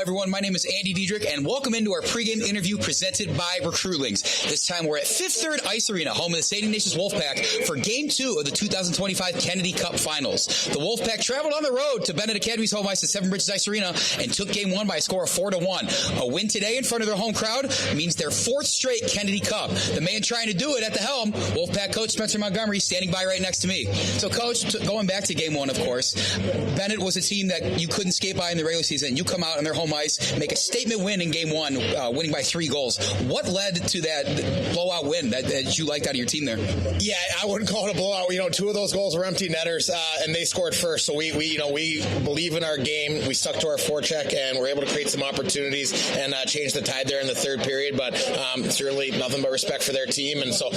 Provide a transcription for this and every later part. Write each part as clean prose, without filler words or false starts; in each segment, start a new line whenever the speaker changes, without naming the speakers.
everyone. My name is Andy Diedrich, and welcome into our pregame interview presented by Recruitlings. This time we're at Fifth Third Ice Arena, home of the St. Ignatius Wolfpack, for Game 2 of the 2025 Kennedy Cup Finals. The Wolfpack traveled on the road to Benet Academy's home ice at Seven Bridges Ice Arena and took Game 1 by a score of 4-1. A win today in front of their home crowd means their 4th straight Kennedy Cup. The man trying to do it at the helm, Wolfpack coach Spencer Montgomery, standing by right next to me. So, Coach, going back to Game 1, of course, Benet was a team that you couldn't skate by in the regular season. You come out on their home ice, make a statement win in Game 1, winning by 3 goals. What led to that blowout win that you liked out of your team there?
Yeah, I wouldn't call it a blowout. 2 of those goals were empty netters, and they scored first. So we believe in our game. We stuck to our forecheck, and we're able to create some opportunities and change the tide there in the third period. But certainly nothing but respect for their team, and so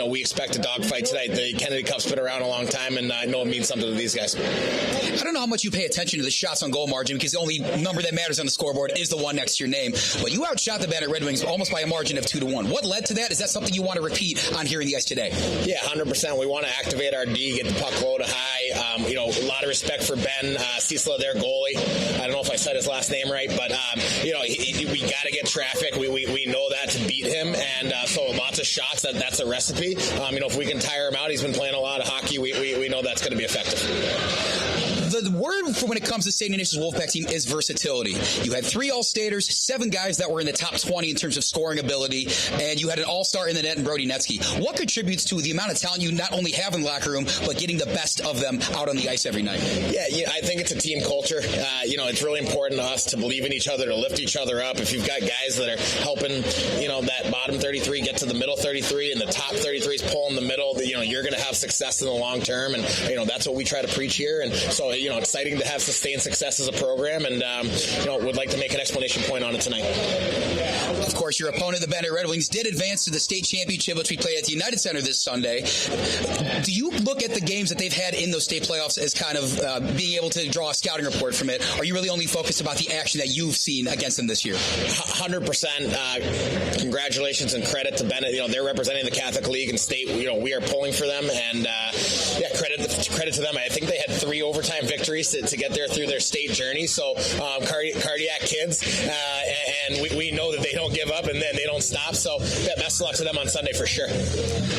we expect a dogfight tonight. The Kennedy Cup's been around a long time, and I know it means something to these guys.
I don't know how much you pay attention to the shots on goal margin, because the only number that matters on the scoreboard is the one next to your name. But you outshot the Benet Red Wings almost by a margin of 2-1. What led to that? Is that something you want to repeat on here in the ice today?
Yeah, 100%. We want to activate our D, get the puck low to high. A lot of respect for Ben Ciesla, their goalie. I don't know if I said his last name right, but we got to get traffic. We know that to beat him, and so lots of shots. That's a recipe. If we can tire him out, he's been playing a lot of hockey. We know that's going to be effective.
The word for when it comes to St. Ignatius Wolfpack team is versatility. You had 3 All-Staters, 7 guys that were in the top 20 in terms of scoring ability, and you had an All-Star in the net in Brody Netsky. What contributes to the amount of talent you not only have in the locker room, but getting the best of them out on the ice every night?
Yeah, I think it's a team culture. It's really important to us to believe in each other, to lift each other up. If you've got guys that are helping, that bottom 33 get to the middle 33, and the top 33 is pulling the middle, you're going to have success in the long term, and that's what we try to preach here. And so exciting to have sustained success as a program, and would like to make an explanation point on it tonight.
Of course, your opponent, the Benet Red Wings, did advance to the state championship, which we play at the United Center this Sunday. Do you look at the games that they've had in those state playoffs as kind of being able to draw a scouting report from it? Are you really only focused about the action that you've seen against them this year?
100%. Congratulations and credit to Benet. They're representing the Catholic League and state. We are pulling for them, and credit to them. I think they had 3 overtime victories to get there through their state journey. So cardiac kids, and we know that they don't give up and then they don't stop. So best of luck to them on Sunday for sure.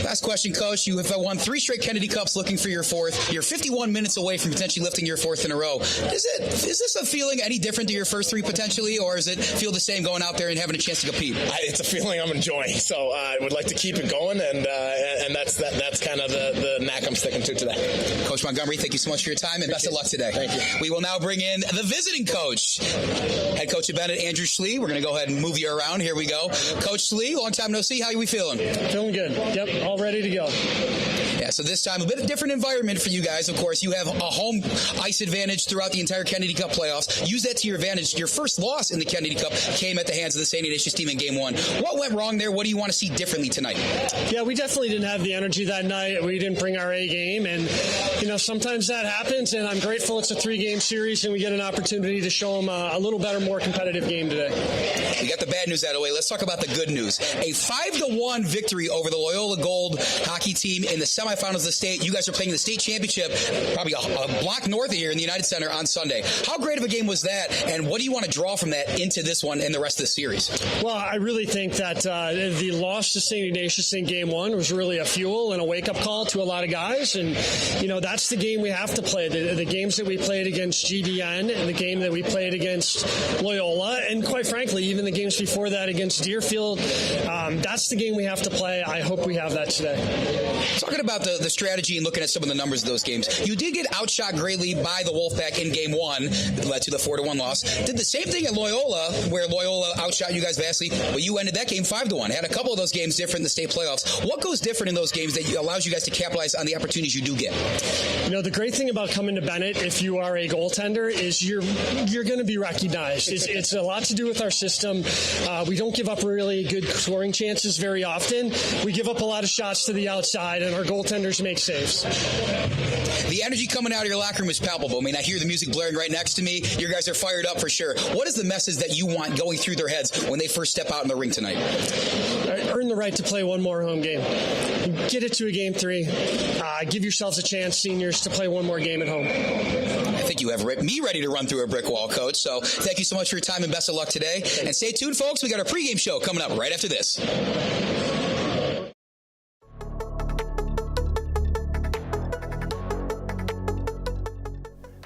Last question, Coach. You have won 3 straight Kennedy Cups, looking for your 4th. You're 51 minutes away from potentially lifting your 4th in a row. Is this a feeling any different to your first 3 potentially, or does it feel the same going out there and having a chance to compete?
It's a feeling I'm enjoying. So I would like to keep it going, and that's kind of the knack I'm sticking to today.
Coach Montgomery, thank you so much for your time, and best of luck today.
Thank you.
We will now bring in the visiting coach, head coach of Benet, Andrew Schlie. We're going to go ahead and move you around. Here we go. Coach Schlie, long time no see. How are we feeling?
Feeling good. Yep, all ready to go.
Yeah, so this time a bit of a different environment for you guys. Of course, you have a home ice advantage throughout the entire Kennedy Cup playoffs. Use that to your advantage. Your first loss in the Kennedy Cup came at the hands of the St. Ignatius team in Game 1. What went wrong there? What do you want to see differently tonight?
Yeah, we definitely didn't have the energy that night. We didn't bring our A game, and sometimes that happens, and I'm grateful it's a 3-game series and we get an opportunity to show them a little better, more competitive game today.
We got the bad news out of the way. Let's talk about the good news. A 5-1 victory over the Loyola Gold hockey team in the semifinals of the state. You guys are playing the state championship probably a block north of here in the United Center on Sunday. How great of a game was that, and what do you want to draw from that into this one and the rest of the series?
Well, I really think that the loss to St. Ignatius in Game 1 was really a fuel and a wake-up call to a lot of guys, and that's the game we have to play. The games that we played against GDN and the game that we played against Loyola, and quite frankly, even the games before that against Deerfield, that's the game we have to play. I hope we have that today.
Talking about the strategy and looking at some of the numbers of those games, you did get outshot greatly by the Wolfpack in Game 1 that led to the 4-1 loss. Did the same thing at Loyola, where Loyola outshot you guys vastly, but you ended that game 5-1. Had a couple of those games different in the state playoffs. What goes different in those games that allows you guys to capitalize on the opportunities you do get?
The great thing about coming to Benet, if you are a goaltender, is you're going to be recognized. It's a lot to do with our system. We don't give up really good scoring chances very often. We give up a lot of shots to the outside, and our goaltenders make saves.
The energy coming out of your locker room is palpable. I mean, I hear the music blaring right next to me. You guys are fired up for sure. What is the message that you want going through their heads when they first step out in the ring tonight?
Earn the right to play one more home game. Get it to a Game 3. Give yourselves a chance, seniors, to play one more game at home.
I think think you have me ready to run through a brick wall, Coach. So thank you so much for your time and best of luck today. And stay tuned, folks. We got our pregame show coming up right after this.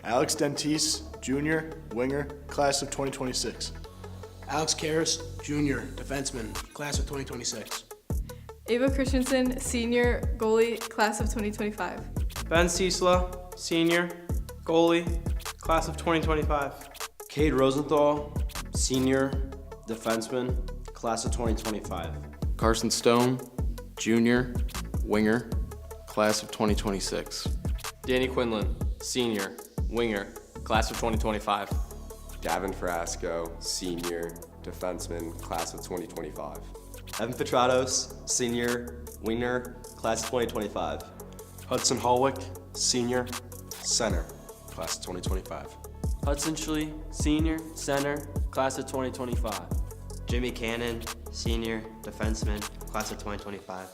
Alex Dentice, Jr., winger, class of 2026.
Alex Karras, Jr., defenseman, class of 2026.
Ava Christensen, Senior, goalie, class of 2025.
Ben Ciesla, Senior, goalie, class of 2025.
Cade Rosenthal, Senior, defenseman, class of 2025.
Carson Stone, Junior, winger, class of 2026.
Danny Quinlan, Senior, winger, class of 2025.
Davin Frasco, Senior, defenseman, class of 2025.
Evan Petratos, Senior, winger, class of 2025.
Hudson Hollweck, Senior, center, class of 2025.
Hudson Schlie, Senior, center, class of 2025.
Jimmy Cannon, Senior, defenseman, class of 2025.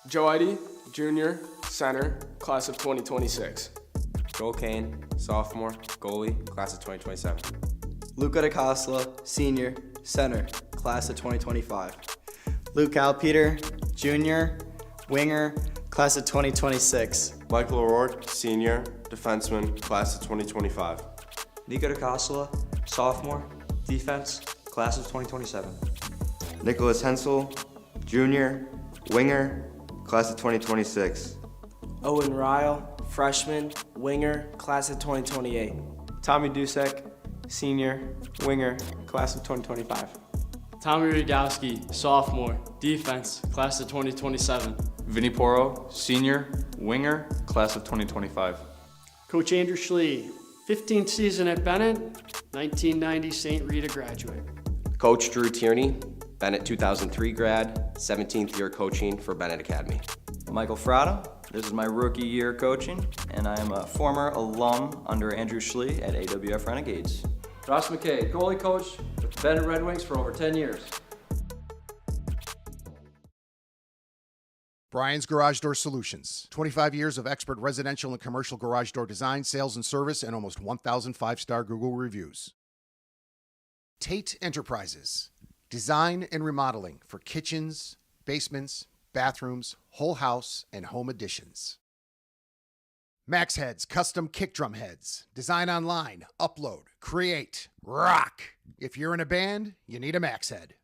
Joe Ihde, Junior, center, class of 2026.
Joel Koehn, sophomore, goalie, class of 2027.
Luca DiCosola, Senior, center, class of 2025. Luca Alpeter, Junior, winger, class of 2026.
Michael O'Rourke, Senior, defenseman, class of 2025.
Nico DiCosola, sophomore, defense, class of 2027.
Nikolas Hensel, Junior, winger, class of 2026.
Owen Ryle, freshman, winger, class of 2028.
Tommy Dusek, senior, winger, class of 2025.
Tommy Rogowski, sophomore, defense, class of 2027.
Vinny Poro, senior, winger, class of 2025.
Coach Andrew Schlie, 15th season at Benet, 1990 St. Rita graduate.
Coach Drew Tierney, Benet 2003 grad, 17th year coaching for Benet Academy.
Michael Frada, this is my rookie year coaching, and I am a former alum under Andrew Schlie at AWF Renegades.
Ross McKay, goalie coach with the Benet Red Wings for over 10 years.
Brian's Garage Door Solutions. 25 years of expert residential and commercial garage door design, sales, and service, and almost 1,000 5-star Google reviews. Tate Enterprises. Design and remodeling for kitchens, basements, bathrooms, whole house, and home additions. Max Heads Custom Kick Drum Heads. Design online, upload, create, rock. If you're in a band, you need a Max Head.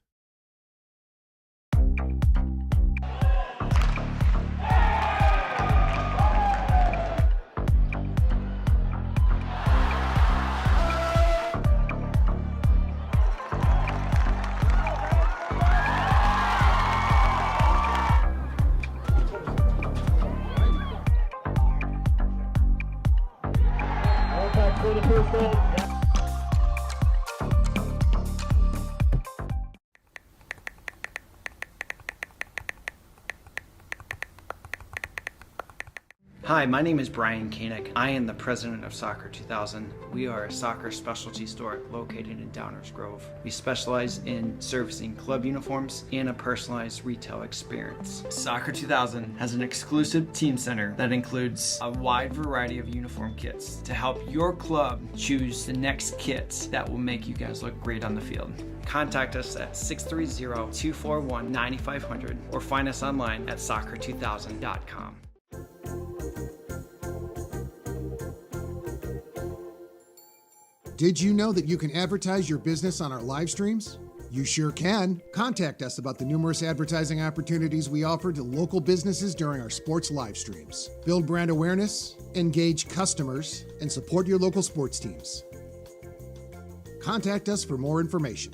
Hi, my name is Brian Koehn. I am the president of Soccer 2000. We are a soccer specialty store located in Downers Grove. We specialize in servicing club uniforms and a personalized retail experience. Soccer 2000 has an exclusive team center that includes a wide variety of uniform kits to help your club choose the next kits that will make you guys look great on the field. Contact us at 630-241-9500 or find us online at soccer2000.com.
Did you know that you can advertise your business on our live streams? You sure can. Contact us about the numerous advertising opportunities we offer to local businesses during our sports live streams. Build brand awareness, engage customers, and support your local sports teams. Contact us for more information.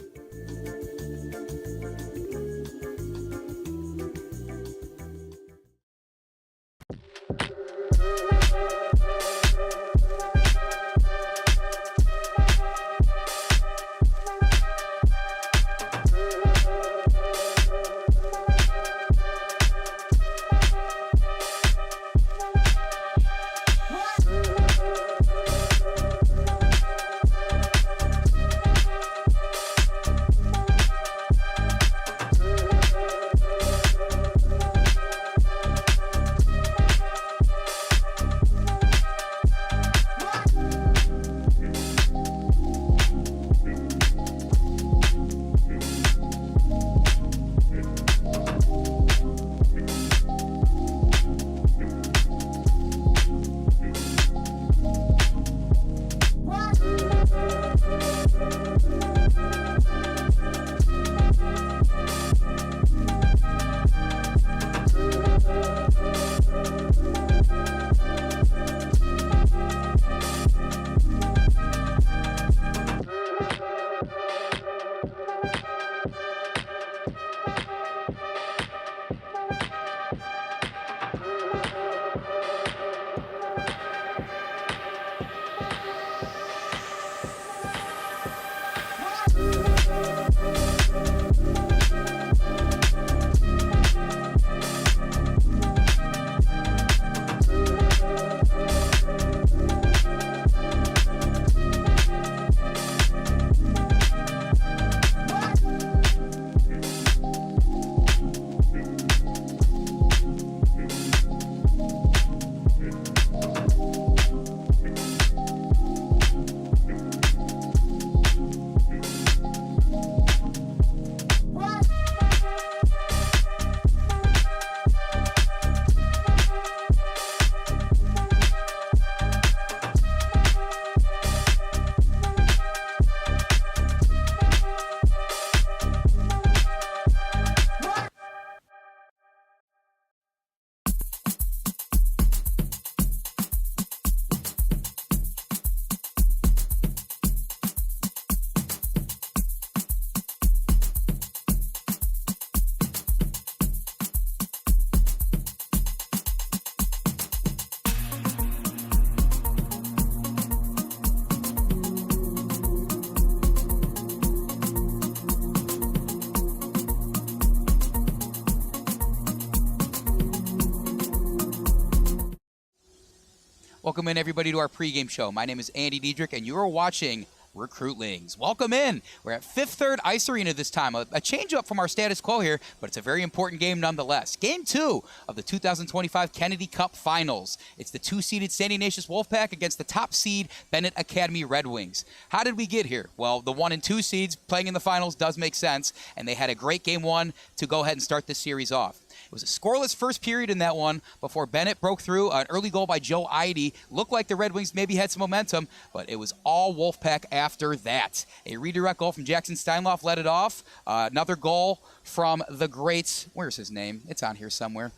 Welcome in, everybody, to our pregame show. My name is Andy Diedrich, and you are watching Recruitlings. Welcome in. We're at Fifth Third Ice Arena this time. A change up from our status quo here, but it's a very important game nonetheless. Game 2 of the 2025 Kennedy Cup Finals. It's the 2-seeded St. Ignatius Wolfpack against the top seed Benet Academy Red Wings. How did we get here? Well, the 1 and 2 seeds playing in the finals does make sense, and they had a great game 1 to go ahead and start this series off. It was a scoreless first period in that one before Benet broke through an early goal by Joe Ihde. Looked like the Red Wings maybe had some momentum, but it was all Wolfpack after that. A redirect goal from Jackson Steinloff led it off. Another goal from the great, where's his name? It's on here somewhere.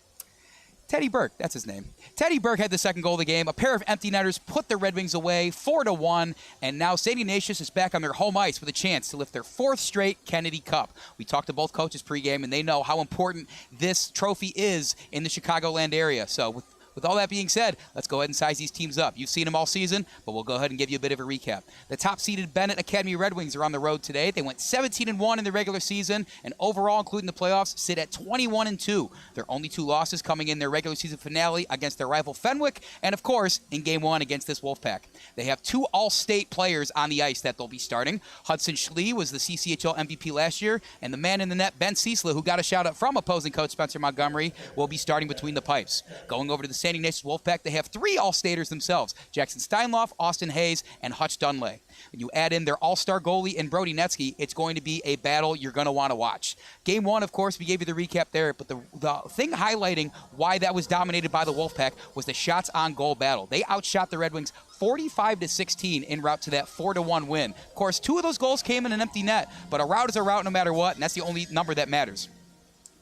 Teddy Burke, that's his name. Teddy Burke had the second goal of the game. A pair of empty netters put the Red Wings away, 4-1, and now St. Ignatius is back on their home ice with a chance to lift their 4th straight Kennedy Cup. We talked to both coaches pregame, and they know how important this trophy is in the Chicagoland area. So with all that being said, let's go ahead and size these teams up. You've seen them all season, but we'll go ahead and give you a bit of a recap. The top-seeded Benet Academy Red Wings are on the road today. They went 17-1 in the regular season, and overall, including the playoffs, sit at 21-2. Their only 2 losses coming in their regular season finale against their rival Fenwick, and of course, in Game 1 against this Wolfpack. They have 2 all-state players on the ice that they'll be starting. Hudson Schlie was the CCHL MVP last year, and the man in the net, Ben Ciesla, who got a shout-out from opposing coach Spencer Montgomery, will be starting between the pipes. Going over to the St. Ignatius Wolfpack, they have 3 all-staters themselves: Jackson Steinloff, Austin Hayes, and Hutch Dunlay. When you add in their all-star goalie in Brody Netsky, it's going to be a battle you're going to want to watch. Game 1, of course, we gave you the recap there, but the thing highlighting why that was dominated by the Wolfpack was the shots on goal battle. They outshot the Red Wings 45-16 en route to that 4-1 win. Of course, 2 of those goals came in an empty net, but a route is a route no matter what, and that's the only number that matters.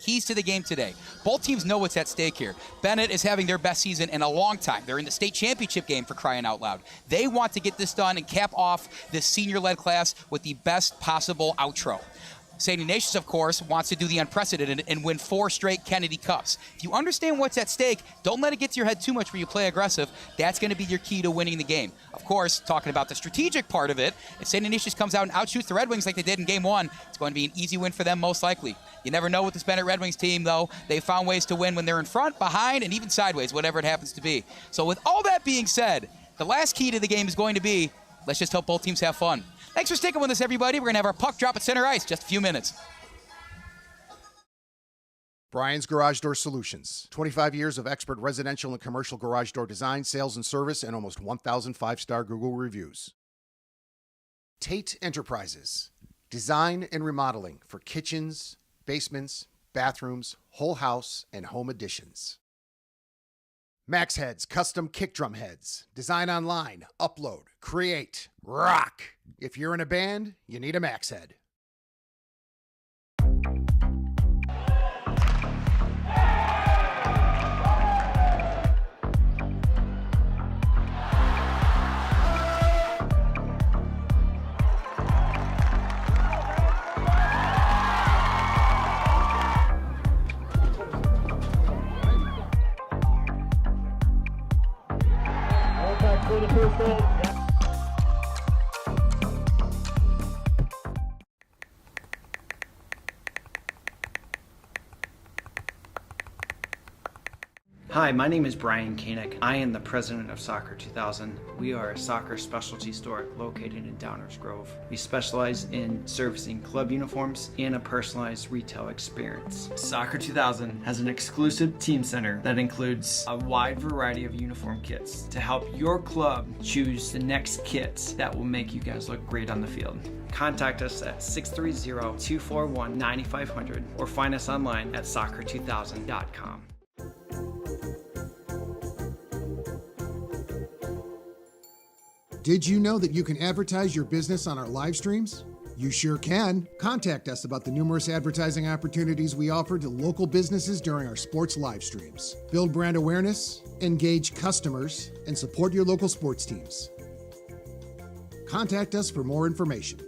Keys to the game today. Both teams know what's at stake here. Benet is having their best season in a long time. They're in the state championship game, for crying out loud. They want to get this done and cap off this senior-led class with the best possible outro. St. Ignatius, of course, wants to do the unprecedented and win 4 straight Kennedy Cups. If you understand what's at stake, don't let it get to your head too much where you play aggressive. That's going to be your key to winning the game. Of course, talking about the strategic part of it, if St. Ignatius comes out and outshoots the Red Wings like they did in Game 1, it's going to be an easy win for them most likely. You never know with this Benet Red Wings team, though. They've found ways to win when they're in front, behind, and even sideways, whatever it happens to be. So with all that being said, the last key to the game is going to be, let's just hope both teams have fun. Thanks for sticking with us, everybody. We're going to have our puck drop at center ice in just a few minutes.
Brian's Garage Door Solutions. 25 years of expert residential and commercial garage door design, sales, and service, and almost 1,000 5-star Google reviews. Tate Enterprises. Design and remodeling for kitchens, basements, bathrooms, whole house, and home additions. Max Heads Custom Kick Drum Heads. Design online, upload, create, rock. If you're in a band, you need a Max Head.
Hi, my name is Brian Koehn. I am the president of Soccer 2000. We are a soccer specialty store located in Downers Grove. We specialize in servicing club uniforms and a personalized retail experience. Soccer 2000 has an exclusive team center that includes a wide variety of uniform kits to help your club choose the next kits that will make you guys look great on the field. Contact us at 630-241-9500 or find us online at soccer2000.com.
Did you know that you can advertise your business on our live streams? You sure can. Contact us about the numerous advertising opportunities we offer to local businesses during our sports live streams. Build brand awareness, engage customers, and support your local sports teams. Contact us for more information.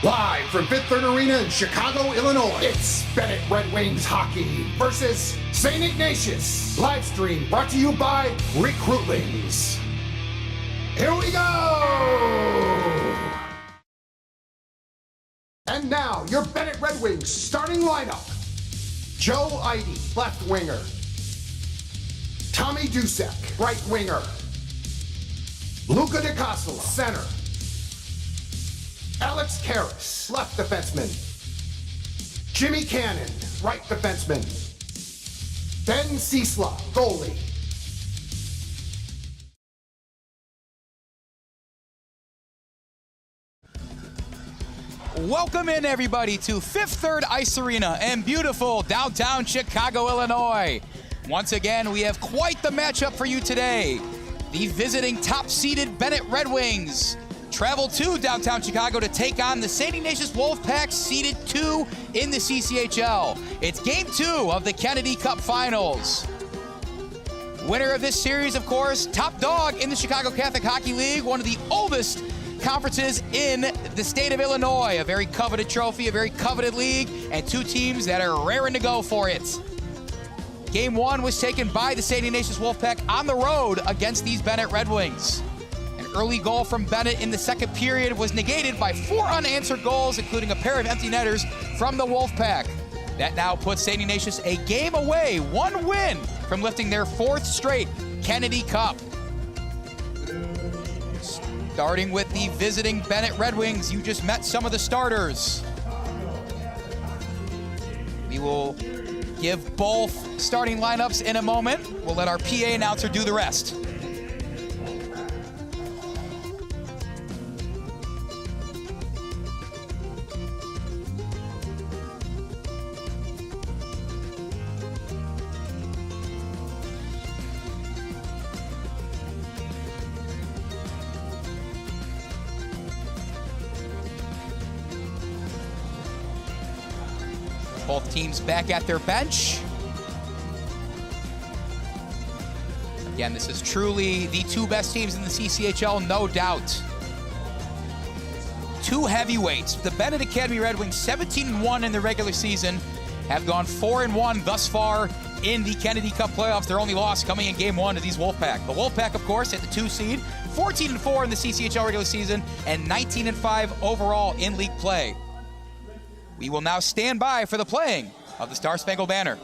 Live from Fifth Third Arena in Chicago, Illinois, it's Benet Red Wings hockey versus St. Ignatius. Live stream brought to you by Recruitlings. Here we go! And now, your Benet Red Wings starting lineup. Joe Ihde, left winger. Tommy Dusek, right winger. Luca DiCosola, center. Alex Karras, left defenseman. Jimmy Cannon, right defenseman. Ben Ciesla, goalie.
Welcome in, everybody, to Fifth Third Ice Arena in beautiful downtown Chicago, Illinois. Once again, we have quite the matchup for you today. The visiting top-seeded Benet Red Wings travel to downtown Chicago to take on the St. Ignatius Wolfpack, seeded 2 in the CCHL. It's Game 2 of the Kennedy Cup Finals. Winner of this series, of course, top dog in the Chicago Catholic Hockey League, one of the oldest conferences in the state of Illinois. A very coveted trophy, a very coveted league, and 2 teams that are raring to go for it. Game 1 was taken by the St. Ignatius Wolfpack on the road against these Benet Red Wings. An early goal from Benet in the second period was negated by 4 unanswered goals, including a pair of empty netters from the Wolfpack. That now puts St. Ignatius a game away, 1 win from lifting their 4th straight Kennedy Cup. Starting with the visiting Benet Red Wings, you just met some of the starters. We will give both starting lineups in a moment. We'll let our PA announcer do the rest. Both teams back at their bench. Again, this is truly the 2 best teams in the CCHL, no doubt. 2 heavyweights. The Benet Academy Red Wings, 17-1 in the regular season, have gone 4-1 thus far in the Kennedy Cup playoffs. Their only loss coming in Game 1 to these Wolfpack. The Wolfpack, of course, at the 2 seed, 14-4 in the CCHL regular season, and 19-5 overall in league play. We will now stand by for the playing of the Star Spangled Banner.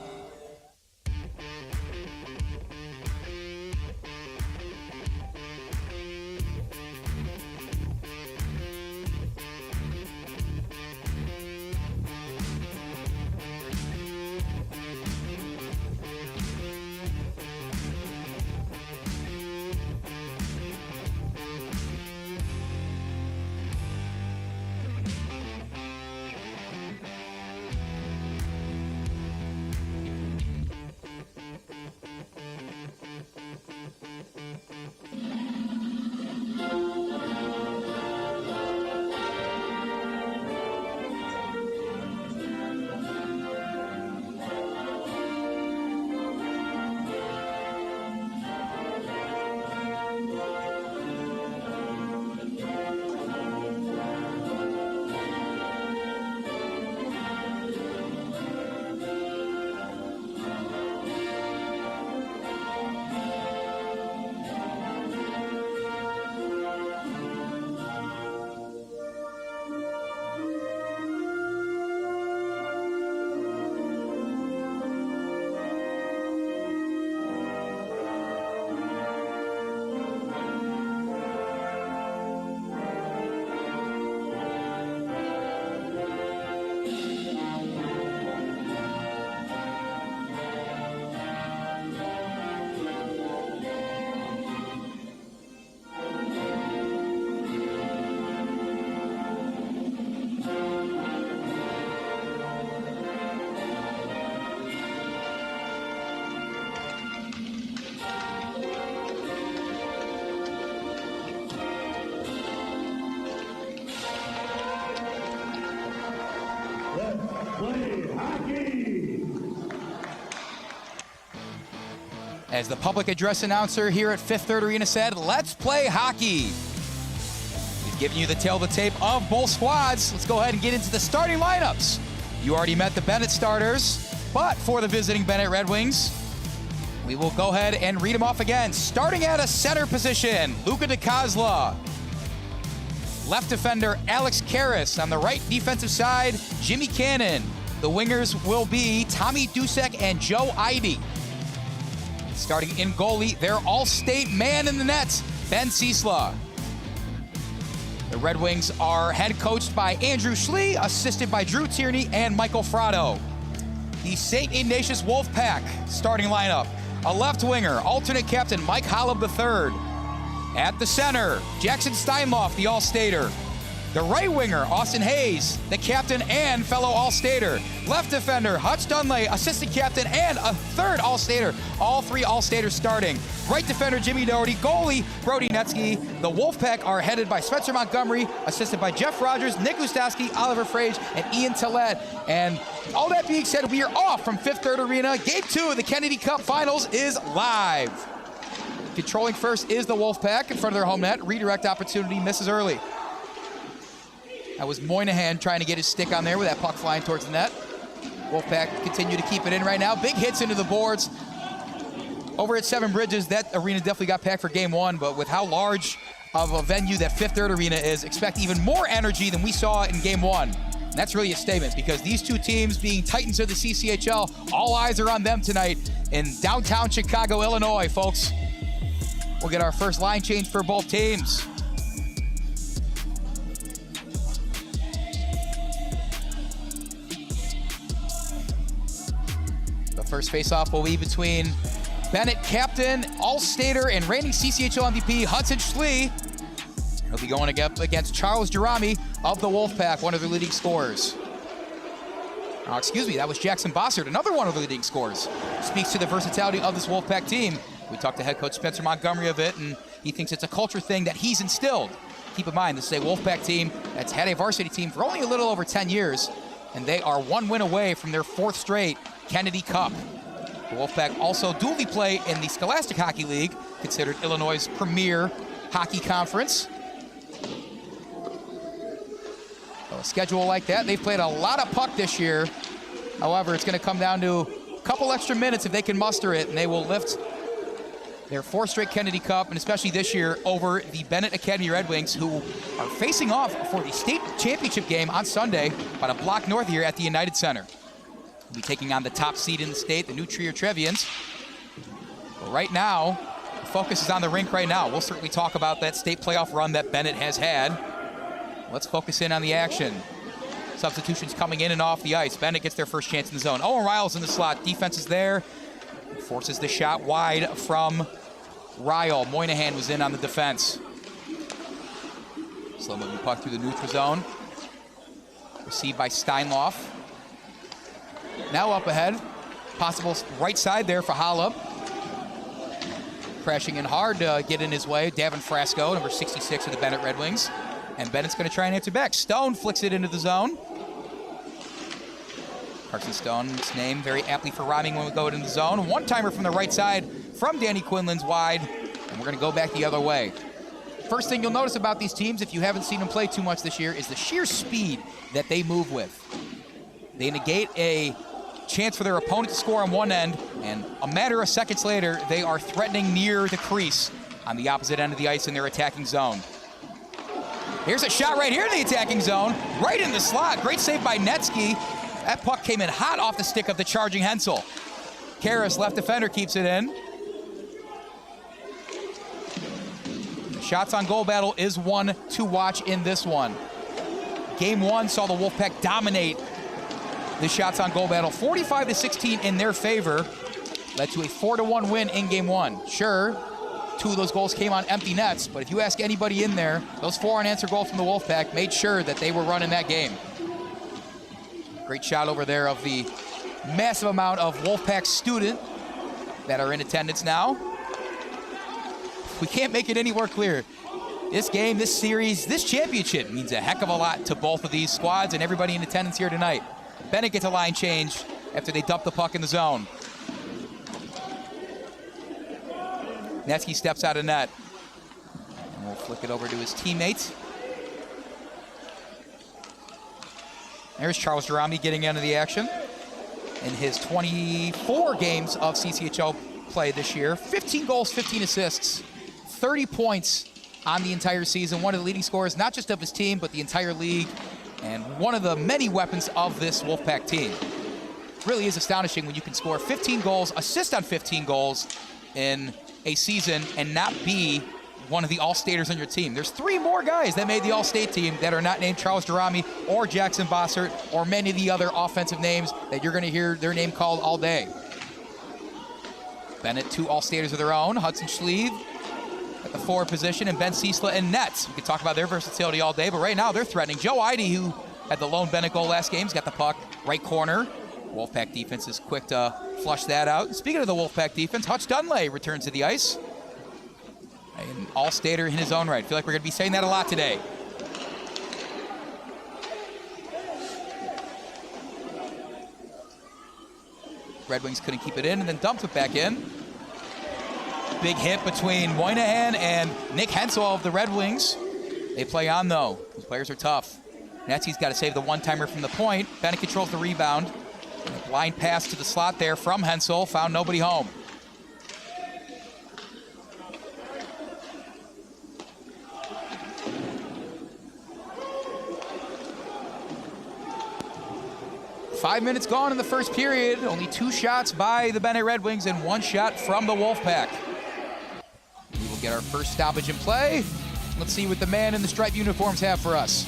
As the public address announcer here at Fifth Third Arena said, let's play hockey. We've given you the tail of the tape of both squads. Let's go ahead and get into the starting lineups. You already met the Benet starters, but for the visiting Benet Red Wings, we will go ahead and read them off again. Starting at a center position, Luca DiCosola. Left defender, Alex Karras. On the right defensive side, Jimmy Cannon. The wingers will be Tommy Dusek and Joe Ihde. Starting in goalie, their all-state man in the net, Ben Ciesla. The Red Wings are head coached by Andrew Schlie, assisted by Drew Tierney and Michael Frasco. The St. Ignatius Wolfpack starting lineup. A left winger, alternate captain Mike Hollweck III. At the center, Jackson Steinloff, the All-Stater. The right winger, Austin Hayes, the captain and fellow All-Stater. Left defender, Hutch Dunley, assistant captain and a third All-Stater. All three All-Staters starting. Right defender, Jimmy Doherty. Goalie, Brody Netsky. The Wolfpack are headed by Spencer Montgomery, assisted by Jeff Rogers, Nick Gustowski, Oliver Frage, and Ian Tillett. And all that being said, we are off from Fifth Third Arena. Game 2 of the Kennedy Cup Finals is live. Controlling first is the Wolfpack in front of their home net. Redirect opportunity, misses early. That was Moynihan trying to get his stick on there with that puck flying towards the net. Wolfpack continue to keep it in right now. Big hits into the boards. Over at Seven Bridges, that arena definitely got packed for game 1, but with how large of a venue that Fifth Third Arena is, expect even more energy than we saw in game 1. And that's really a statement because these two teams being titans of the CCHL, all eyes are on them tonight in downtown Chicago, Illinois, folks. We'll get our first line change for both teams. The first face-off will be between Benet captain, All-Stater, and reigning CCHL MVP Hudson Schlie. He'll be going up against Charles Jerami of the Wolfpack, one of their leading scorers. Oh, excuse me, that was Jackson Bossert, another one of the leading scorers. Speaks to the versatility of this Wolfpack team. We talked to head coach Spencer Montgomery a bit, and he thinks it's a culture thing that he's instilled. Keep in mind, this is a Wolfpack team that's had a varsity team for only a little over 10 years, and they are one win away from their 4th straight Kennedy Cup. The Wolfpack also duly play in the Scholastic Hockey League, considered Illinois' premier hockey conference. So a schedule like that, they've played a lot of puck this year. However, it's going to come down to a couple extra minutes if they can muster it, and they will lift their 4th straight Kennedy Cup, and especially this year, over the Benet Academy Red Wings, who are facing off for the state championship game on Sunday, about a block north here at the United Center. We'll be taking on the top seed in the state, the New Trier Trevians. But right now, the focus is on the rink right now. We'll certainly talk about that state playoff run that Benet has had. Let's focus in on the action. Substitutions coming in and off the ice. Benet gets their first chance in the zone. Owen Ryle's in the slot. Defense is there. Forces the shot wide from Ryle. Moynihan was in on the defense. Slow moving puck through the neutral zone. Received by Steinloff. Now up ahead. Possible right side there for Hollweck. Crashing in hard to get in his way. Davin Frasco, number 66 of the Benet Red Wings. And Bennett's going to try and answer back. Stone flicks it into the zone. Carson Stone's name very aptly for rhyming when we go into the zone. One-timer from the right side from Danny Quinlan's wide. And we're going to go back the other way. First thing you'll notice about these teams, if you haven't seen them play too much this year, is the sheer speed that they move with. They negate a chance for their opponent to score on one end, and a matter of seconds later, they are threatening near the crease on the opposite end of the ice in their attacking zone. Here's a shot right here in the attacking zone, right in the slot. Great save by Netsky. That puck came in hot off the stick of the charging Hensel. Karras, left defender, keeps it in. The shots on goal battle is one to watch in this one. Game 1 saw the Wolfpack dominate the shots on goal battle, 45-16 in their favor. Led to a 4-1 win in game 1. Sure, 2 of those goals came on empty nets, but if you ask anybody in there, those 4 unanswered goals from the Wolfpack made sure that they were running that game. Great shot over there of the massive amount of Wolfpack student that are in attendance now. We can't make it any more clear. This game, this series, this championship means a heck of a lot to both of these squads and everybody in attendance here tonight. Benet gets a line change after they dump the puck in the zone. Netsky steps out of net. And we'll flick it over to his teammate. There's Charles Jarami getting into the action in his 24 games of CCHL play this year. 15 goals, 15 assists, 30 points on the entire season. One of the leading scorers, not just of his team, but the entire league, and one of the many weapons of this Wolfpack team. Really is astonishing when you can score 15 goals, assist on 15 goals in a season, and not be one of the All-Staters on your team. There's 3 more guys that made the All-State team that are not named Charles Jarami or Jackson Bossert or many of the other offensive names that you're going to hear their name called all day. Benet, 2 All-Staters of their own. Hudson, Schlie at the forward position, and Ben Ciesla and nets. We could talk about their versatility all day, but right now they're threatening. Joe Ihde, who had the lone Benet goal last game, has got the puck right corner. Wolfpack defense is quick to flush that out. Speaking of the Wolfpack defense, Hutch Dunley returns to the ice. An All-Stater in his own right. I feel like we're going to be saying that a lot today. Red Wings couldn't keep it in and then dumped it back in. Big hit between Moynihan and Nick Hensel of the Red Wings. They play on, though. These players are tough. Netsy's got to save the one-timer from the point. Benet controls the rebound. And a blind pass to the slot there from Hensel. Found nobody home. Five minutes gone in the first period. Only 2 shots by the Benet Red Wings and 1 shot from the Wolfpack. We will get our first stoppage in play. Let's see what the man in the striped uniforms have for us.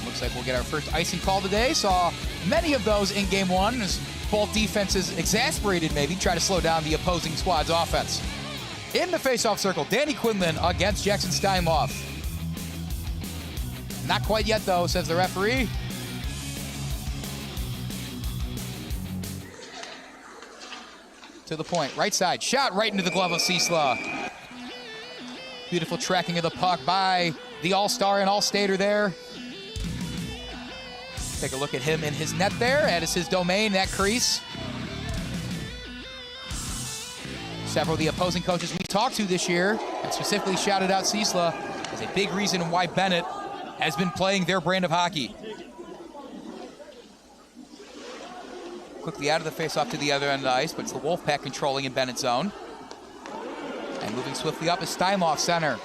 Looks like we'll get our first icing call today. Saw many of those in game 1 as both defenses exasperated maybe, try to slow down the opposing squad's offense. In the face-off circle, Danny Quinlan against Jackson Steinloff. Not quite yet, though, says the referee. To the point, right side, shot right into the glove of Ciesla. Beautiful tracking of the puck by the All-Star and All-Stater there. Take a look at him in his net there. That is his domain, that crease. Several of the opposing coaches we talked to this year have specifically shouted out Ciesla as a big reason why Benet has been playing their brand of hockey. Quickly out of the face-off to the other end of the ice, but it's the Wolfpack controlling in Benet's zone. And moving swiftly up is Steinloff, center.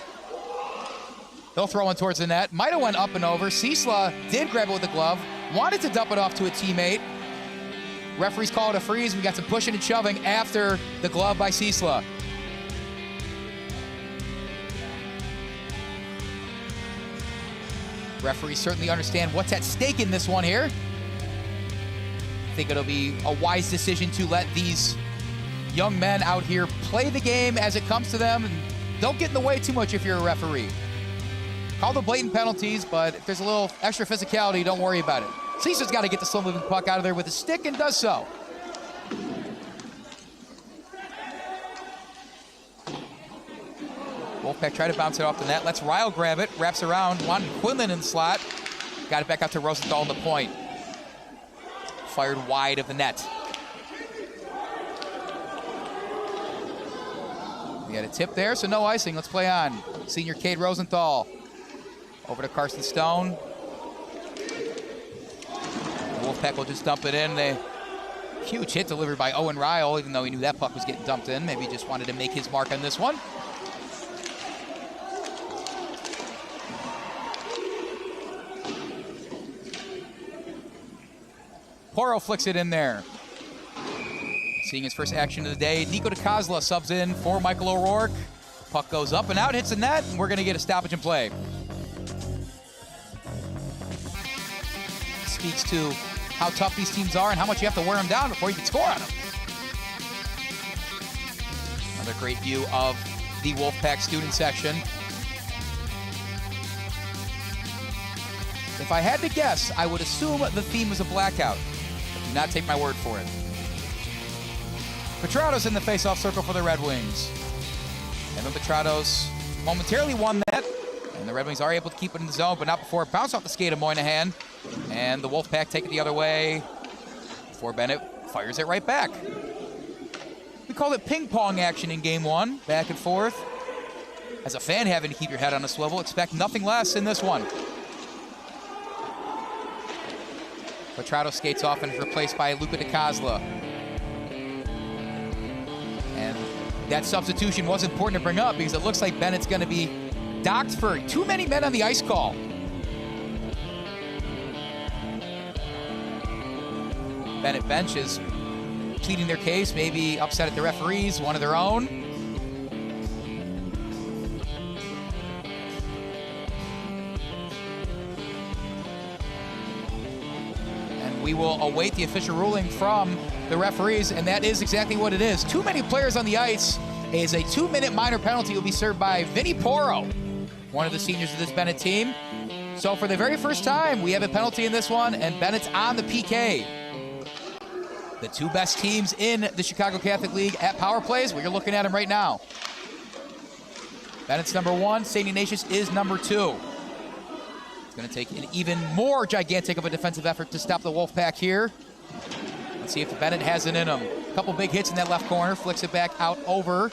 He'll throw one towards the net. Might have went up and over. Ciesla did grab it with the glove, wanted to dump it off to a teammate. Referees call it a freeze. We got some pushing and shoving after the glove by Ciesla. Referees certainly understand what's at stake in this one here. I think it'll be a wise decision to let these young men out here play the game as it comes to them. And don't get in the way too much if you're a referee. Call the blatant penalties, but if there's a little extra physicality, don't worry about it. Ciesla's got to get the slow-moving puck out of there with a stick and does so. Wolfpack tried to bounce it off the net. Lets Ryle grab it, wraps around, wanted Quinlan in the slot. Got it back out to Rosenthal on the point. Fired wide of the net. We had a tip there, so no icing. Let's play on. Senior Cade Rosenthal. Over to Carson Stone. Wolfpack will just dump it in. A huge hit delivered by Owen Ryle, even though he knew that puck was getting dumped in. Maybe he just wanted to make his mark on this one. Poro flicks it in there. Seeing his first action of the day, Nico DiCosola subs in for Michael O'Rourke. Puck goes up and out, hits the net, and we're going to get a stoppage in play. Speaks to how tough these teams are and how much you have to wear them down before you can score on them. Another great view of the Wolfpack student section. If I had to guess, I would assume the theme was a blackout. Do not take my word for it. Petratos in the face-off circle for the Red Wings. Evan Petratos momentarily won that, and the Red Wings are able to keep it in the zone, but not before it bounced off the skate of Moynihan. And the Wolfpack take it the other way before Benet fires it right back. We called it ping pong action in game one, back and forth. As a fan, having to keep your head on a swivel, expect nothing less in this one. Petratos skates off and is replaced by Luca DiCosola. And that substitution was important to bring up because it looks like Benet's going to be docked for too many men on the ice call. Benet bench is pleading their case, maybe upset at the referees, one of their own. And we will await the official ruling from the referees, and that is exactly what it is. Too many players on the ice is a 2-minute minor penalty will be served by Vinny Poro, one of the seniors of this Benet team. So for the very first time, we have a penalty in this one, and Benet's on the PK. The two best teams in the Chicago Catholic League at power plays. We're looking at them right now. Benet's number 1. St. Ignatius is number 2. It's going to take an even more gigantic of a defensive effort to stop the Wolfpack here. Let's see if the Benet has it in them. A couple big hits in that left corner. Flicks it back out over.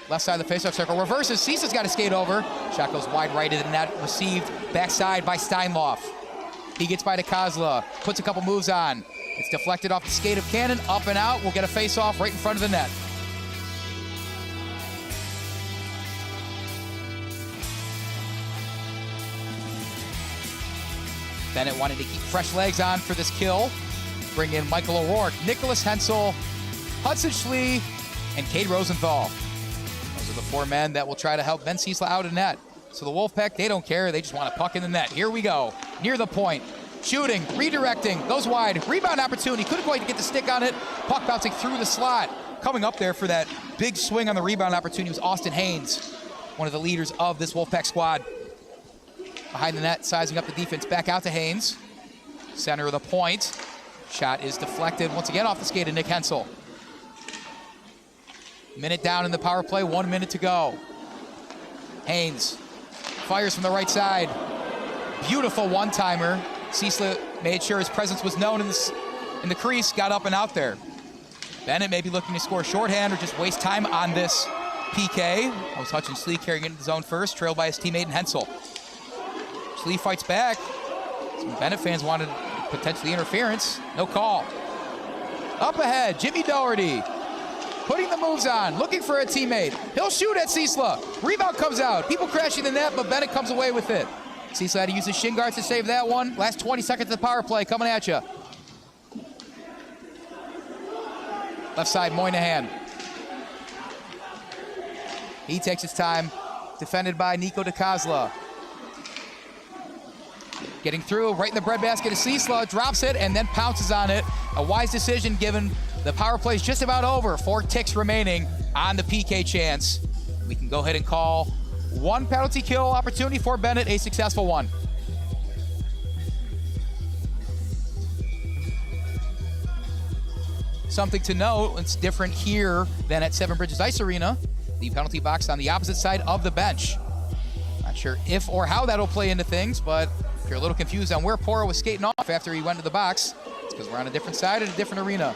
Left side of the faceoff circle. Reverses. Ciesla's got to skate over. Shot goes wide right of the net. Received backside by Steinloff. He gets by DiCosola. Puts a couple moves on. It's deflected off the skate of Cannon, up and out. We'll get a face-off right in front of the net. Benet wanted to keep fresh legs on for this kill. Bring in Michael O'Rourke, Nikolas, Hensel, Hudson, Schlie, and Cade Rosenthal. Those are the 4 men that will try to help Ben Ciesla out of net. So the Wolfpack, they don't care. They just want a puck in the net. Here we go. Near the point. Shooting, redirecting, goes wide, rebound opportunity, couldn't quite get the stick on it, puck bouncing through the slot. Coming up there for that big swing on the rebound opportunity was Austin Haynes, one of the leaders of this Wolfpack squad. Behind the net, sizing up the defense, back out to Haynes. Center of the point. Shot is deflected once again off the skate of Nick Hensel. Minute down in the power play, 1 minute to go. Haynes fires from the right side. Beautiful one-timer. Ciesla made sure his presence was known in the crease, got up and out there. Benet may be looking to score shorthand or just waste time on this PK. That was Hudson Schlie carrying it into the zone first, trailed by his teammate in Hensel. Schlie fights back. Some Benet fans wanted potentially interference. No call. Up ahead, Jimmy Doherty. Putting the moves on, looking for a teammate. He'll shoot at Ciesla. Rebound comes out. People crashing the net, but Benet comes away with it. Ciesla had to use his shin guards to save that one. Last 20 seconds of the power play coming at you. Left side, Moynihan. He takes his time, defended by Nico DiCosola. Getting through, right in the breadbasket of Ciesla, drops it and then pounces on it. A wise decision given the power play is just about over. 4 ticks remaining on the PK chance. We can go ahead and call 1 penalty kill opportunity for Benet, a successful one. Something to note, it's different here than at Seven Bridges Ice Arena. The penalty box on the opposite side of the bench. Not sure if or how that'll play into things, but if you're a little confused on where Poro was skating off after he went to the box, it's because we're on a different side at a different arena.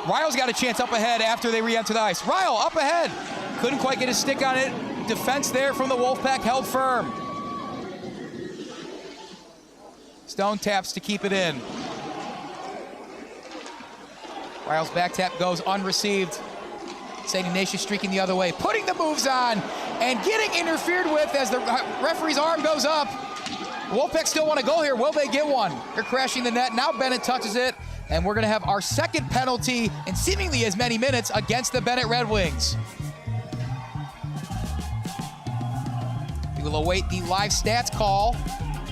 Ryle's got a chance up ahead after they re-enter the ice. Ryle up ahead. Couldn't quite get his stick on it. Defense there from the Wolfpack held firm. Stone taps to keep it in. Ryle's back tap goes unreceived. St. Ignatius streaking the other way. Putting the moves on and getting interfered with as the referee's arm goes up. Wolfpack still want to go here. Will they get one? They're crashing the net. Now Benet touches it. And we're going to have our second penalty in seemingly as many minutes against the Benet Red Wings. We will await the live stats call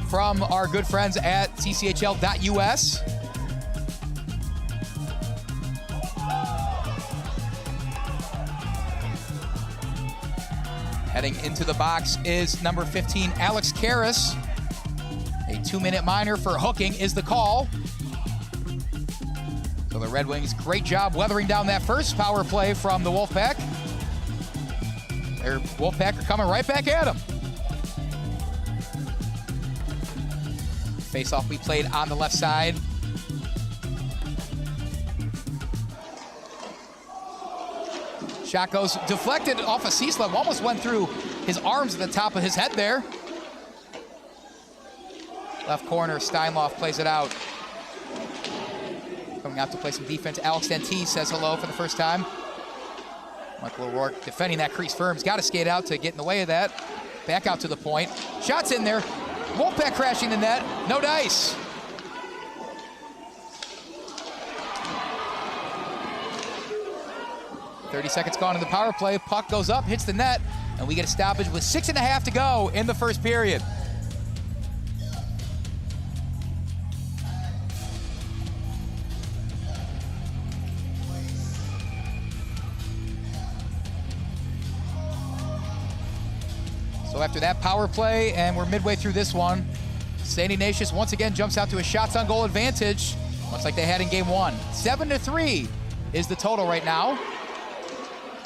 from our good friends at cchl.us. Heading into the box is number 15, Alex Karras. A 2-minute minor for hooking is the call. So the Red Wings, great job weathering down that first power play from the Wolfpack. Their Wolfpack are coming right back at them. Face-off we played on the left side. Shot goes deflected off of Ciesla. Almost went through his arms at the top of his head there. Left corner, Steinloff plays it out. Coming out to play some defense, Alex Dentice says hello for the first time. Michael O'Rourke defending that crease firm. He's got to skate out to get in the way of that. Back out to the point. Shots in there. Wolfpack crashing the net. No dice. .30 seconds gone in the power play. Puck goes up, hits the net, and we get a stoppage with 6.5 to go in the first period. So after that power play, and we're midway through this one, St. Ignatius once again jumps out to a shots on goal advantage, much like they had in game 1. 7-3 is the total right now.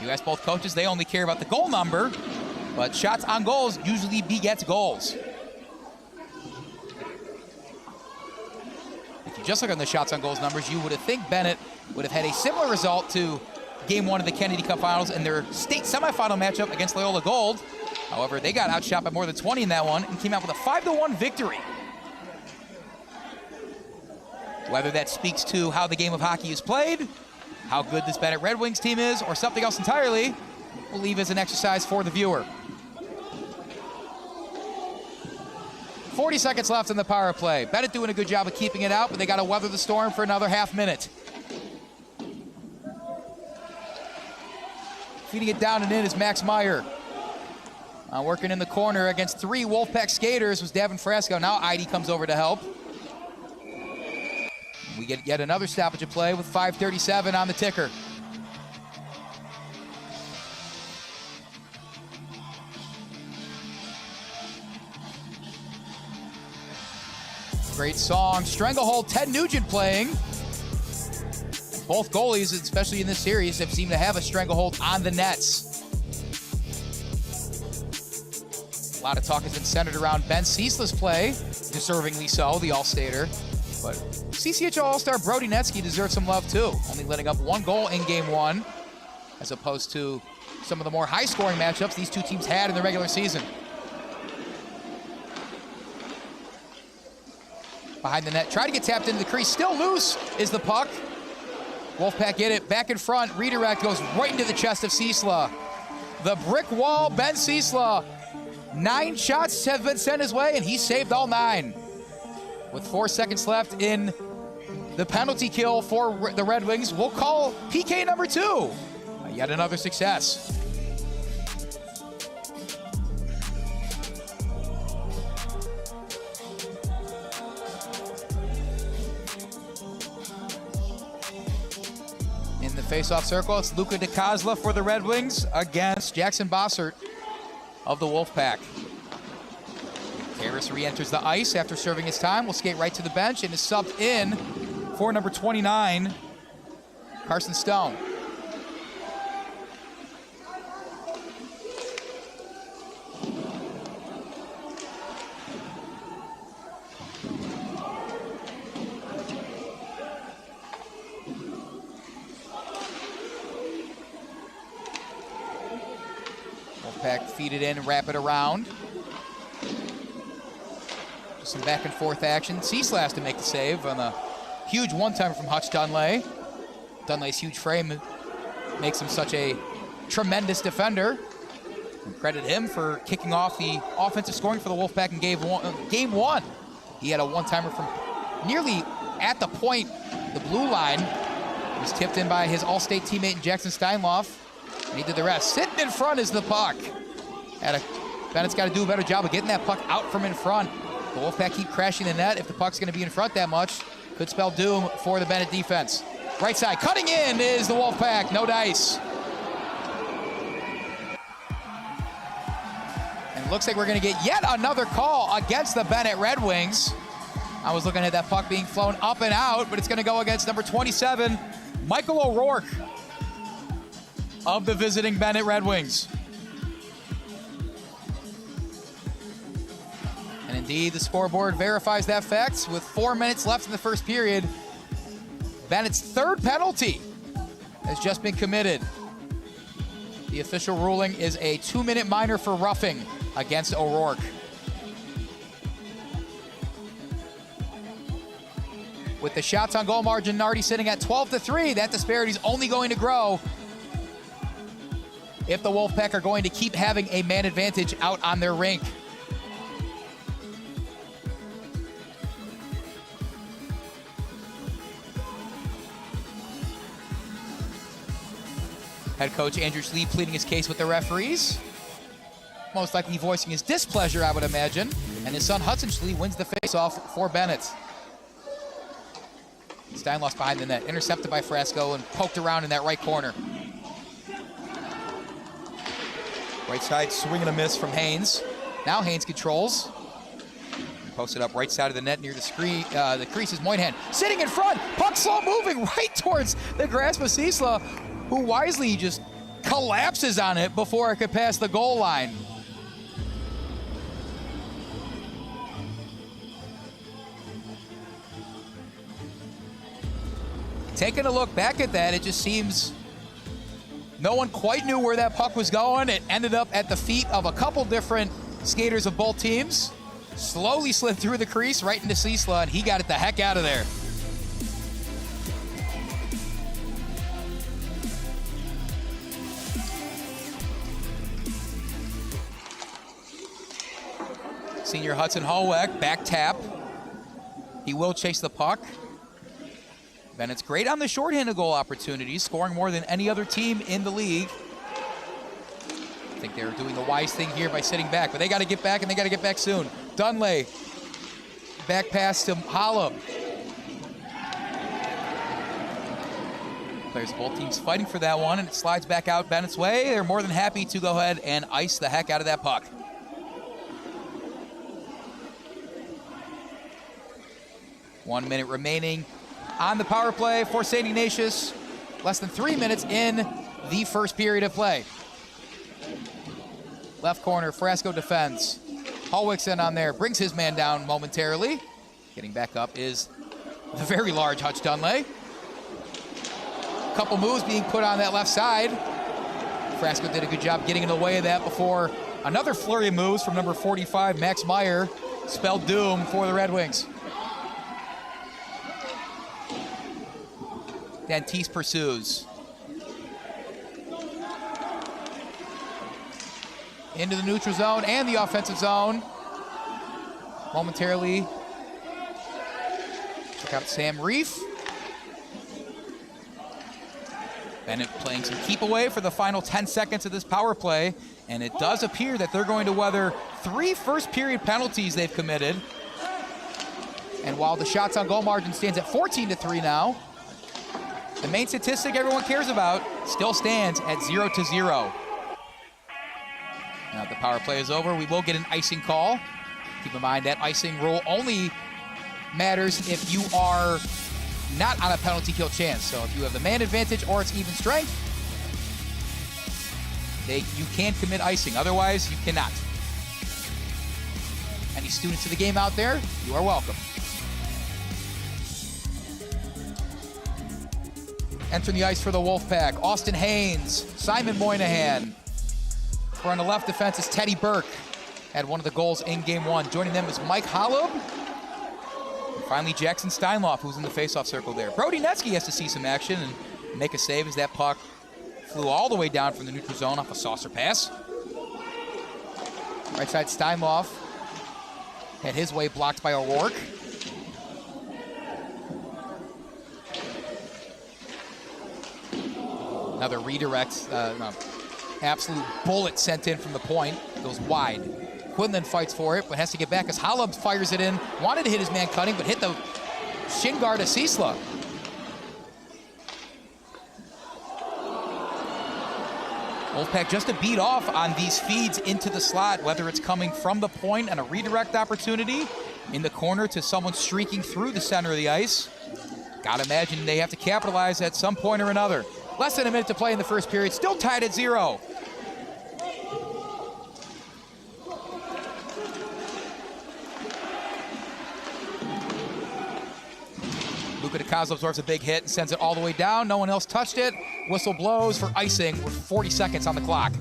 You ask both coaches, they only care about the goal number, but shots on goals usually begets goals. If you just look on the shots on goals numbers, you would have think Benet would have had a similar result to game 1 of the Kennedy Cup Finals in their state semifinal matchup against Loyola Gold. However, they got outshot by more than 20 in that one and came out with a 5-1 victory. Whether that speaks to how the game of hockey is played, how good this Benet Red Wings team is, or something else entirely, we'll leave as an exercise for the viewer. 40 seconds left in the power play. Benet doing a good job of keeping it out, but they got to weather the storm for another half minute. Feeding it down and in is Max Meyer. Working in the corner against 3 Wolfpack skaters was Davin Frasco. Now Ihde comes over to help. We get yet another stoppage of play with 5:37 on the ticker. Great song. Stranglehold, Ted Nugent playing. Both goalies, especially in this series, have seemed to have a stranglehold on the nets. A lot of talk has been centered around Ben Ciesla's play, deservingly so, the All-Stater. But CCHL All-Star Brody Netsky deserves some love too, only letting up 1 goal in game 1, as opposed to some of the more high-scoring matchups these two teams had in the regular season. Behind the net, try to get tapped into the crease, still loose is the puck. Wolfpack get it, back in front, redirect goes right into the chest of Ciesla. The brick wall, Ben Ciesla. 9 shots have been sent his way, and he saved all 9. With 4 seconds left in the penalty kill for the Red Wings, we'll call PK number 2. Yet another success. In the face-off circle, it's Luca DiCosola for the Red Wings against Jackson Bossert of the Wolfpack. Harris re-enters the ice after serving his time. Will skate right to the bench and is subbed in for number 29, Carson Stone. Wolfpack feed it in and wrap it around. Some back and forth action. Ciesla has to make the save on a huge one-timer from Hutch Dunlay. Dunlay's huge frame makes him such a tremendous defender. And credit him for kicking off the offensive scoring for the Wolfpack in game 1. He had a one-timer from nearly at the point, the blue line. It was tipped in by his All-State teammate Jackson Steinloff. And he did the rest. Sitting in front is the puck. Bennett's got to do a better job of getting that puck out from in front. The Wolfpack keep crashing the net. If the puck's going to be in front that much, could spell doom for the Benet defense. Right side, cutting in is the Wolfpack. No dice. And it looks like we're going to get yet another call against the Benet Red Wings. I was looking at that puck being flown up and out, but it's going to go against number 27, Michael O'Rourke of the visiting Benet Red Wings. And indeed, the scoreboard verifies that fact. With 4 minutes left in the first period, Bennett's 3rd penalty has just been committed. The official ruling is a 2-minute minor for roughing against O'Rourke. With the shots on goal margin already sitting at 12-3, that disparity is only going to grow if the Wolfpack are going to keep having a man advantage out on their rink. Head coach Andrew Schlie pleading his case with the referees. Most likely voicing his displeasure, I would imagine. And his son Hudson Schlie wins the faceoff for Benet. Steinloff's behind the net, intercepted by Frasco and poked around in that right corner. Right side swing and a miss from Haynes. Now Haynes controls. Posted up right side of the net near the crease is Moynihan. Sitting in front, puck slow moving right towards the grasp of Ciesla, who wisely just collapses on it before it could pass the goal line. Taking a look back at that, it just seems no one quite knew where that puck was going. It ended up at the feet of a couple different skaters of both teams. Slowly slid through the crease right into Ciesla, and he got it the heck out of there. Senior Hudson Hollweck, back tap. He will chase the puck. Bennett's great on the shorthanded goal opportunities, scoring more than any other team in the league. I think they're doing the wise thing here by sitting back, but they got to get back, and they got to get back soon. Dunley, back pass to Hollum. Players of both teams fighting for that one, and it slides back out Bennett's way. They're more than happy to go ahead and ice the heck out of that puck. One minute remaining on the power play for St. Ignatius. Less than 3 minutes in the first period of play. Left corner, Frasco defends. Hollweck's in on there, brings his man down momentarily. Getting back up is the very large Hutch Dunley. Couple moves being put on that left side. Frasco did a good job getting in the way of that before another flurry of moves from number 45, Max Meyer, spelled doom for the Red Wings. Dentice pursues. Into the neutral zone and the offensive zone. Momentarily. Check out Sam Reef. Benet playing some keep away for the final 10 seconds of this power play. And it does appear that they're going to weather 3 first period penalties they've committed. And while the shots on goal margin stands at 14-3 now, the main statistic everyone cares about still stands at 0-0. Now that the power play is over, we will get an icing call. Keep in mind that icing rule only matters if you are not on a penalty kill chance. So if you have the man advantage or it's even strength, you can commit icing. Otherwise, you cannot. Any students of the game out there, you are welcome. Entering the ice for the Wolfpack, Austin Haynes, Simon Moynihan. On the left defense is Teddy Burke. Had one of the goals in game 1. Joining them is Mike Hollub. And finally, Jackson Steinloff, who's in the faceoff circle there. Brody Netsky has to see some action and make a save as that puck flew all the way down from the neutral zone off a saucer pass. Right side Steinloff had his way blocked by O'Rourke. Another redirect, absolute bullet sent in from the point, goes wide. Quinlan fights for it, but has to get back as Hollub fires it in. Wanted to hit his man cutting, but hit the shin guard of Ciesla. Wolfpack just a beat off on these feeds into the slot, whether it's coming from the point and a redirect opportunity in the corner to someone streaking through the center of the ice. Gotta imagine they have to capitalize at some point or another. Less than a minute to play in the first period, still tied at 0. Luca DiCosola absorbs a big hit and sends it all the way down. No one else touched it. Whistle blows for icing with 40 seconds on the clock.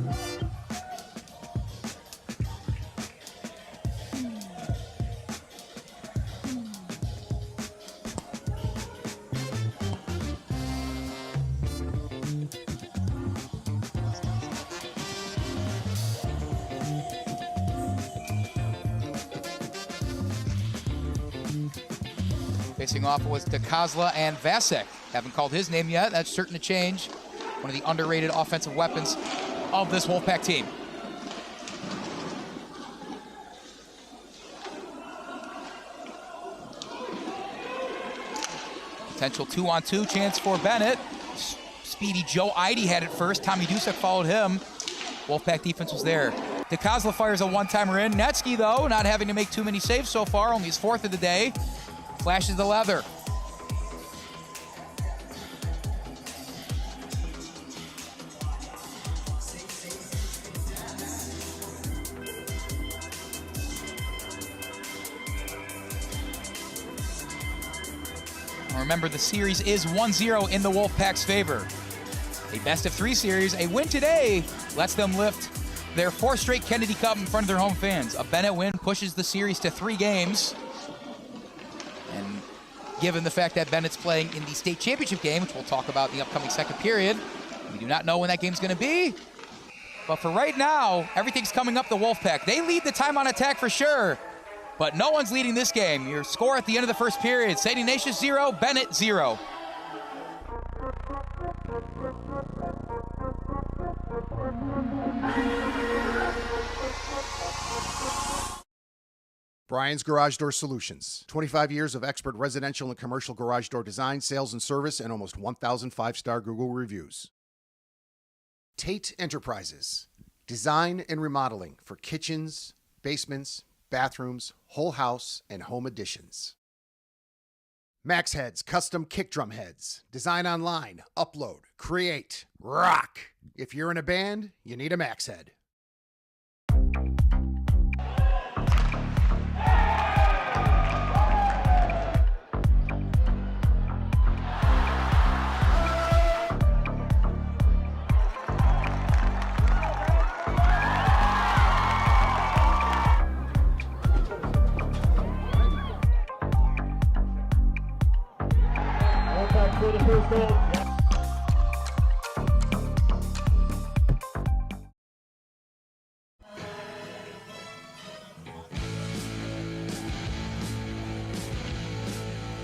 Facing off was DiCosola and Vasek. Haven't called his name yet. That's certain to change. One of the underrated offensive weapons of this Wolfpack team. Potential 2-on-2 chance for Benet. Speedy Joe Ihde had it first. Tommy Dusek followed him. Wolfpack defense was there. DiCosola fires a one-timer in. Netsky, though, not having to make too many saves so far. Only his fourth of the day. Flashes the leather. Remember, the series is 1-0 in the Wolfpack's favor. A best-of-3 series, a win today lets them lift their fourth straight Kennedy Cup in front of their home fans. A Benet win pushes the series to 3 games. And given the fact that Bennett's playing in the state championship game, which we'll talk about in the upcoming second period, we do not know when that game's going to be. But for right now, everything's coming up the Wolfpack. They lead the time on attack for sure, but no one's leading this game. Your score at the end of the first period, St. Ignatius 0, Benet 0.
Brian's Garage Door Solutions. 25 years of expert residential and commercial garage door design, sales, and service, and almost 1,000 5-star Google reviews. Tate Enterprises. Design and remodeling for kitchens, basements, bathrooms, whole house, and home additions. Max Heads Custom Kick Drum Heads. Design online, upload, create, rock. If you're in a band, you need a Max Head.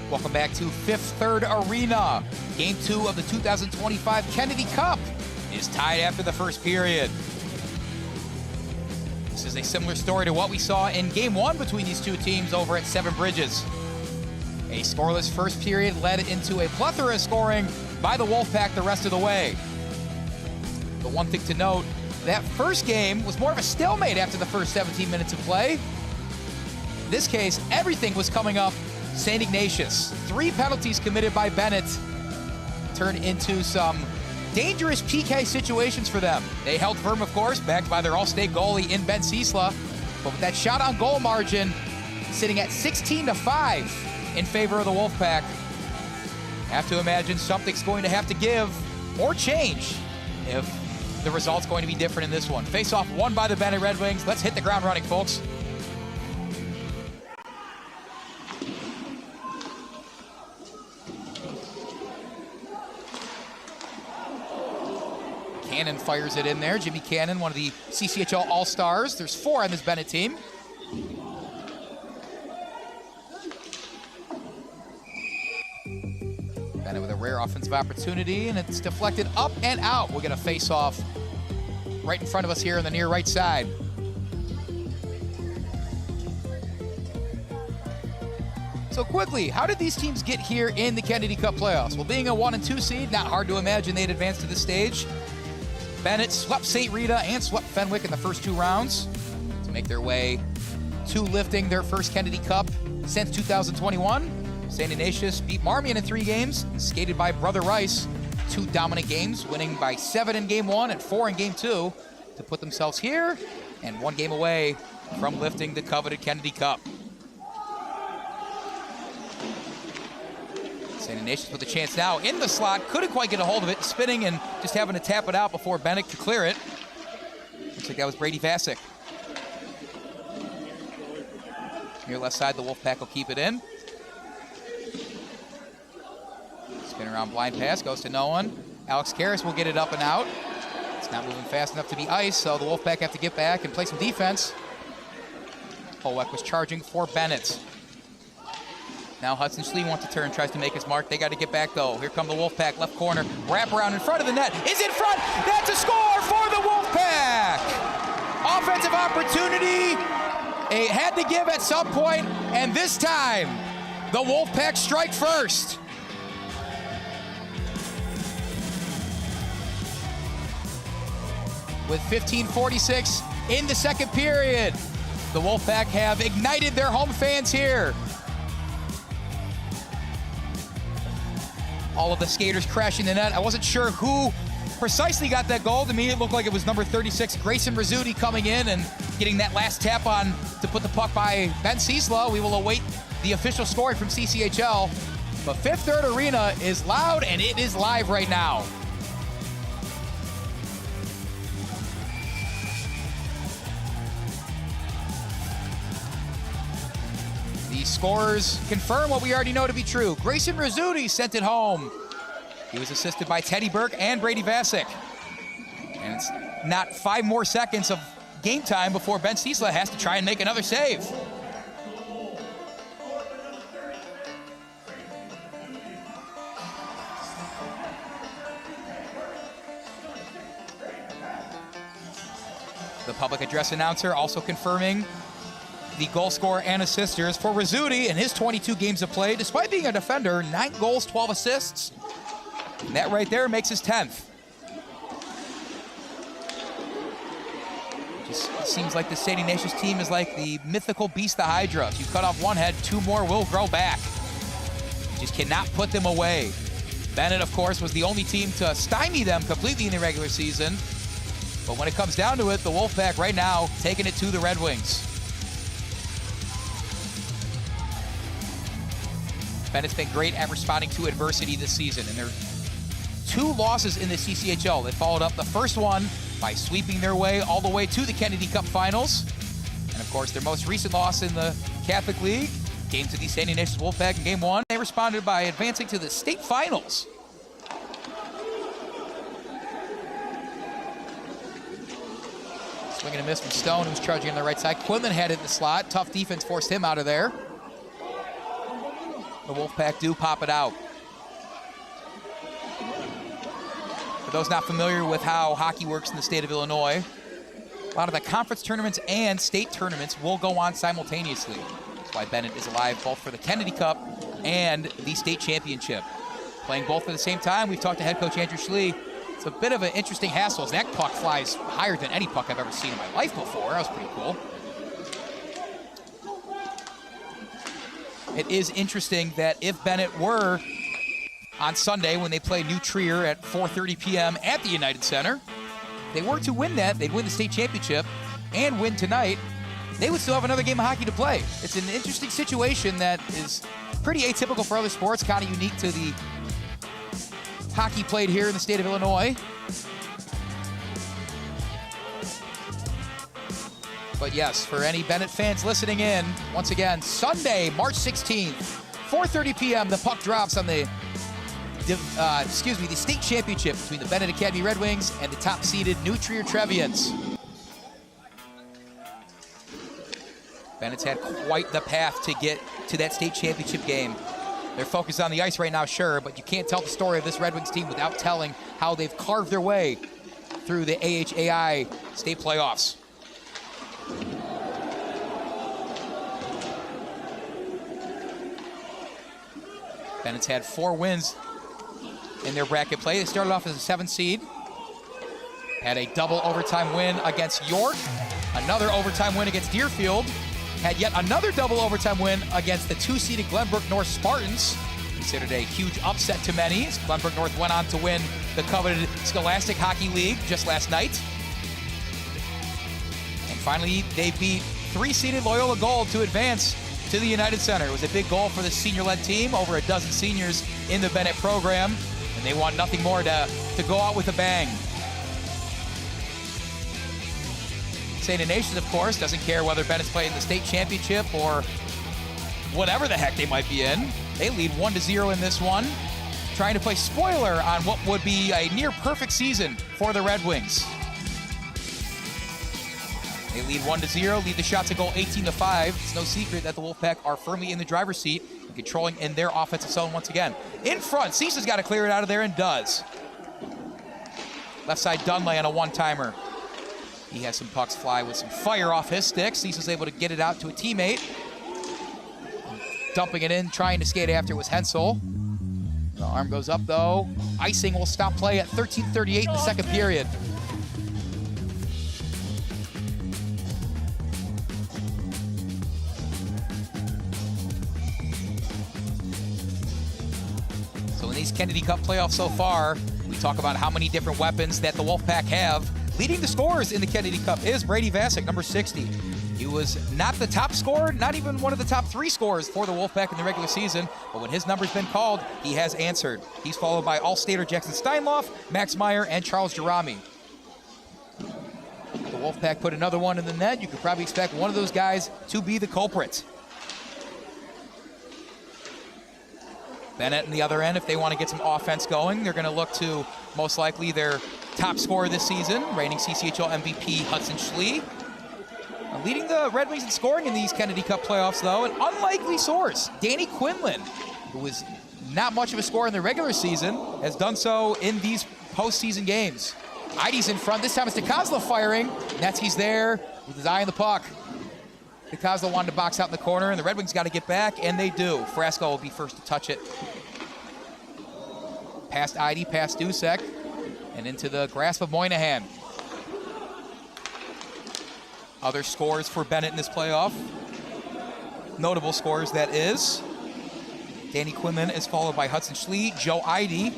Welcome back to Fifth Third Arena. Game 2 of the 2025 Kennedy Cup is tied after the first period. This is a similar story to what we saw in Game 1 between these two teams over at Seven Bridges. A scoreless first period led into a plethora of scoring by the Wolfpack the rest of the way. The one thing to note, that first game was more of a stalemate after the first 17 minutes of play. In this case, everything was coming up St. Ignatius. 3 penalties committed by Benet turned into some dangerous PK situations for them. They held firm, of course, backed by their all-state goalie in Ben Ciesla, but with that shot on goal margin sitting at 16-5 in favor of the Wolfpack, have to imagine something's going to have to give or change if the result's going to be different in this one. Face-off won by the Benet Red Wings. Let's hit the ground running, folks. Cannon fires it in there. Jimmy Cannon, one of the CCHL All-Stars. There's 4 on this Benet team. Benet with a rare offensive opportunity, and it's deflected up and out. We'll get a face-off right in front of us here on the near right side. So quickly, how did these teams get here in the Kennedy Cup playoffs? Well, being a 1 and 2 seed, not hard to imagine they'd advance to this stage. Benet swept St. Rita and swept Fenwick in the first 2 rounds to make their way to lifting their first Kennedy Cup since 2021. St. Ignatius beat Marmion in 3 games, skated by Brother Rice 2 dominant games, winning by 7 in Game 1 and 4 in Game 2 to put themselves here and 1 game away from lifting the coveted Kennedy Cup. St. Ignatius with a chance now in the slot. Couldn't quite get a hold of it, spinning and just having to tap it out before Benet could clear it. Looks like that was Brady Vasic. Near left side, the Wolfpack will keep it in. Spin around blind pass, goes to no one. Alex Karras will get it up and out. It's not moving fast enough to be ice, so the Wolfpack have to get back and play some defense. Hollweck was charging for Benet. Now Hudson Schlie wants to turn, tries to make his mark. They got to get back though. Here come the Wolfpack, left corner, wrap around in front of the net. Is in front, that's a score for the Wolfpack! Offensive opportunity, it had to give at some point, and this time, the Wolfpack strike first. With 15:46 in the second period, the Wolfpack have ignited their home fans here. All of the skaters crashing the net. I wasn't sure who precisely got that goal. To me, it looked like it was number 36, Grayson Rizzuti, coming in and getting that last tap on to put the puck by Ben Ciesla. We will await the official scoring from CCHL. But Fifth Third Arena is loud, and it is live right now. The scorers confirm what we already know to be true. Grayson Rizzuti sent it home. He was assisted by Teddy Burke and Brady Vasic. And it's not 5 more seconds of game time before Ben Ciesla has to try and make another save. The public address announcer also confirming the goal scorer and assisters for Rizzuti in his 22 games of play. Despite being a defender, 9 goals, 12 assists. And that right there makes his 10th. Just seems like the St. Ignatius team is like the mythical beast, the Hydra. If you cut off one head, 2 more will grow back. You just cannot put them away. Benet, of course, was the only team to stymie them completely in the regular season. But when it comes down to it, the Wolfpack right now taking it to the Red Wings. Benet's been great at responding to adversity this season, and they're 2 losses in the CCHL. They followed up the first one by sweeping their way all the way to the Kennedy Cup Finals. And of course, their most recent loss in the Catholic League came to the St. Ignatius Wolfpack in Game 1. They responded by advancing to the state finals. Swing and a miss from Stone, who's charging on the right side. Quinlan had it in the slot. Tough defense forced him out of there. The Wolfpack do pop it out. For those not familiar with how hockey works in the state of Illinois, a lot of the conference tournaments and state tournaments will go on simultaneously. That's why Benet is alive both for the Kennedy Cup and the state championship. Playing both at the same time, we've talked to head coach Andrew Schlie. It's a bit of an interesting hassle, as that puck flies higher than any puck I've ever seen in my life before. That was pretty cool. It is interesting that if Benet were on Sunday when they play New Trier at 4:30 p.m. at the United Center, they were to win that, they'd win the state championship and win tonight, they would still have another game of hockey to play. It's an interesting situation that is pretty atypical for other sports, kind of unique to the hockey played here in the state of Illinois. But yes, for any Benet fans listening in, once again, Sunday, March 16th, 4:30 p.m., the puck drops on the state championship between the Benet Academy Red Wings and the top-seeded New Trier Trevians. Benet's had quite the path to get to that state championship game. They're focused on the ice right now, sure, but you can't tell the story of this Red Wings team without telling how they've carved their way through the AHAI state playoffs. Benet's had 4 wins in their bracket play. They started off as a 7th seed. Had a double overtime win against York. Another overtime win against Deerfield. Had yet another double overtime win against the 2-seeded Glenbrook North Spartans. Considered a huge upset to many, as Glenbrook North went on to win the coveted Scholastic Hockey League just last night. And finally, they beat 3-seeded Loyola Gold to advance to the United Center. It was a big goal for the senior-led team, over a dozen seniors in the Benet program, and they want nothing more to go out with a bang. St. Ignatius, of course, doesn't care whether Benet's playing the state championship or whatever the heck they might be in. They lead 1-0 in this one, trying to play spoiler on what would be a near-perfect season for the Red Wings. They lead 1-0, lead the shots to goal 18-5. It's no secret that the Wolfpack are firmly in the driver's seat and controlling in their offensive zone once again. In front, Ciesla's got to clear it out of there and does. Left side Dunlay on a one-timer. He has some pucks fly with some fire off his stick. Ciesla's able to get it out to a teammate. Dumping it in, trying to skate after was Hensel. The arm goes up though. Icing will stop play at 13:38 in the second period. So in these Kennedy Cup playoffs so far, we talk about how many different weapons that the Wolfpack have. Leading the scorers in the Kennedy Cup is Brady Vasic, number 60. He was not the top scorer, not even one of the top 3 scorers for the Wolfpack in the regular season, but when his number's been called, he has answered. He's followed by All-Stater Jackson Steinloff, Max Meyer, and Charles Jerami. The Wolfpack put another one in the net. You could probably expect one of those guys to be the culprit. Benet on the other end, if they want to get some offense going, they're going to look to most likely their top scorer this season, reigning CCHL MVP Hudson Schlie. Leading the Red Wings in scoring in these Kennedy Cup playoffs, though, an unlikely source, Danny Quinlan, who was not much of a scorer in the regular season, has done so in these postseason games. Ihde's in front. This time it's DiCosola firing. Netsky's there with his eye on the puck. DiCosola wanted to box out in the corner, and the Red Wings got to get back, and they do. Frasco will be first to touch it. Past Ihde, past Dusek, and into the grasp of Moynihan. Other scores for Benet in this playoff. Notable scores, that is. Danny Quinlan is followed by Hudson Schlie, Joe Ihde,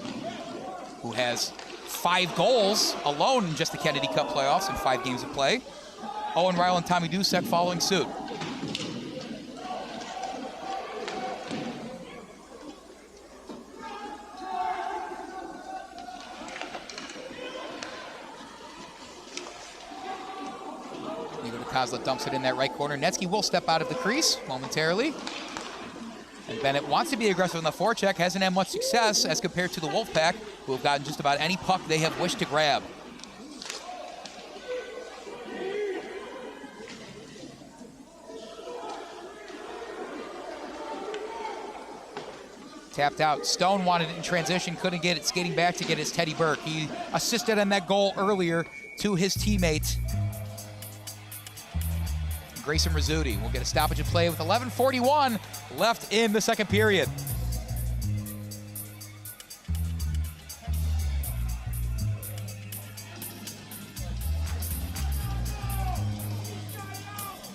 who has 5 goals alone in just the Kennedy Cup playoffs in 5 games of play. Owen, Ryle, and Tommy Dusek following suit. DiCosola dumps it in that right corner. Netsky will step out of the crease momentarily. And Benet wants to be aggressive in the forecheck, hasn't had much success as compared to the Wolfpack, who have gotten just about any puck they have wished to grab. Tapped out. Stone wanted it in transition, couldn't get it, skating back to get his Teddy Burke. He assisted on that goal earlier to his teammate, Grayson Rizzuti. We'll get a stoppage of play with 11:41 left in the second period.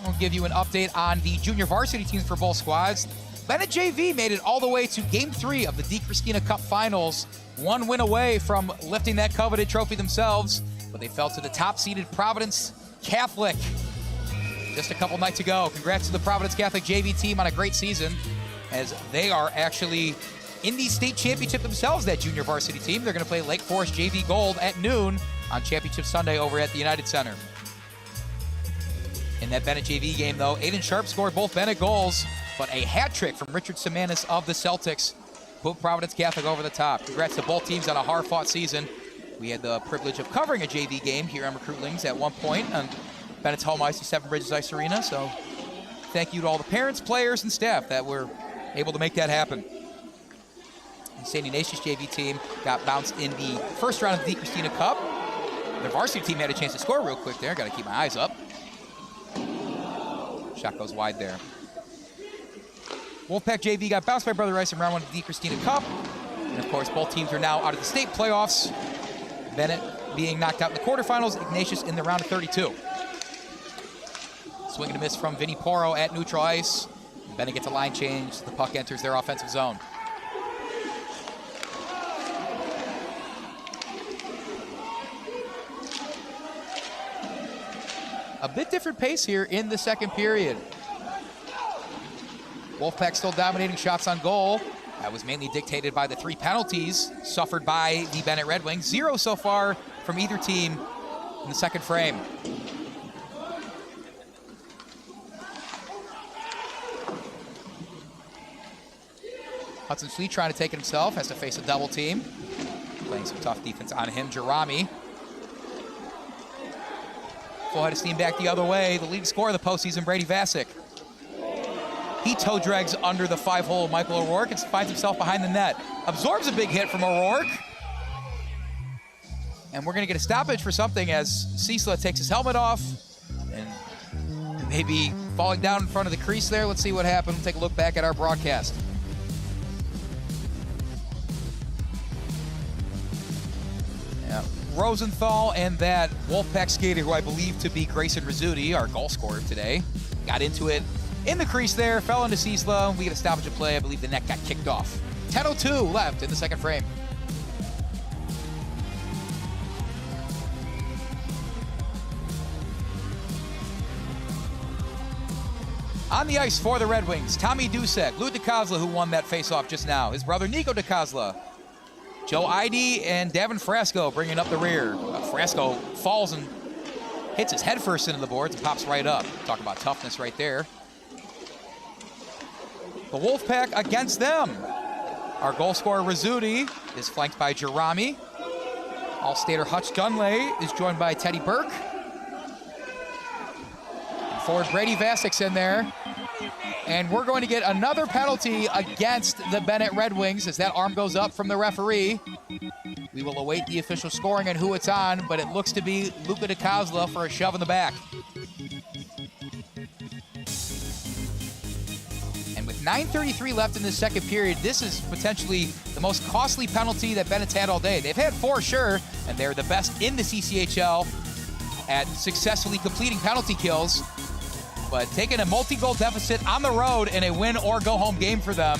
We'll give you an update on the junior varsity teams for both squads. Benet JV made it all the way to Game 3 of the DiCosola Cup Finals. 1 win away from lifting that coveted trophy themselves, but they fell to the top-seeded Providence Catholic just a couple nights ago. Congrats to the Providence Catholic JV team on a great season, as they are actually in the state championship themselves, that junior varsity team. They're going to play Lake Forest JV Gold at noon on Championship Sunday over at the United Center. In that Benet JV game, though, Aiden Sharp scored both Benet goals, but a hat trick from Richard Semanis of the Celtics put Providence Catholic over the top. Congrats to both teams on a hard-fought season. We had the privilege of covering a JV game here on Recruitlings at one point on Bennett's home ice to Seven Bridges Ice Arena, so thank you to all the parents, players, and staff that were able to make that happen. The St. Ignatius JV team got bounced in the first round of the DiCosola Cup. The varsity team had a chance to score real quick there. Got to keep my eyes up. Shot goes wide there. Wolfpack JV got bounced by Brother Rice in round 1 of the DiCosola Cup. And of course, both teams are now out of the state playoffs. Benet being knocked out in the quarterfinals, Ignatius in the round of 32. Swing and a miss from Vinny Poro at neutral ice. Benet gets a line change. The puck enters their offensive zone. A bit different pace here in the second period. Wolfpack still dominating shots on goal. That was mainly dictated by the 3 penalties suffered by the Benet Red Wings. 0 so far from either team in the second frame. Hudson Schlie trying to take it himself, has to face a double team. Playing some tough defense on him, Jerami. Full head of steam back the other way. The leading scorer of the postseason, Brady Vasic. He toe drags under the 5-hole Michael O'Rourke and finds himself behind the net. Absorbs a big hit from O'Rourke. And we're gonna get a stoppage for something as Ciesla takes his helmet off and maybe falling down in front of the crease there. Let's see what happened. We'll take a look back at our broadcast. Rosenthal and that Wolfpack skater, who I believe to be Grayson Rizzuti, our goal scorer today, got into it in the crease there, fell into Ciesla. We get a stoppage of play. I believe the net got kicked off. 10:02 left in the second frame. On the ice for the Red Wings, Tommy Dusek, Lou DiCosola, who won that faceoff just now, his brother Nico DiCosola, Joe Ihde and Davin Frasco bringing up the rear. Frasco falls and hits his head first into the boards and pops right up. Talk about toughness right there. The Wolfpack against them. Our goal scorer Rizzuti is flanked by Jerami. All-stater Hutch Dunlay is joined by Teddy Burke. And forward Brady Vasic's in there. And we're going to get another penalty against the Benet Red Wings as that arm goes up from the referee. We will await the official scoring and who it's on, but it looks to be Luca DiCosola for a shove in the back. And with 9:33 left in the second period, this is potentially the most costly penalty that Benet's had all day. They've had 4, sure, and they're the best in the CCHL at successfully completing penalty kills. But taking a multi-goal deficit on the road in a win or go home game for them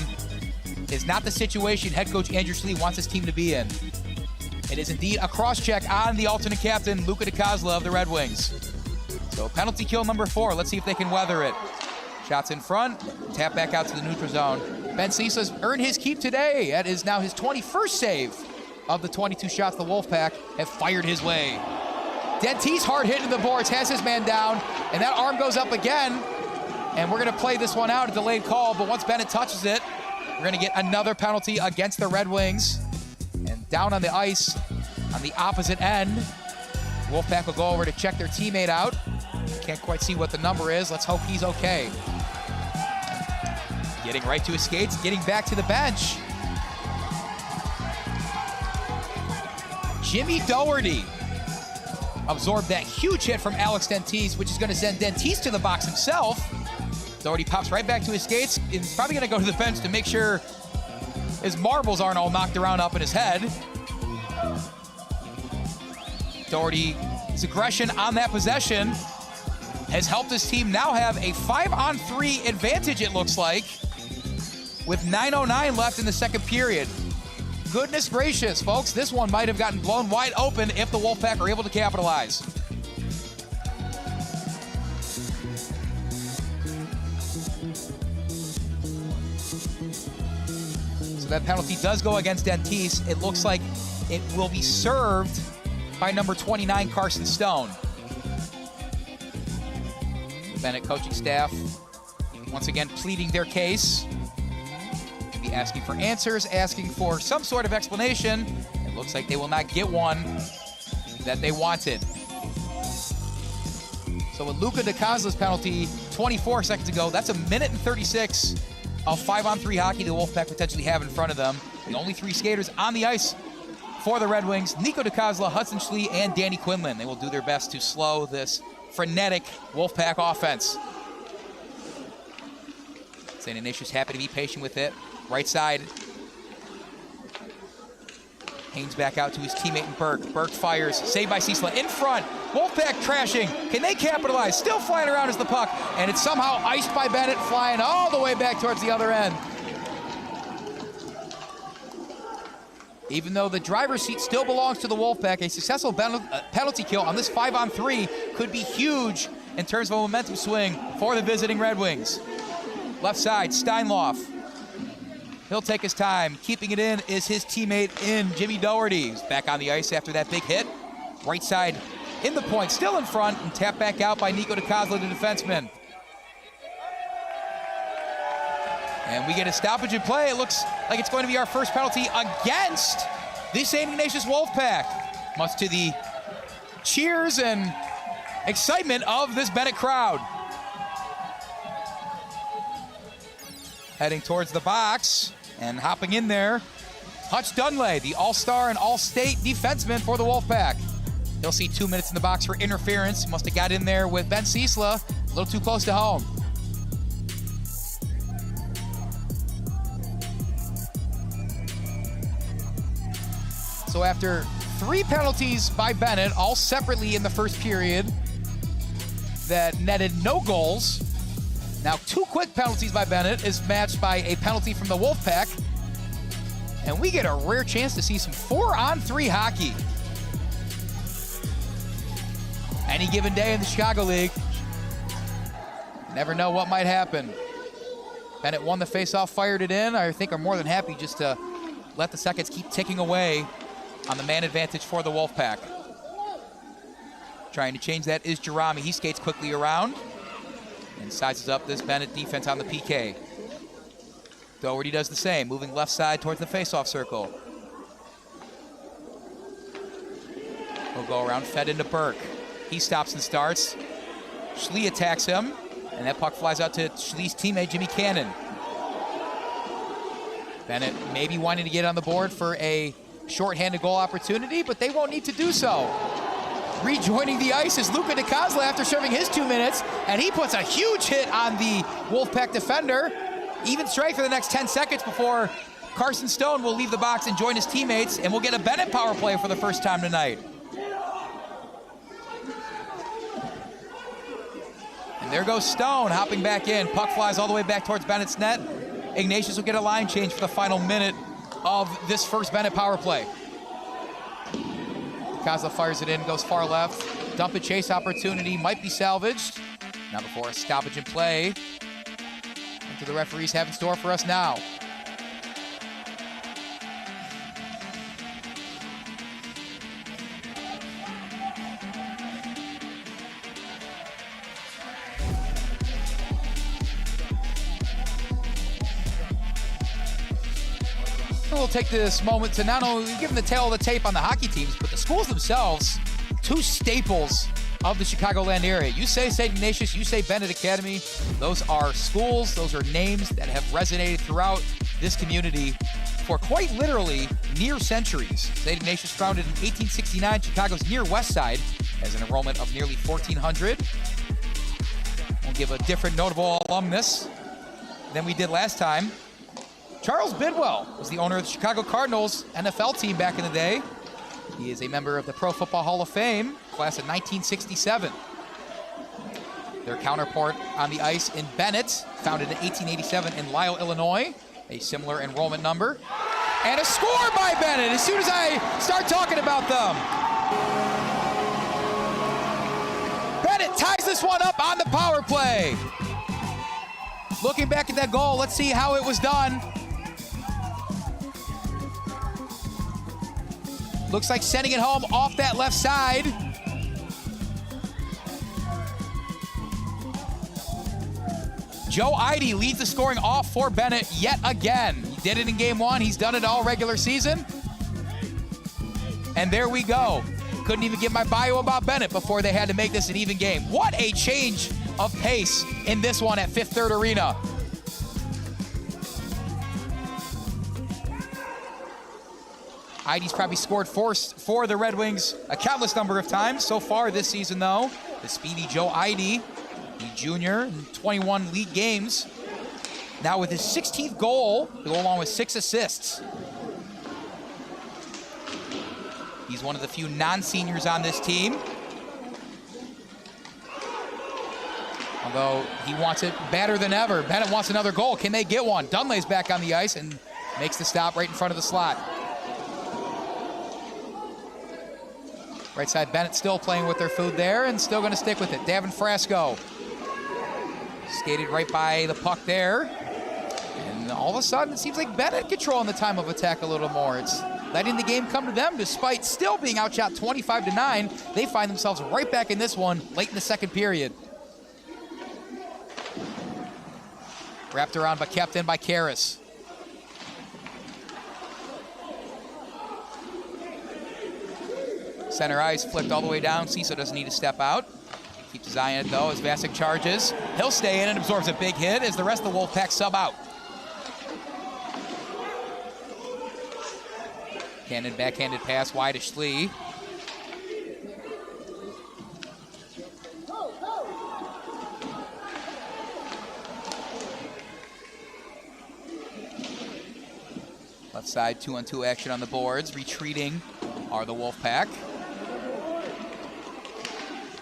is not the situation head coach Andrew Schlie wants his team to be in. It is indeed a cross-check on the alternate captain, Luca DiCosola of the Red Wings. So penalty kill number 4. Let's see if they can weather it. Shots in front, tap back out to the neutral zone. Ben Ciesla's earned his keep today. That is now his 21st save of the 22 shots the Wolfpack have fired his way. Dentice hard hit into the boards, has his man down, and that arm goes up again. And we're gonna play this one out, a delayed call, but once Benet touches it, we're gonna get another penalty against the Red Wings. And down on the ice, on the opposite end, Wolfpack will go over to check their teammate out. Can't quite see what the number is. Let's hope he's okay. Getting right to his skates, getting back to the bench. Jimmy Doherty absorbed that huge hit from Alex Dentice, which is going to send Dentice to the box himself. Doherty pops right back to his skates and is probably going to go to the bench to make sure his marbles aren't all knocked around up in his head. Doherty's aggression on that possession has helped his team now have a 5-on-3 advantage, it looks like, with 9:09 left in the second period. Goodness gracious, folks, this one might have gotten blown wide open if the Wolfpack are able to capitalize. So that penalty does go against Dentice. It looks like it will be served by number 29, Carson Stone. The Benet coaching staff once again pleading their case. Asking for answers, asking for some sort of explanation. It looks like they will not get one that they wanted. So with Luca DiCosola's penalty 24 seconds ago, that's a minute and 36 of 5-on-3 hockey the Wolfpack potentially have in front of them. The only 3 skaters on the ice for the Red Wings, Nico DiCosola, Hudson Schlie, and Danny Quinlan. They will do their best to slow this frenetic Wolfpack offense. St. Ignatius happy to be patient with it. Right side. Haynes back out to his teammate in Burke. Burke fires. Saved by Ciesla. In front. Wolfpack trashing. Can they capitalize? Still flying around as the puck. And it's somehow iced by Benet, flying all the way back towards the other end. Even though the driver's seat still belongs to the Wolfpack, a successful penalty kill on this 5-on-3 could be huge in terms of a momentum swing for the visiting Red Wings. Left side, Steinloff. He'll take his time. Keeping it in is his teammate Jimmy Doherty, who's back on the ice after that big hit. Right side in the point, still in front, and tapped back out by Nico DiCosola, the defenseman. And we get a stoppage in play. It looks like it's going to be our first penalty against the St. Ignatius Wolfpack, much to the cheers and excitement of this Benet crowd. Heading towards the box and hopping in there, Hutch Dunley, the all-star and all-state defenseman for the Wolfpack. He'll see 2 minutes in the box for interference. Must have got in there with Ben Ciesla, a little too close to home. So after 3 penalties by Benet, all separately in the first period, that netted no goals. Now 2 quick penalties by Benet is matched by a penalty from the Wolfpack. And we get a rare chance to see some 4-on-3 hockey. Any given day in the Chicago League. Never know what might happen. Benet won the faceoff, fired it in. I think are more than happy just to let the seconds keep ticking away on the man advantage for the Wolfpack. Trying to change that is Jerami. He skates quickly around and sizes up this Benet defense on the PK. Doherty does the same, moving left side towards the faceoff circle. He'll go around, fed into Burke. He stops and starts. Schlie attacks him, and that puck flies out to Schlie's teammate, Jimmy Cannon. Benet maybe wanting to get on the board for a shorthanded goal opportunity, but they won't need to do so. Rejoining the ice is Luca DiCosola after serving his 2 minutes, and he puts a huge hit on the Wolfpack defender. Even strike for the next 10 seconds before Carson Stone will leave the box and join his teammates, and we'll get a Benet power play for the first time tonight. And there goes Stone, hopping back in. Puck flies all the way back towards Benet's net. Ignatius will get a line change for the final minute of this first Benet power play. DiCosola fires it in, goes far left. Dump and chase opportunity might be salvaged. Now before a stoppage in play. What do the referees have in store for us now? We'll take this moment to not only give them the tail of the tape on the hockey teams, but the schools themselves, 2 staples of the Chicagoland area. You say St. Ignatius, you say Benet Academy. Those are schools, those are names that have resonated throughout this community for quite literally near centuries. St. Ignatius founded in 1869, Chicago's near west side, has an enrollment of nearly 1,400. We'll give a different notable alumnus than we did last time. Charles Bidwell was the owner of the Chicago Cardinals NFL team back in the day. He is a member of the Pro Football Hall of Fame, class of 1967. Their counterpart on the ice in Benet, founded in 1887 in Lyle, Illinois, a similar enrollment number. And a score by Benet as soon as I start talking about them. Benet ties this one up on the power play. Looking back at that goal, let's see how it was done. Looks like sending it home off that left side. Joe Ihde leads the scoring off for Benet yet again. He did it in game 1. He's done it all regular season. And there we go. Couldn't even give my bio about Benet before they had to make this an even game. What a change of pace in this one at Fifth Third Arena. Ihde's probably scored for the Red Wings a countless number of times so far this season, though. The speedy Joe Ihde, the junior, in 21 league games. Now with his 16th goal, to go along with 6 assists. He's one of the few non-seniors on this team. Although he wants it better than ever. Benet wants another goal. Can they get one? Dunley's back on the ice and makes the stop right in front of the slot. Right side, Benet still playing with their food there and still going to stick with it. Davin Frasco Skated right by the puck there. And all of a sudden, it seems like Benet controlling the time of attack a little more. It's letting the game come to them despite still being outshot 25-9. They find themselves right back in this one late in the second period. Wrapped around but kept in by Karras. Center ice flipped all the way down. Ciesla doesn't need to step out. Keeps his eye on it though as Vasek charges. He'll stay in and absorbs a big hit as the rest of the Wolfpack sub out. Cannon backhanded pass wide to Schlie. Left side 2-on-2 action on the boards. Retreating are the Wolfpack.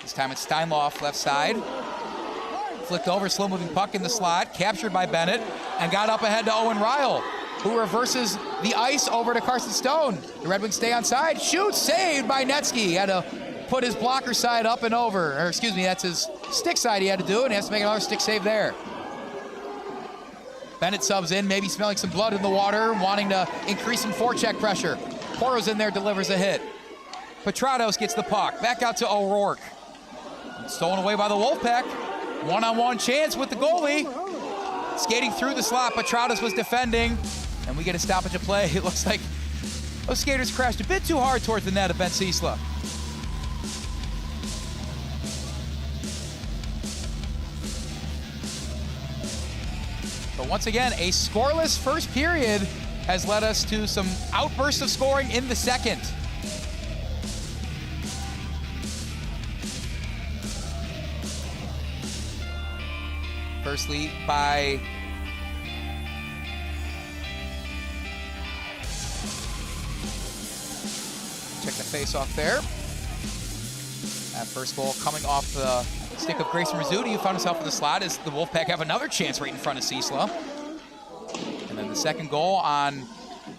This time it's Steinloff left side. Flicked over, slow moving puck in the slot. Captured by Benet and got up ahead to Owen Ryle, who reverses the ice over to Carson Stone. The Red Wings stay on side. Shoots, saved by Netsky. He had to put his blocker side up and over. Or excuse me, that's his stick side he had to do, and he has to make another stick save there. Benet subs in, maybe smelling some blood in the water, wanting to increase some forecheck pressure. Poro's in there, delivers a hit. Petratos gets the puck. Back out to O'Rourke. Stolen away by the Wolfpack. One-on-one chance with the goalie. Skating through the slot, Petratos was defending, and we get a stoppage of play. It looks like those skaters crashed a bit too hard towards the net of Ben Ciesla. But once again, a scoreless first period has led us to some outbursts of scoring in the second. Firstly by check the face off there. That first goal coming off the stick of Grayson Rizzuti, who found himself in the slot as the Wolfpack have another chance right in front of Ciesla. And then the second goal on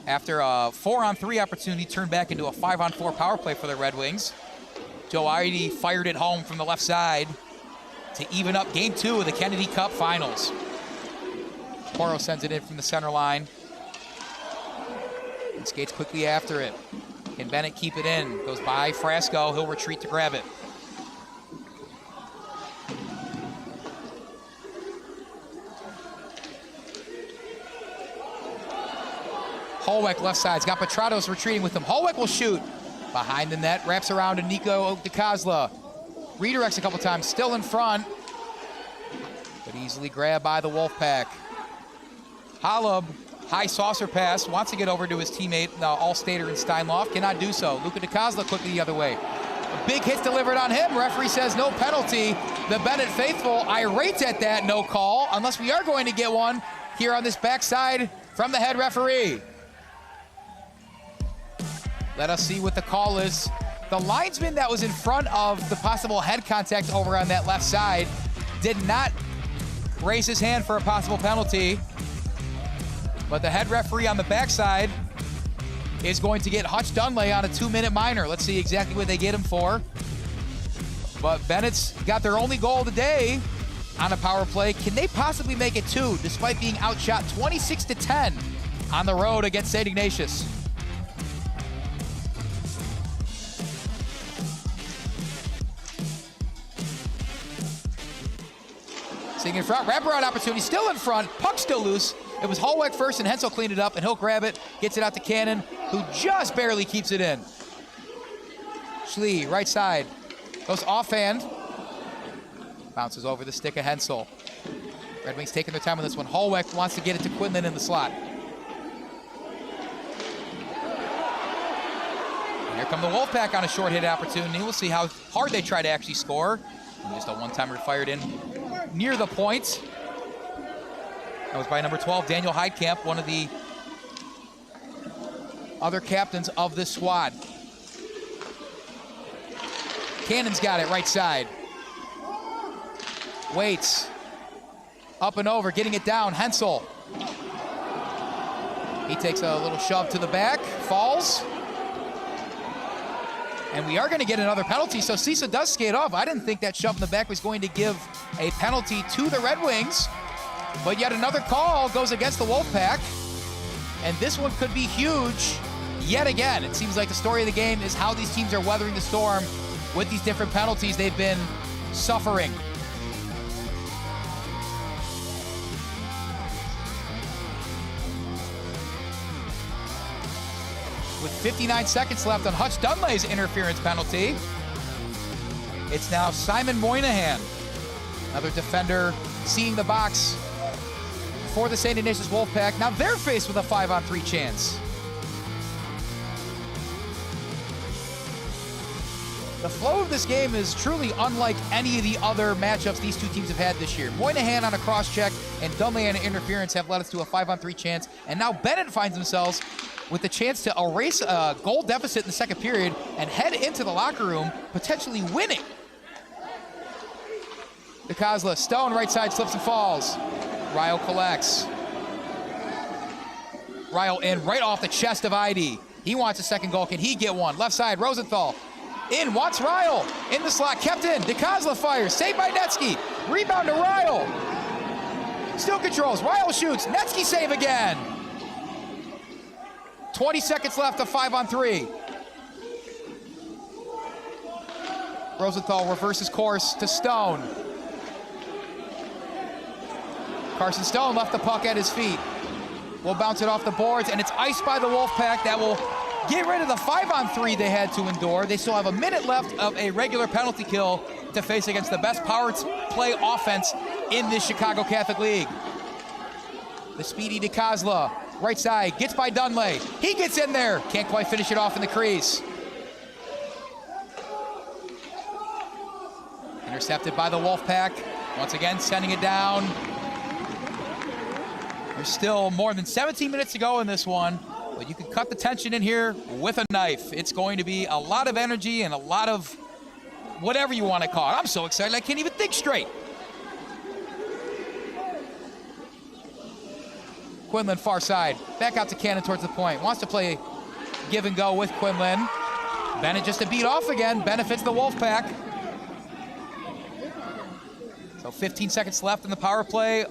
after a 4-on-3 opportunity turned back into a 5-on-4 power play for the Red Wings. Joe Ihde fired it home from the left side to even up Game 2 of the Kennedy Cup Finals. Poro sends it in from the center line and skates quickly after it. Can Benet keep it in? Goes by Frasco. He'll retreat to grab it. Hollweck left side's got Petratos retreating with him. Hollweck will shoot. Behind the net, wraps around to Nico DiCosola. Redirects a couple times, still in front, but easily grabbed by the Wolfpack. Holub, high saucer pass, wants to get over to his teammate, All-Stater in Steinloff, cannot do so. Luca DiCosola quickly the other way. A big hit delivered on him. Referee says no penalty. The Benet faithful irate at that no call, unless we are going to get one here on this backside from the head referee. Let us see what the call is. The linesman that was in front of the possible head contact over on that left side did not raise his hand for a possible penalty. But the head referee on the backside is going to get Hutch Dunlay on a 2-minute minor. Let's see exactly what they get him for. But Bennett's got their only goal of the day on a power play. Can they possibly make it 2 despite being outshot 26-10 on the road against St. Ignatius? Sitting in front, wraparound opportunity, still in front, puck still loose. It was Hollweck first, and Hensel cleaned it up, and he'll grab it, gets it out to Cannon, who just barely keeps it in. Schlie, right side, goes offhand, bounces over the stick of Hensel. Red Wings taking their time on this one. Hollweck wants to get it to Quinlan in the slot. And here come the Wolfpack on a short hit opportunity. We'll see how hard they try to actually score. And just a one-timer fired in near the point. That was by number 12, Daniel Heidkamp, one of the other captains of this squad. Cannon's got it right side. Waits. Up and over, getting it down, Hensel. He takes a little shove to the back, falls. And we are going to get another penalty, so Ciesla does skate off. I didn't think that shove in the back was going to give a penalty to the Red Wings, but yet another call goes against the Wolfpack, and this one could be huge yet again. It seems like the story of the game is how these teams are weathering the storm with these different penalties they've been suffering. With 59 seconds left on Hutch Dunley's interference penalty, it's now Simon Moynihan, another defender seeing the box for the St. Ignatius Wolfpack. Now they're faced with a 5-on-3 chance. The flow of this game is truly unlike any of the other matchups these two teams have had this year. Moynihan on a cross-check and Dunley on an interference have led us to a 5-on-3 chance, and now Benet finds themselves with the chance to erase a goal deficit in the second period and head into the locker room, potentially winning. DiCosola, Stone, right side, slips and falls. Ryle collects. Ryle in right off the chest of Ihde. He wants a second goal. Can he get one? Left side, Rosenthal. In, wants Ryle. In the slot, kept in. DiCosola fires. Saved by Netsky. Rebound to Ryle. Still controls. Ryle shoots. Netsky save again. 20 seconds left, a 5-on-3. Rosenthal reverses course to Stone. Carson Stone left the puck at his feet. Will bounce it off the boards, and it's iced by the Wolfpack. That will get rid of the 5-on-3 they had to endure. They still have a minute left of a regular penalty kill to face against the best power play offense in this Chicago Catholic League. The speedy DiCosola, right side, gets by Dunley. He gets in there, can't quite finish it off in the crease. Intercepted by the Wolfpack. Once again, sending it down. There's still more than 17 minutes to go in this one, but you can cut the tension in here with a knife. It's going to be a lot of energy and a lot of whatever you want to call it. I'm so excited I can't even think straight. Quinlan far side, back out to Cannon towards the point. Wants to play give and go with Quinlan. Benet just to beat off again, benefits the Wolfpack. So 15 seconds left in the power play.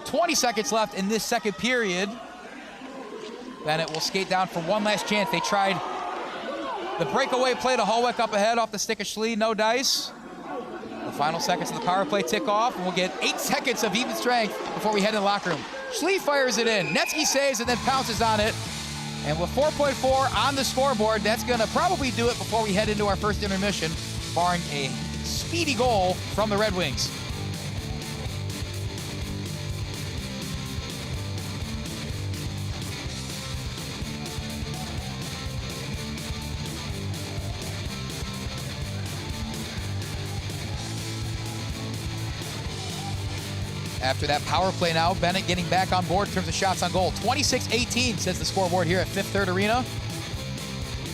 20 seconds left in this second period. Benet will skate down for one last chance. They tried the breakaway play to Hollweck up ahead off the stick of Schlie, no dice. The final seconds of the power play tick off, and we'll get 8 seconds of even strength before we head in the locker room. Schlie fires it in. Netsky saves and then pounces on it. And with 4.4 on the scoreboard, that's gonna probably do it before we head into our first intermission, barring a speedy goal from the Red Wings. After that power play now, Benet getting back on board in terms of shots on goal. 26-18 says the scoreboard here at Fifth Third Arena.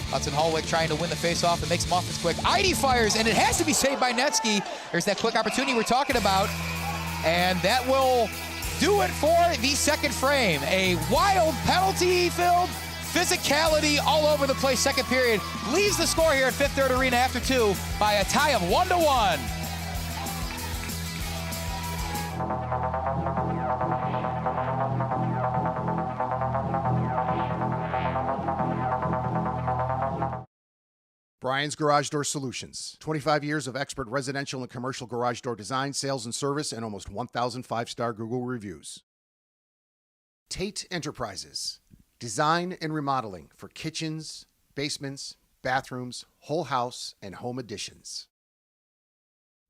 Hudson Hollweck trying to win the faceoff and makes him off this quick. Ihde fires, and it has to be saved by Netsky. There's that quick opportunity we're talking about. And that will do it for the second frame. A wild penalty-filled physicality all over the place second period. Leaves the score here at Fifth Third Arena after 2 by a tie of 1-1.
Brian's Garage Door Solutions. 25 years of expert residential and commercial garage door design, sales, and service, and almost 1,000 5-star Google reviews. Tate Enterprises. Design and remodeling for kitchens, basements, bathrooms, whole house, and home additions.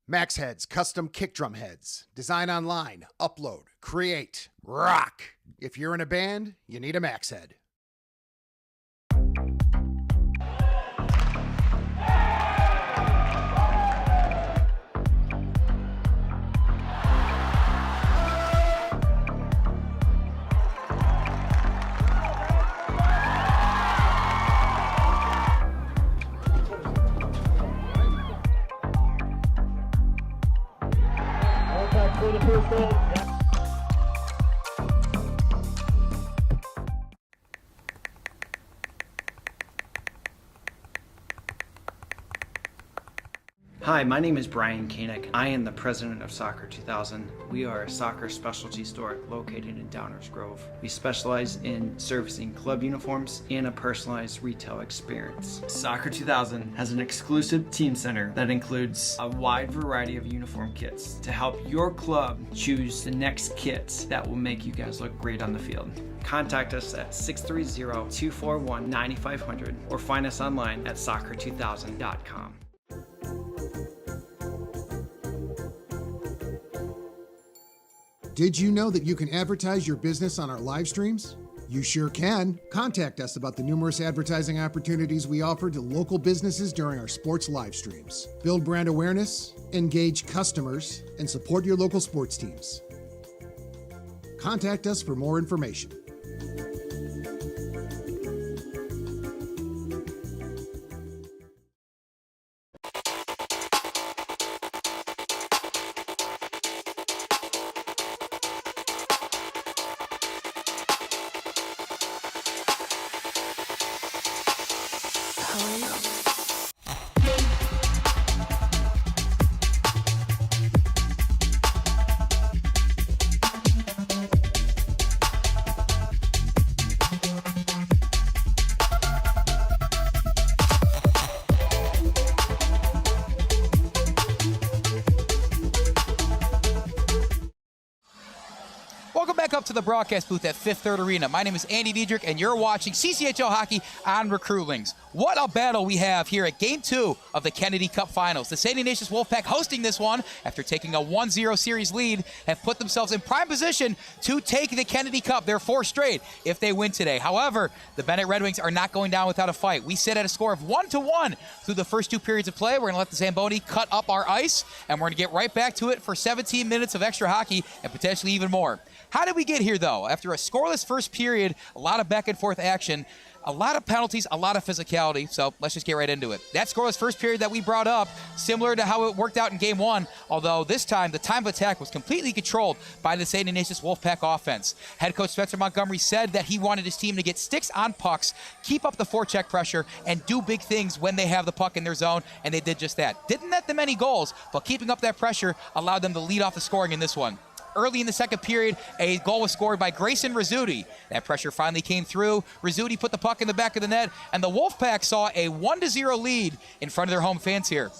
Max Heads Custom Kick Drum Heads. Design online, upload, create, rock. If you're in a band, you need a Max Head.
Hi, my name is Brian Koehn. I am the president of Soccer 2000. We are a soccer specialty store located in Downers Grove. We specialize in servicing club uniforms and a personalized retail experience. Soccer 2000 has an exclusive team center that includes a wide variety of uniform kits to help your club choose the next kits that will make you guys look great on the field. Contact us at 630-241-9500 or find us online at soccer2000.com.
Did you know that you can advertise your business on our live streams? You sure can. Contact us about the numerous advertising opportunities we offer to local businesses during our sports live streams. Build brand awareness, engage customers, and support your local sports teams. Contact us for more information.
Up to the broadcast booth at Fifth Third Arena. My name is Andy Diedrich, and you're watching CCHL Hockey on Recruitlings. What a battle we have here at Game 2 of the Kennedy Cup Finals. The St. Ignatius Wolfpack hosting this one after taking a 1-0 series lead have put themselves in prime position to take the Kennedy Cup, their fourth straight, if they win today. However, the Benet Red Wings are not going down without a fight. We sit at a score of 1-1 through the first two periods of play. We're going to let the Zamboni cut up our ice, and we're going to get right back to it for 17 minutes of extra hockey and potentially even more. How did we get here, though? After a scoreless first period, a lot of back-and-forth action, a lot of penalties, a lot of physicality, so let's just get right into it. That scoreless first period that we brought up, similar to how it worked out in Game 1, although this time the time of attack was completely controlled by the St. Ignatius Wolfpack offense. Head coach Spencer Montgomery said that he wanted his team to get sticks on pucks, keep up the forecheck pressure, and do big things when they have the puck in their zone, and they did just that. Didn't net them any goals, but keeping up that pressure allowed them to lead off the scoring in this one. Early in the second period, a goal was scored by Grayson Rizzuti. That pressure finally came through. Rizzuti put the puck in the back of the net, and the Wolfpack saw a 1-0 lead in front of their home fans here.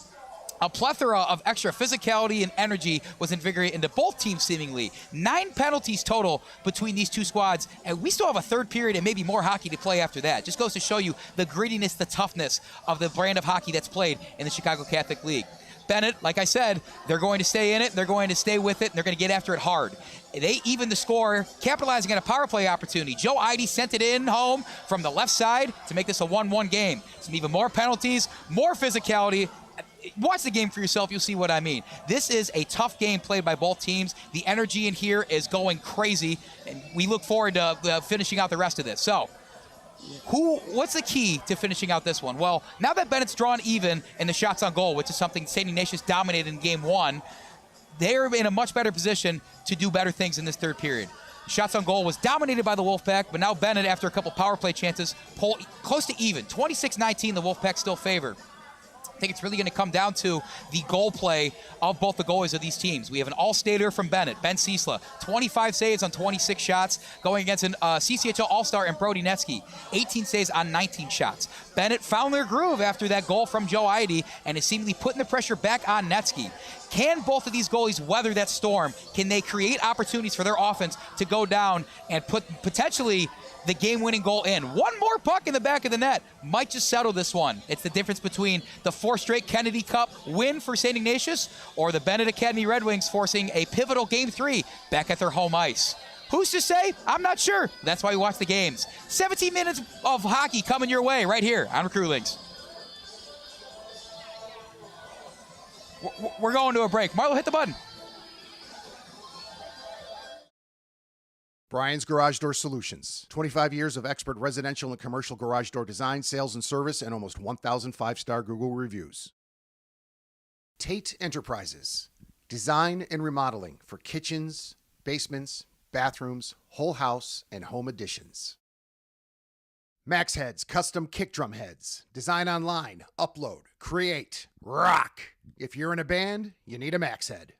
A plethora of extra physicality and energy was invigorated into both teams seemingly. 9 penalties total between these two squads, and we still have a third period and maybe more hockey to play after that. Just goes to show you the grittiness, the toughness of the brand of hockey that's played in the Chicago Catholic League. Benet, like I said, they're going to stay in it, they're going to stay with it, and they're going to get after it hard. They even the score, capitalizing on a power play opportunity. Joe Ihde sent it in home from the left side to make this a 1-1 game. Some even more penalties, more physicality. Watch the game for yourself, you'll see what I mean. This is a tough game played by both teams. The energy in here is going crazy, and we look forward to finishing out the rest of this. So, what's the key to finishing out this one? Well, now that Bennett's drawn even in the shots on goal, which is something St. Ignatius dominated in Game 1, they're in a much better position to do better things in this third period. Shots on goal was dominated by the Wolfpack, but now Benet, after a couple power play chances, pull close to even. 26-19, the Wolfpack still favor. I think it's really going to come down to the goal play of both the goalies of these teams. We have an all-stater from Benet, Ben Ciesla, 25 saves on 26 shots, going against an CCHL All-Star and Brody Netsky, 18 saves on 19 shots. Benet found their groove after that goal from Joe Ihde and is seemingly putting the pressure back on Netsky. Can both of these goalies weather that storm? Can they create opportunities for their offense to go down and put potentially the game-winning goal in? One more puck in the back of the net might just settle this one. It's the difference between the 4th straight Kennedy Cup win for St. Ignatius or the Benet Academy Red Wings forcing a pivotal Game 3 back at their home ice. Who's to say? I'm not sure. That's why we watch the games. 17 minutes of hockey coming your way right here on Recruitlings. We're going to a break. Marlo, hit the button.
Brian's Garage Door Solutions. 25 years of expert residential and commercial garage door design, sales, and service, and almost 1,000 5-star Google reviews. Tate Enterprises. Design and remodeling for kitchens, basements, bathrooms, whole house, and home additions. Max Heads, custom kick drum heads. Design online, upload, create, rock. If you're in a band, you need a Max Head.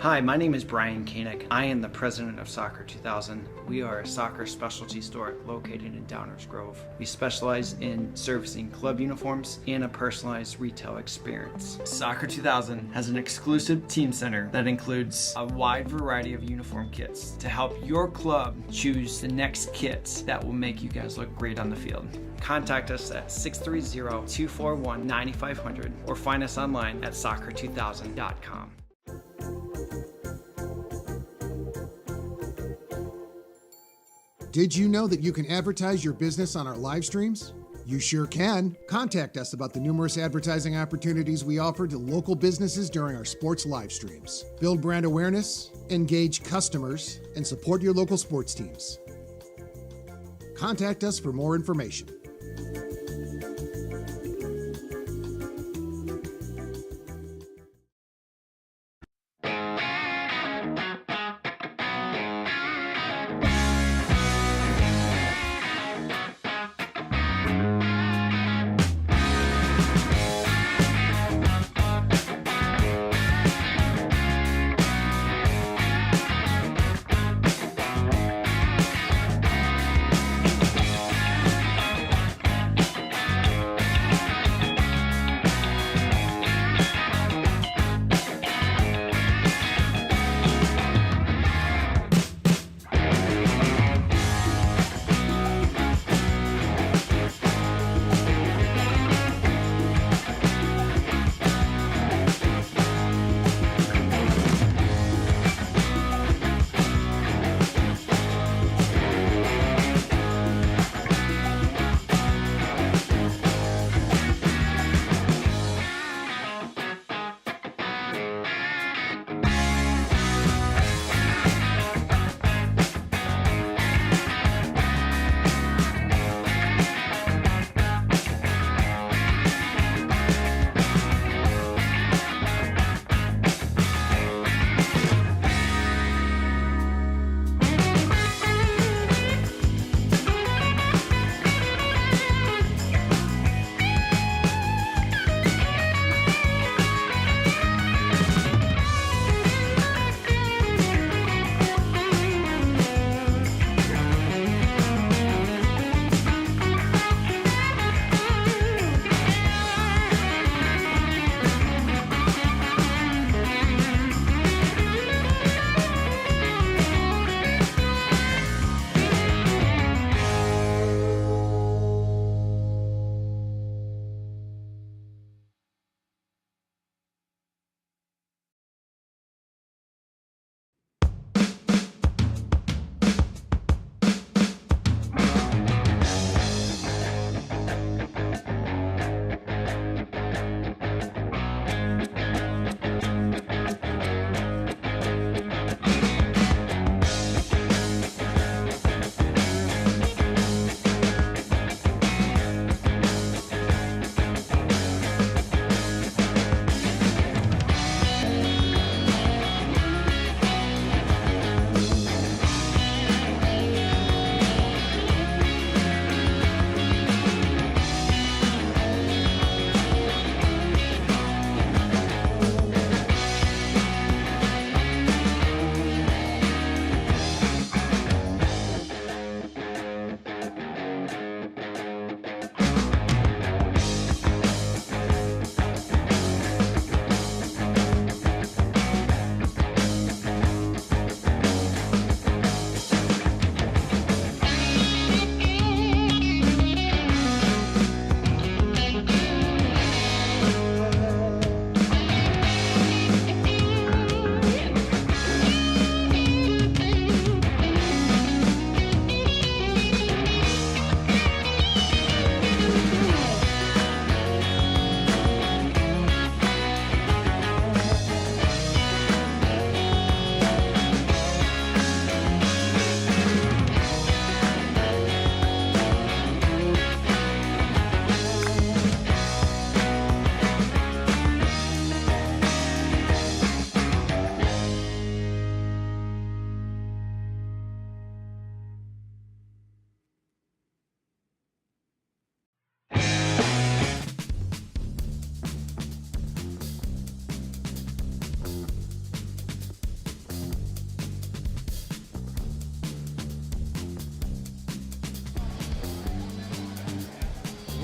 Hi, my name is Brian Koehn. I am the president of Soccer 2000. We are a soccer specialty store located in Downers Grove. We specialize in servicing club uniforms and a personalized retail experience. Soccer 2000 has an exclusive team center that includes a wide variety of uniform kits to help your club choose the next kits that will make you guys look great on the field. Contact us at 630-241-9500 or find us online at soccer2000.com.
Did you know that you can advertise your business on our live streams? You sure can. Contact us about the numerous advertising opportunities we offer to local businesses during our sports live streams. Build brand awareness, engage customers, and support your local sports teams. Contact us for more information.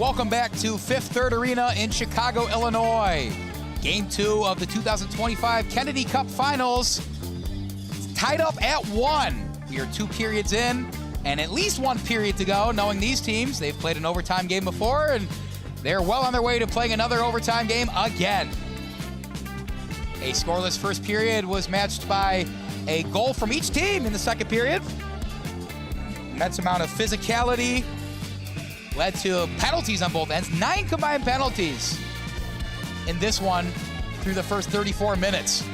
Welcome back to Fifth Third Arena in Chicago, Illinois. Game 2 of the 2025 Kennedy Cup Finals. It's tied up at 1. We are 2 periods in and at least 1 period to go. Knowing these teams, they've played an overtime game before and they're well on their way to playing another overtime game again. A scoreless first period was matched by a goal from each team in the second period. Immense amount of physicality led to penalties on both ends. 9 combined penalties in this one through the first 34 minutes.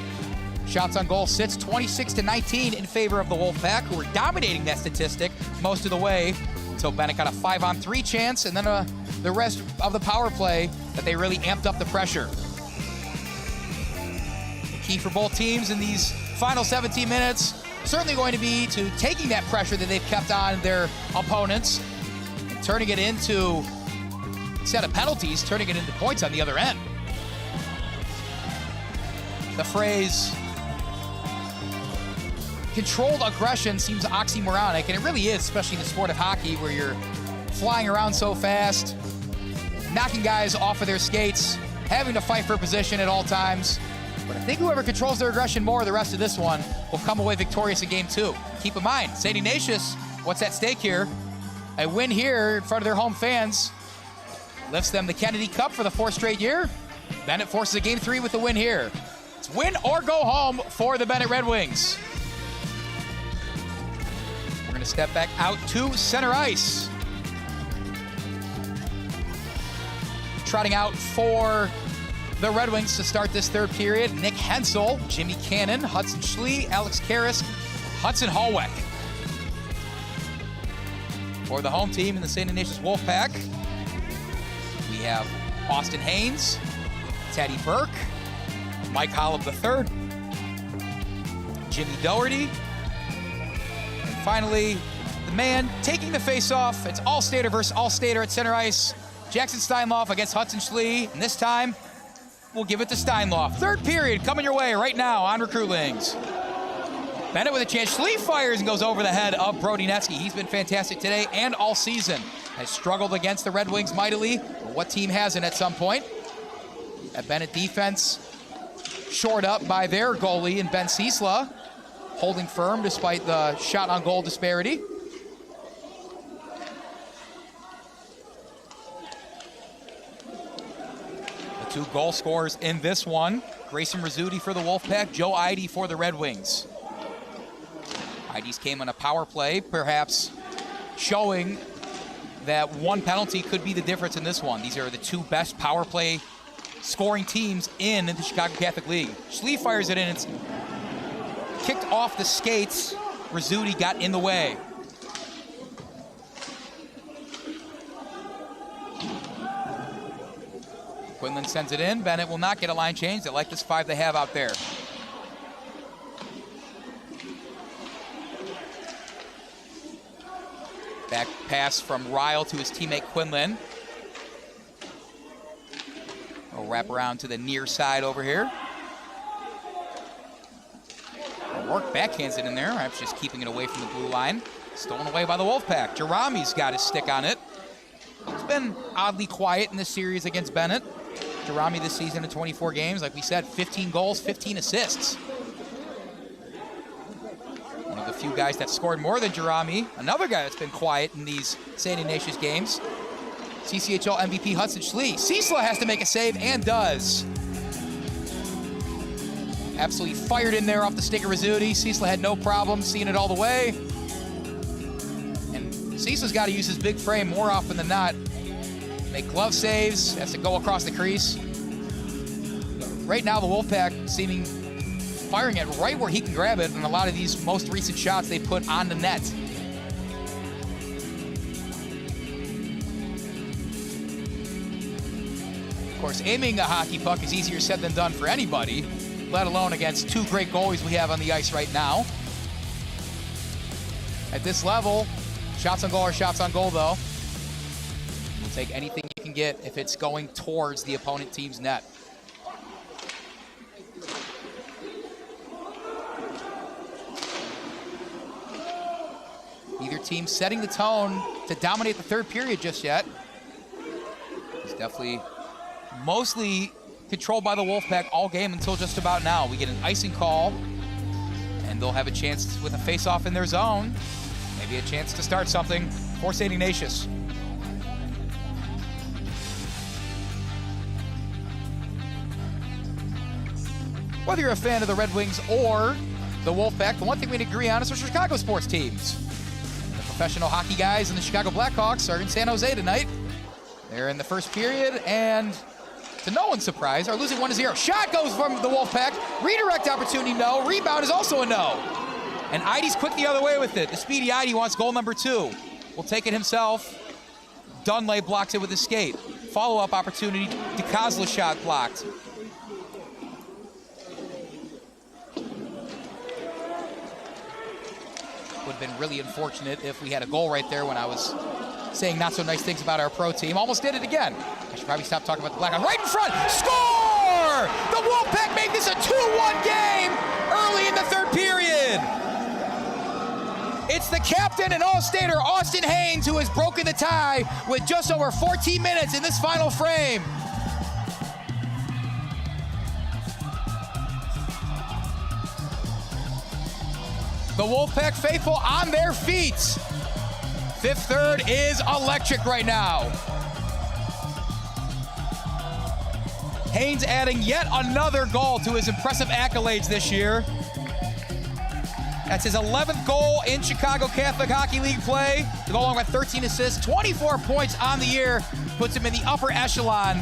Shots on goal sits 26-19 in favor of the Wolfpack, who were dominating that statistic most of the way until Benet got a 5-on-3 chance, and then the rest of the power play that they really amped up the pressure. The key for both teams in these final 17 minutes certainly going to be to taking that pressure that they've kept on their opponents and turning it into, instead of penalties, turning it into points on the other end. The phrase controlled aggression seems oxymoronic, and it really is, especially in the sport of hockey where you're flying around so fast, knocking guys off of their skates, having to fight for position at all times. But I think whoever controls their aggression more the rest of this one will come away victorious in game 2. Keep in mind, St. Ignatius, what's at stake here? A win here in front of their home fans lifts them the Kennedy Cup for the 4th straight year. Benet forces a game 3 with the win here. It's win or go home for the Benet Red Wings. We're going to step back out to center ice. Trotting out for the Red Wings to start this third period: Nick Hensel, Jimmy Cannon, Hudson Schlie, Alex Karras, Hudson Hollweck. For the home team in the St. Ignatius Wolfpack, we have Austin Haynes, Teddy Burke, Mike Holub III, Jimmy Doherty, and finally, the man taking the face-off. It's All-Stater versus All-Stater at center ice. Jackson Steinloff against Hudson Schlie, and this time, we'll give it to Steinloff. Third period coming your way right now on Recruitlings. Benet with a chance. Schlie fires and goes over the head of Brodinetsky. He's been fantastic today and all season. Has struggled against the Red Wings mightily. But what team hasn't at some point? That Benet defense shored up by their goalie in Ben Ciesla, holding firm despite the shot on goal disparity. The 2 goal scorers in this one: Grayson Rizzuti for the Wolfpack, Joe Ihde for the Red Wings. Ihde's came on a power play, perhaps showing that 1 penalty could be the difference in this one. These are the 2 best power play scoring teams in the Chicago Catholic League. Schlie fires it in. It's kicked off the skates. Rizzuti got in the way. Quinlan sends it in. Benet will not get a line change. They like this 5 they have out there. Back pass from Ryle to his teammate Quinlan. We'll wrap around to the near side over here. Rourke backhands it in there. Perhaps just keeping it away from the blue line. Stolen away by the Wolfpack. Jerami's got his stick on it. It's been oddly quiet in this series against Benet. Jerami this season in 24 games, like we said, 15 goals, 15 assists. One of the few guys that scored more than Jerami. Another guy that's been quiet in these St. Ignatius games. CCHL MVP Hudson Schlie. Ciesla has to make a save and does. Absolutely fired in there off the stick of Rizzuti. Ciesla had no problem seeing it all the way. And Ciesla's got to use his big frame more often than not. Make glove saves, has to go across the crease. Right now, the Wolfpack seeming firing it right where he can grab it, and a lot of these most recent shots they put on the net. Of course, aiming a hockey puck is easier said than done for anybody, let alone against 2 great goalies we have on the ice right now. At this level, shots on goal are shots on goal, though. We'll take anything you can get if it's going towards the opponent team's net. Neither team setting the tone to dominate the third period just yet. definitely mostly controlled by the Wolfpack all game until just about now. We get an icing call, and they'll have a chance with a face-off in their zone. Maybe a chance to start something for St. Ignatius. Whether you're a fan of the Red Wings or the Wolfpack, the one thing we can agree on is the Chicago sports teams. The professional hockey guys and the Chicago Blackhawks are in San Jose tonight. They're in the first period, and to no one's surprise, are losing 1-0. Shot goes from the Wolfpack. Redirect opportunity, no. Rebound is also a no. And Ihde's quick the other way with it. The speedy Ihde wants goal number 2. Will take it himself. Dunlay blocks it with his skate. Follow-up opportunity. DiCosola shot blocked. Would have been really unfortunate if we had a goal right there when I was saying not so nice things about our pro team. Almost did it again. I should probably stop talking about the Blackhawks. Right in front, score! The Wolfpack made this a 2-1 game early in the third period. It's the captain and all-stater, Austin Haynes, who has broken the tie with just over 14 minutes in this final frame. The Wolfpack faithful on their feet. Fifth third is electric right now. Haynes adding yet another goal to his impressive accolades this year. That's his 11th goal in Chicago Catholic Hockey League play. To go along with 13 assists, 24 points on the year, puts him in the upper echelon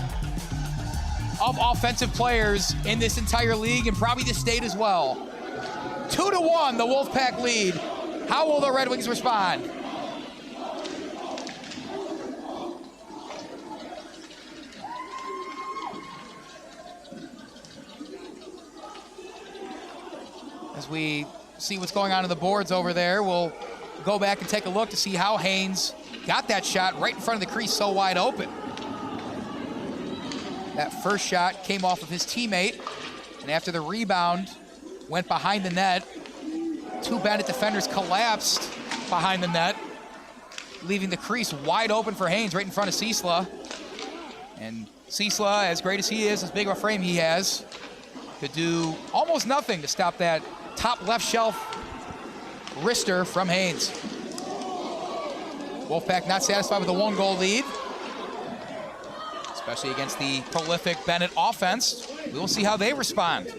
of offensive players in this entire league and probably the state as well. 2-1, the Wolfpack lead. How will the Red Wings respond? As we see what's going on the boards over there, we'll go back and take a look to see how Haynes got that shot right in front of the crease so wide open. That first shot came off of his teammate, and after the rebound went behind the net, 2 Benet defenders collapsed behind the net, leaving the crease wide open for Haynes right in front of Ciesla. And Ciesla, as great as he is, as big of a frame he has, could do almost nothing to stop that top left shelf wrister from Haynes. Wolfpack not satisfied with the 1-goal lead, especially against the prolific Benet offense. We will see how they respond.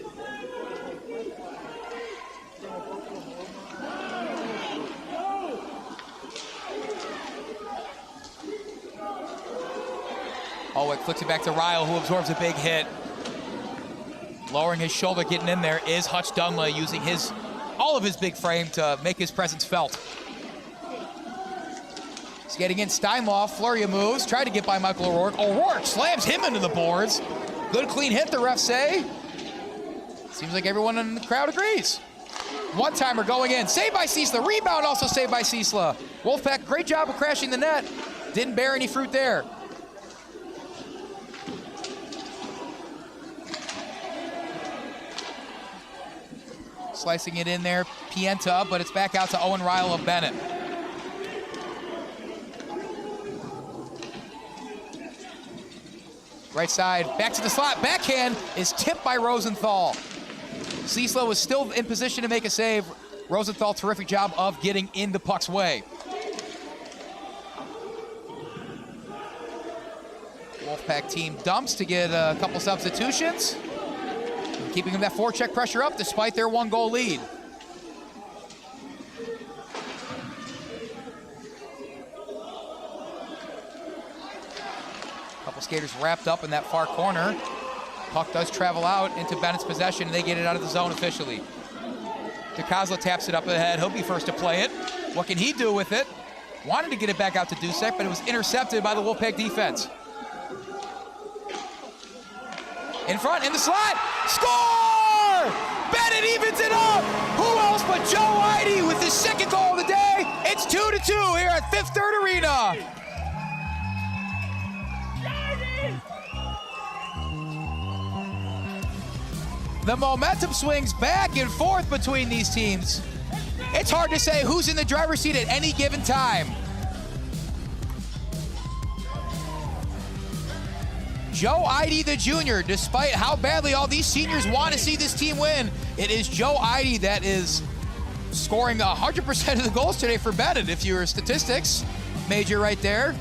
Hollweck flicks it back to Ryle, who absorbs a big hit. Lowering his shoulder, getting in there is Hutch Dunlay, using all of his big frame to make his presence felt. He's getting in. Steinloff, flurry of moves, tried to get by Michael O'Rourke. O'Rourke slams him into the boards. Good clean hit, the refs say. Seems like everyone in the crowd agrees. One-timer going in, saved by Ciesla. Rebound also saved by Ciesla. Wolfpack, great job of crashing the net. Didn't bear any fruit there. Slicing it in there, Pienta, but it's back out to Owen Ryle of Benet. Right side, back to the slot, backhand is tipped by Rosenthal. Ciesla was still in position to make a save. Rosenthal, terrific job of getting in the puck's way. Wolfpack team dumps to get a couple substitutions, keeping that forecheck pressure up despite their 1-goal lead. Couple skaters wrapped up in that far corner. Puck does travel out into Bennett's possession, and they get it out of the zone officially. DiCosola taps it up ahead. He'll be first to play it. What can he do with it? Wanted to get it back out to Dusek, but it was intercepted by the Wolfpack defense. In front, in the slot, score! Benet evens it up! Who else but Joe Ihde with his 2nd goal of the day? It's 2-2 here at Fifth Third Arena. The momentum swings back and forth between these teams. It's hard to say who's in the driver's seat at any given time. Joe Ihde, the junior. Despite how badly all these seniors want to see this team win, it is Joe Ihde that is scoring 100% of the goals today for Benet, if you're a statistics major right there.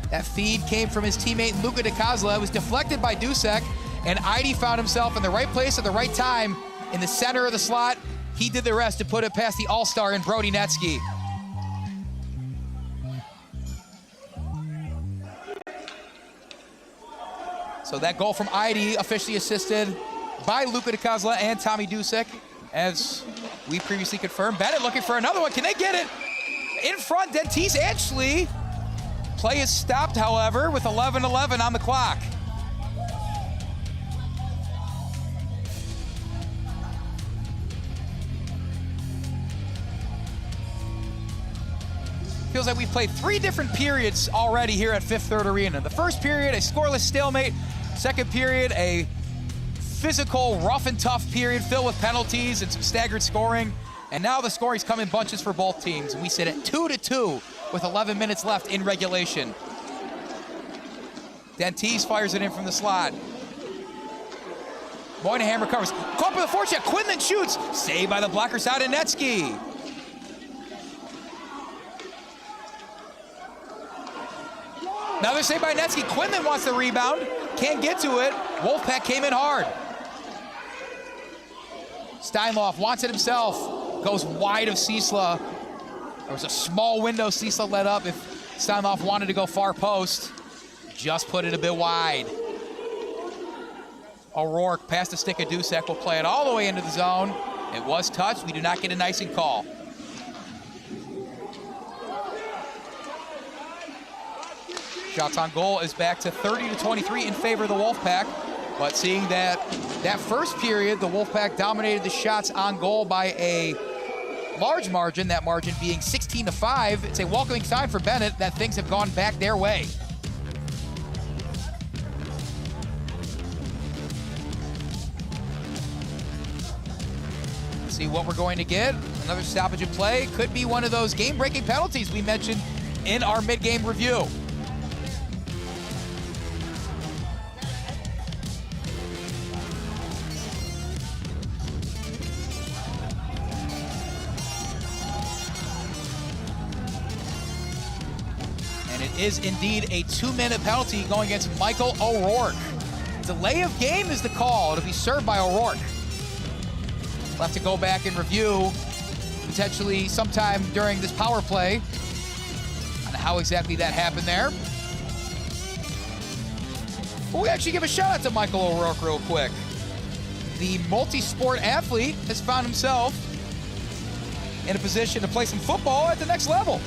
That feed came from his teammate Luca DiCosola. It was deflected by Dusek, and Ihde found himself in the right place at the right time in the center of the slot. He did the rest to put it past the all-star in Brody Netsky. So that goal from Ihde officially assisted by Luca DiCosola and Tommy Dusek, as we previously confirmed. Benet looking for another one. Can they get it? In front, Dentice and Schlie. Play is stopped, however, with 11:11 on the clock. Feels like we've played 3 different periods already here at Fifth Third Arena. The first period, a scoreless stalemate. Second period, a physical, rough and tough period filled with penalties and some staggered scoring. And now the scoring's come in bunches for both teams. And we sit at 2-2 with 11 minutes left in regulation. Dentice fires it in from the slot. Moynihan recovers. Caught by the forecheck. Quinlan shoots. Saved by the blocker side of Netsky. Another save by Netsky. Quinlan wants the rebound. Can't get to it. Wolfpack came in hard. Steinloff wants it himself. Goes wide of Ciesla. There was a small window Ciesla let up if Steinloff wanted to go far post. Just put it a bit wide. O'Rourke past the stick of Dusek will play it all the way into the zone. It was touched. We do not get an icing call. Shots on goal is back to 30-23 in favor of the Wolfpack. But seeing that first period, the Wolfpack dominated the shots on goal by a large margin, that margin being 16-5. It's a welcoming sign for Benet that things have gone back their way. Let's see what we're going to get. Another stoppage of play. Could be one of those game-breaking penalties we mentioned in our mid-game review. Is indeed a 2-minute penalty going against Michael O'Rourke. Delay of game is the call. It'll be served by O'Rourke. We'll have to go back and review potentially sometime during this power play on how exactly that happened there. But we actually give a shout out to Michael O'Rourke real quick. The multi-sport athlete has found himself in a position to play some football at the next level.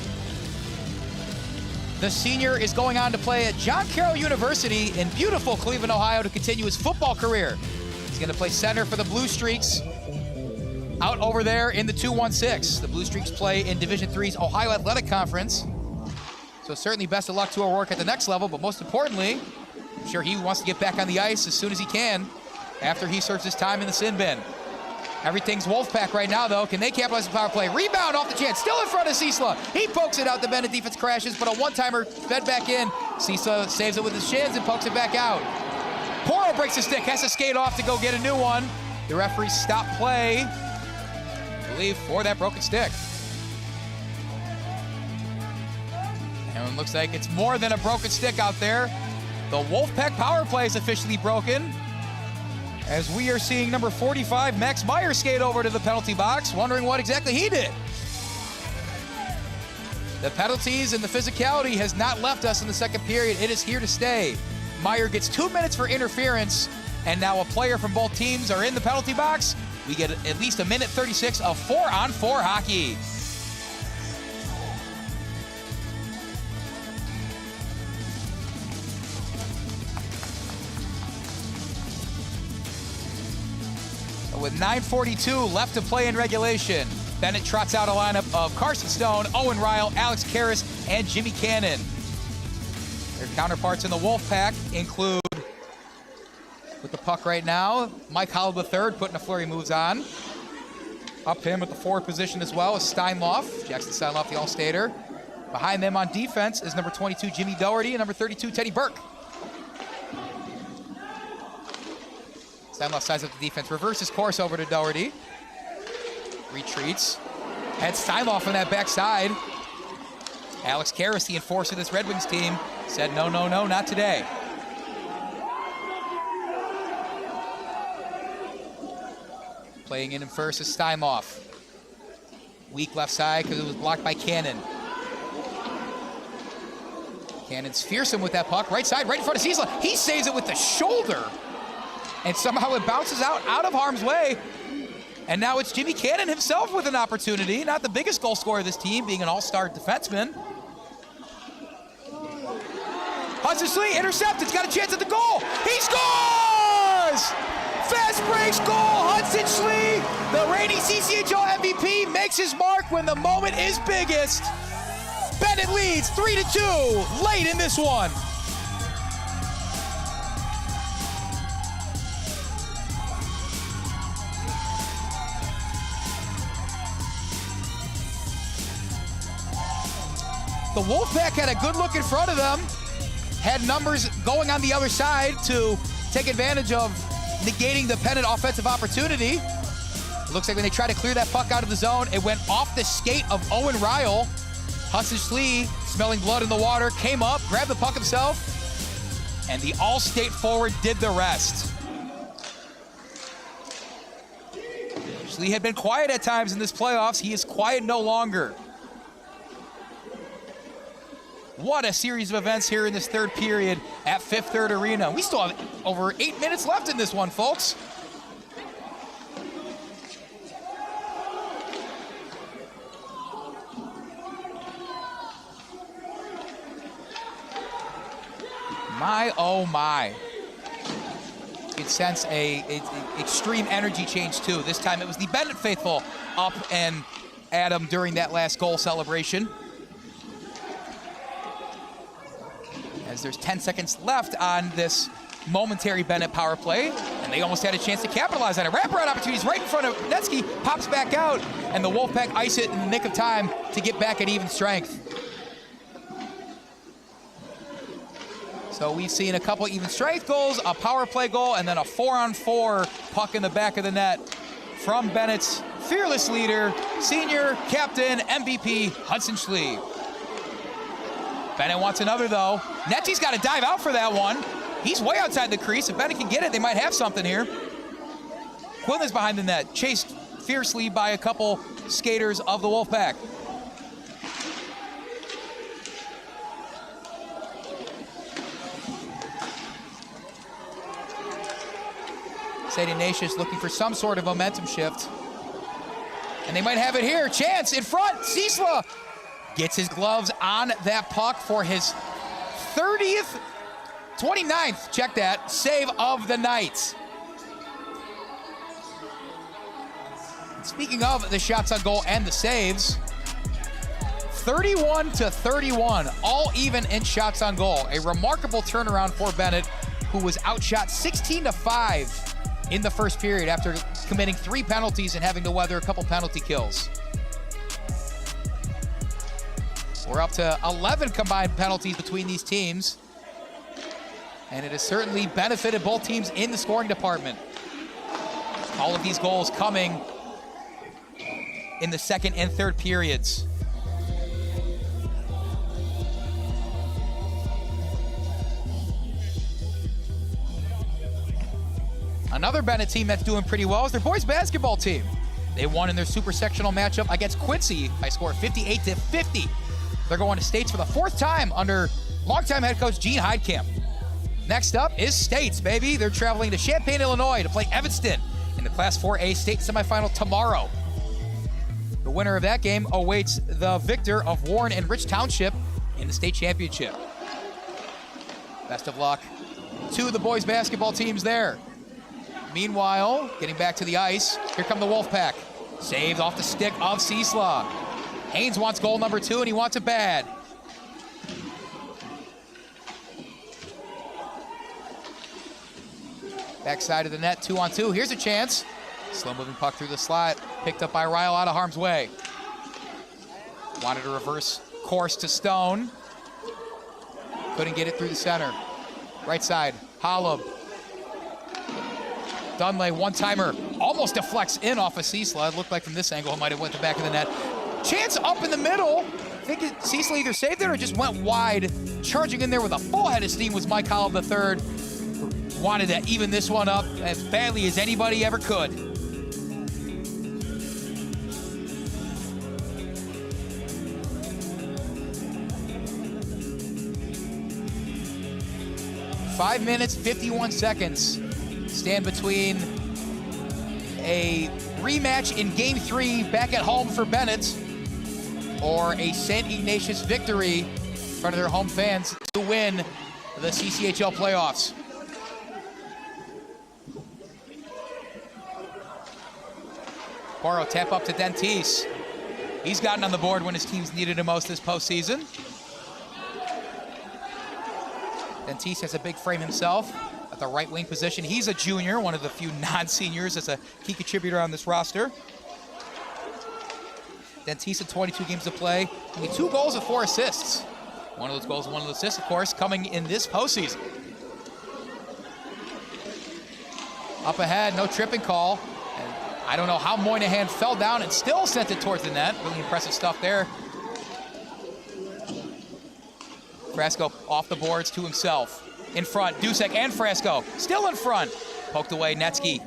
The senior is going on to play at John Carroll University in beautiful Cleveland, Ohio to continue his football career. He's going to play center for the Blue Streaks out over there in the 2-1-6. The Blue Streaks play in Division III's Ohio Athletic Conference. So certainly best of luck to O'Rourke at the next level, but most importantly, I'm sure he wants to get back on the ice as soon as he can after he serves his time in the sin bin. Everything's Wolfpack right now, though. Can they capitalize the power play? Rebound off the chance. Still in front of Ciesla. He pokes it out. The Benet defense crashes, but a one-timer fed back in. Ciesla saves it with his shins and pokes it back out. Poro breaks the stick. Has to skate off to go get a new one. The referee stopped play, I believe, for that broken stick. And it looks like it's more than a broken stick out there. The Wolfpack power play is officially broken, as we are seeing number 45, Max Meyer, skate over to the penalty box, wondering what exactly he did. The penalties and the physicality has not left us in the second period. It is here to stay. Meyer gets 2 minutes for interference, and now a player from both teams are in the penalty box. We get at least a minute 36 of 4-on-4 hockey. With 9:42 left to play in regulation, Benet trots out a lineup of Carson Stone, Owen Ryle, Alex Karras, and Jimmy Cannon. Their counterparts in the Wolfpack include, with the puck right now, Mike Howell III putting a flurry of moves on. Up him at the forward position as well is Steinloff, Jackson Steinloff, the All-Stater. Behind them on defense is number 22, Jimmy Doherty, and number 32, Teddy Burke. Steinloff sides up the defense, reverses course over to Doherty. Retreats. Had Steinloff on that backside. Alex Karras, the enforcer of this Red Wings team, said no, no, no, not today. Playing in first is Steinloff. Weak left side because it was blocked by Cannon. Cannon's fearsome with that puck. Right side, right in front of Ciesla. He saves it with the shoulder. And somehow it bounces out of harm's way. And now it's Jimmy Cannon himself with an opportunity. Not the biggest goal scorer of this team, being an all-star defenseman. Hudson Schlie intercepted. Got a chance at the goal. He scores! Fast breaks goal. Hudson Schlie, the reigning CCHL MVP, makes his mark when the moment is biggest. Benet leads 3-2 late in this one. The Wolfpack had a good look in front of them, had numbers going on the other side to take advantage of negating the Benet offensive opportunity. It looks like when they tried to clear that puck out of the zone, it went off the skate of Owen Ryle. Hudson Schlie, smelling blood in the water, came up, grabbed the puck himself, and the all-state forward did the rest. Schlie had been quiet at times in this playoffs. He is quiet no longer. What a series of events here in this third period at Fifth Third Arena. We still have over 8 minutes left in this one, folks. My, oh my. You can sense a extreme energy change too. This time it was the Benet faithful up and at him during that last goal celebration. As there's 10 seconds left on this momentary Benet power play, and they almost had a chance to capitalize on it. Wraparound opportunities right in front of Netsky, pops back out, and the Wolfpack ice it in the nick of time to get back at even strength. So we've seen a couple even strength goals, a power play goal, and then a 4-on-4 puck in the back of the net from Benet's fearless leader, senior captain, MVP, Hudson Schlie. Benet wants another, though. Netsy's got to dive out for that one. He's way outside the crease. If Benet can get it, they might have something here. Quinlan's behind the net, chased fiercely by a couple skaters of the Wolfpack. Ignatius looking for some sort of momentum shift. And they might have it here. Chance in front. Ciesla gets his gloves on that puck for his 29th, check that, save of the night. Speaking of the shots on goal and the saves, 31-31, all even in shots on goal. A remarkable turnaround for Benet, who was outshot 16-5 in the first period after committing 3 penalties and having to weather a couple penalty kills. We're up to 11 combined penalties between these teams, and it has certainly benefited both teams in the scoring department. All of these goals coming in the second and third periods. Another Benet team that's doing pretty well is their boys basketball team. They won in their super sectional matchup against Quincy by a score of 58-50. They're going to States for the 4th time under longtime head coach Gene Heidkamp. Next up is States, baby. They're traveling to Champaign, Illinois to play Evanston in the Class 4A state semifinal tomorrow. The winner of that game awaits the victor of Warren and Rich Township in the state championship. Best of luck to the boys basketball teams there. Meanwhile, getting back to the ice, here come the Wolfpack. Saved off the stick of Ciesla. Haynes wants goal number 2, and he wants it bad. Backside of the net, 2-on-2. Here's a chance. Slow-moving puck through the slot. Picked up by Ryle out of harm's way. Wanted a reverse course to Stone. Couldn't get it through the center. Right side, Holub. Dunley, one-timer, almost deflects in off of Ciesla. It looked like from this angle it might have went the back of the net. Chance up in the middle. I think Ciesla either saved it or just went wide. Charging in there with a full head of steam was Mike Holland III. Wanted to even this one up as badly as anybody ever could. Five minutes, 51 seconds stand between a rematch in Game 3 back at home for Benet or a St. Ignatius victory in front of their home fans to win the CCHL playoffs. Poro tap up to Dentice. He's gotten on the board when his teams needed him most this postseason. Dentice has a big frame himself at the right wing position. He's a junior, one of the few non-seniors that's a key contributor on this roster. Dentice had 22 games to play, only 2 goals and 4 assists. One of those goals, one of those assists, of course, coming in this postseason. Up ahead, no tripping call. And I don't know how Moynihan fell down and still sent it towards the net. Really impressive stuff there. Frasco off the boards to himself. In front, Dusek and Frasco still in front. Poked away, Netsky.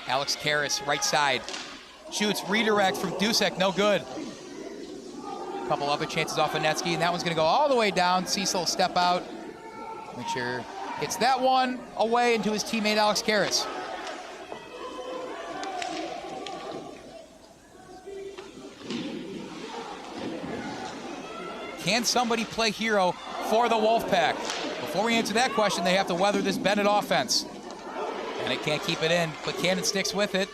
Alex Karras, right side. Shoots, redirect from Dusek, no good. A couple other chances off of Netsky, and that one's gonna go all the way down. Ciesla will step out. Make sure gets that one away into his teammate Alex Karras. Can somebody play hero for the Wolfpack? Before we answer that question, they have to weather this Benet offense. And it can't keep it in, but Cannon sticks with it.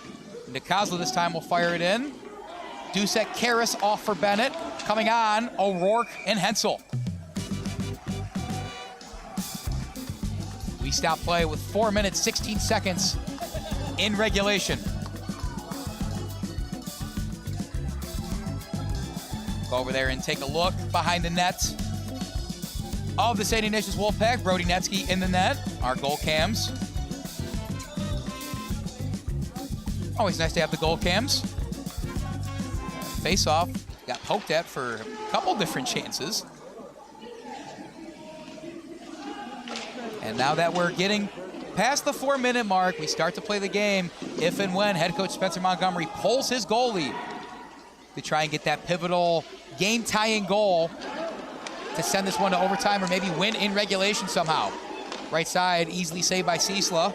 DiCosola this time will fire it in. Dusek, Karras off for Benet. Coming on, O'Rourke and Hensel. We stop play with 4 minutes, 16 seconds in regulation. Go over there and take a look behind the net of the St. Ignatius Wolfpack. Brody Netsky in the net, our goal cams. Always nice to have the goal cams. Face-off, got poked at for a couple different chances. And now that we're getting past the 4-minute mark, we start to play the game if and when head coach Spencer Montgomery pulls his goalie to try and get that pivotal game-tying goal to send this one to overtime or maybe win in regulation somehow. Right side, easily saved by Ciesla.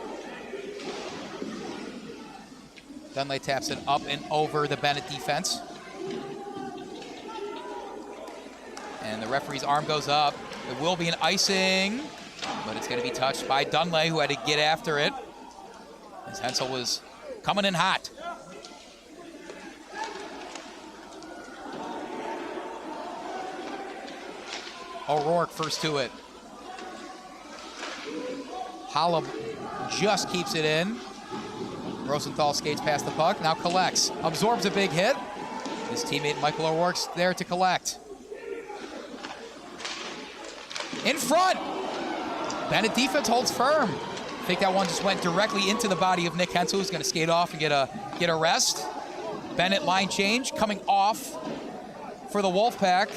Dunley taps it up and over the Benet defense. And the referee's arm goes up. It will be an icing, but it's going to be touched by Dunley, who had to get after it, as Hensel was coming in hot. O'Rourke first to it. Holland just keeps it in. Rosenthal skates past the puck, now collects. Absorbs a big hit. His teammate Michael O'Rourke's there to collect. In front! Benet defense holds firm. I think that one just went directly into the body of Nick Hensel, who's gonna skate off and get a rest. Benet line change coming off for the Wolfpack.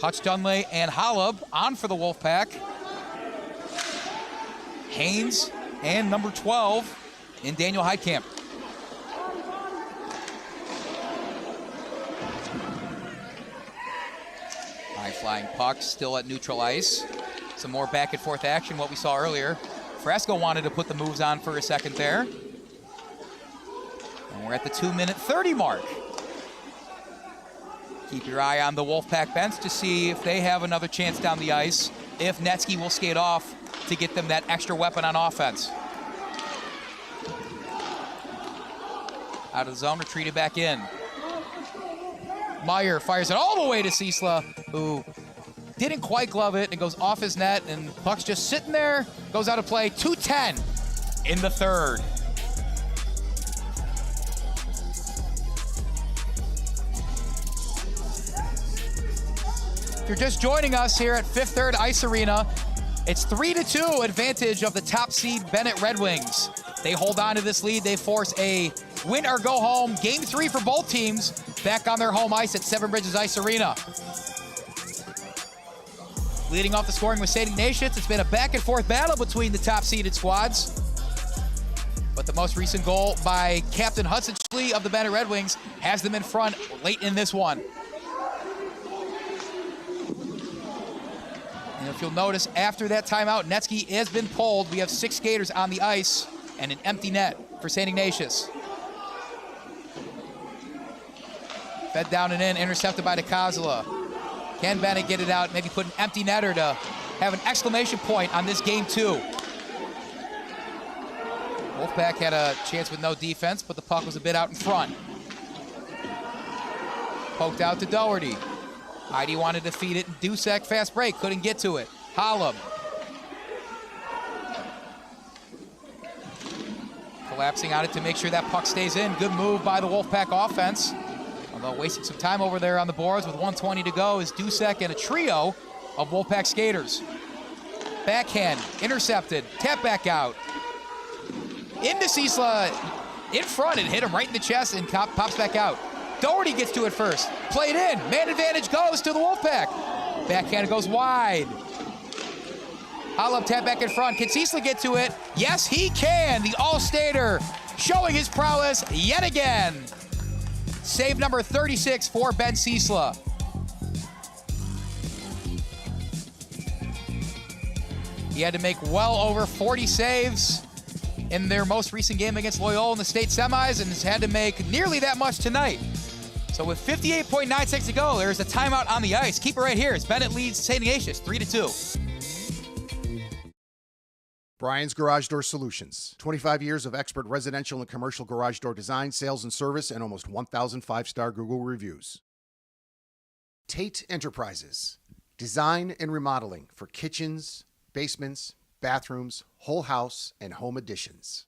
Hutch, Dunley, and Holub on for the Wolfpack. Haynes and number 12 in Daniel Heidkamp. High-flying puck still at neutral ice. Some more back and forth action, what we saw earlier. Frasco wanted to put the moves on for a second there. And we're at the 2-minute 30 mark. Keep your eye on the Wolfpack bench to see if they have another chance down the ice, if Netsky will skate off to get them that extra weapon on offense. Out of the zone, retreated back in. Meyer fires it all the way to Ciesla, who didn't quite glove it, and goes off his net, and puck's just sitting there, goes out of play. 2:10 in the third. you're just joining us here at Fifth Third Ice Arena, it's 3-2 advantage of the top seed Benet Red Wings. They hold on to this lead. They force a win or go home. Game 3 for both teams back on their home ice at Seven Bridges Ice Arena. Leading off the scoring with St. Ignatius. It's been a back and forth battle between the top seeded squads. But the most recent goal by Captain Hudson Schlie of the Benet Red Wings has them in front late in this one. And if you'll notice, after that timeout, Netsky has been pulled. We have 6 skaters on the ice and an empty net for St. Ignatius. Fed down and in, intercepted by DiCosola. Can Benet get it out, maybe put an empty netter to have an exclamation point on this game 2? Wolfpack had a chance with no defense, but the puck was a bit out in front. Poked out to Doherty. Ihde wanted to feed it, and Dusek, fast break, couldn't get to it. Hollum. Collapsing on it to make sure that puck stays in. Good move by the Wolfpack offense. Although wasting some time over there on the boards with 1:20 to go is Dusek and a trio of Wolfpack skaters. Backhand, intercepted, tap back out. Into Ciesla, in front, and hit him right in the chest and pops back out. Doherty gets to it first. Played in. Man advantage goes to the Wolfpack. Backhand goes wide. Hollum tap back in front. Can Ciesla get to it? Yes, he can. The All-Stater showing his prowess yet again. Save number 36 for Ben Ciesla. He had to make well over 40 saves in their most recent game against Loyola in the state semis, and has had to make nearly that much tonight. So with 58.9 seconds to go, there's a timeout on the ice. Keep it right here as Benet leads St. Ignatius 3-2.
Brian's Garage Door Solutions. 25 years of expert residential and commercial garage door design, sales, and service, and almost 1,000 5-star Google reviews. Tate Enterprises. Design and remodeling for kitchens, basements, bathrooms, whole house, and home additions.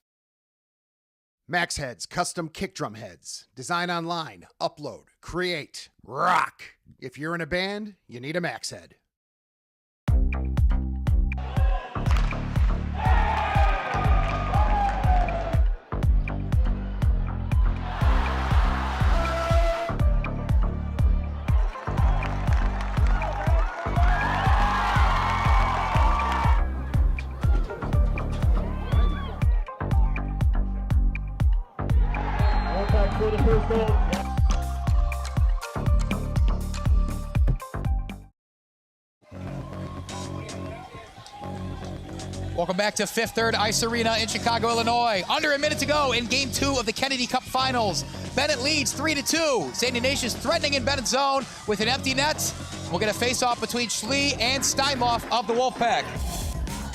Max Heads Custom Kick Drum Heads. Design online, upload, create, rock. If you're in a band, you need a Max Head.
Welcome back to Fifth Third Ice Arena in Chicago, Illinois. Under a minute to go in Game 2 of the Kennedy Cup Finals. Benet leads 3-2. St. Ignatius threatening in Benet's zone with an empty net. We'll get a face-off between Schlie and Steinloff of the Wolfpack.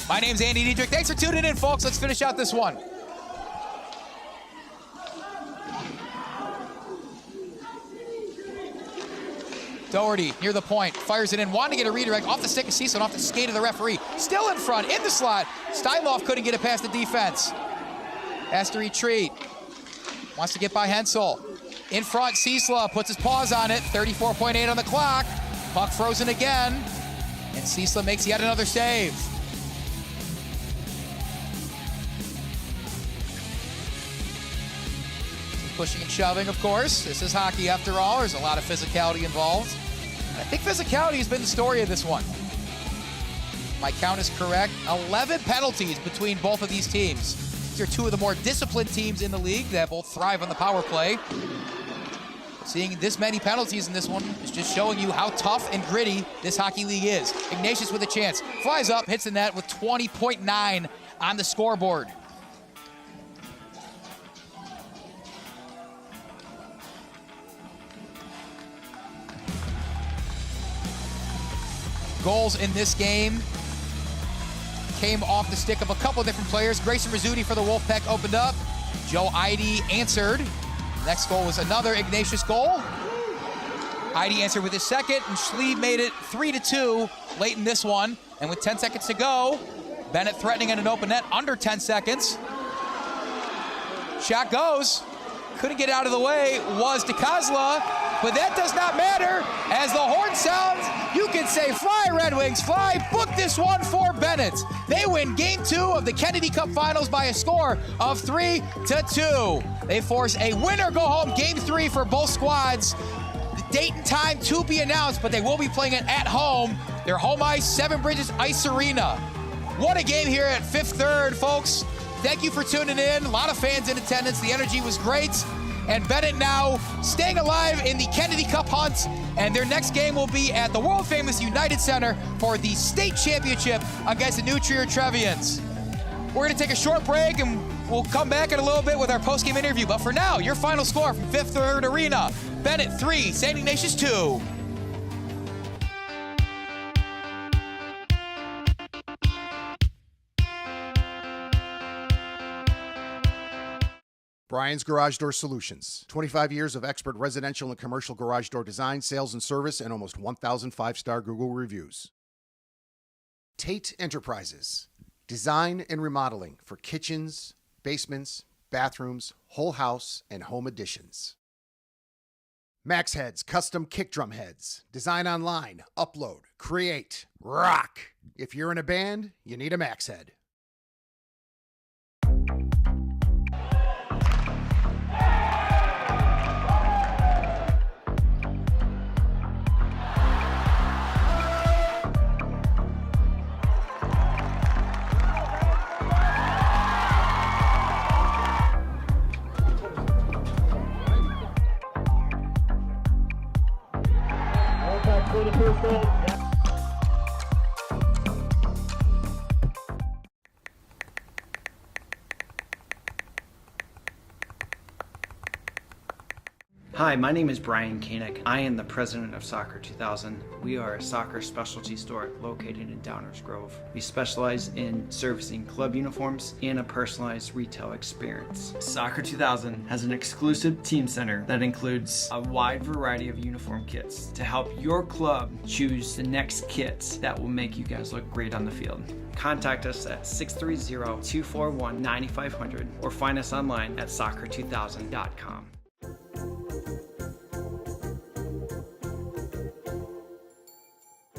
My name's Andy Diedrich. Thanks for tuning in, folks. Let's finish out this one. Doherty near the point, fires it in, wanting to get a redirect off the stick of Ciesla, off the skate of the referee. Still in front, in the slot. Steinloff couldn't get it past the defense. Has to retreat. Wants to get by Hensel. In front, Ciesla puts his paws on it. 34.8 on the clock. Puck frozen again. And Ciesla makes yet another save. Pushing and shoving, of course. This is hockey after all. There's a lot of physicality involved. And I think physicality has been the story of this one. My count is correct. 11 penalties between both of these teams. These are two of the more disciplined teams in the league that both thrive on the power play. Seeing this many penalties in this one is just showing you how tough and gritty this hockey league is. Ignatius with a chance. Flies up, hits the net with 20.9 on the scoreboard. Goals in this game came off the stick of a couple different players. Grayson Rizzuti for the Wolfpack opened up. Joe Ihde answered. Next goal was another Ignatius goal. Ihde answered with his second, and Schlie made it 3-2 late in this one. And with 10 seconds to go, Benet threatening at an open net under 10 seconds. Shot goes. Couldn't get out of the way was DiCosola. but that does not matter. As the horn sounds, you can say, fly Red Wings, fly. Book this one for Benet. They win Game 2 of the Kennedy Cup Finals by a score of 3-2. They force a winner-go-home Game 3 for both squads. The date and time to be announced, but they will be playing it at home. Their home ice, Seven Bridges Ice Arena. What a game here at Fifth Third, folks. Thank you for tuning in. A lot of fans in attendance. The energy was great. And Benet now staying alive in the Kennedy Cup hunt. And their next game will be at the world-famous United Center for the state championship against the New Trier Trevians. We're going to take a short break, and we'll come back in a little bit with our post-game interview. But for now, your final score from Fifth Third Arena, Benet 3, St. Ignatius 2.
Brian's Garage Door Solutions. 25 years of expert residential and commercial garage door design, sales, and service, and almost 1,000 five-star Google reviews. Tate Enterprises. Design and remodeling for kitchens, basements, bathrooms, whole house, and home additions. Max Heads Custom Kick Drum Heads. Design online, upload, create, rock. If you're in a band, you need a Max Head.
Hi, my name is Brian Koehn. I am the president of Soccer 2000. We are a soccer specialty store located in Downers Grove. We specialize in servicing club uniforms and a personalized retail experience. Soccer 2000 has an exclusive team center that includes a wide variety of uniform kits to help your club choose the next kits that will make you guys look great on the field. Contact us at 630-241-9500 or find us online at soccer2000.com.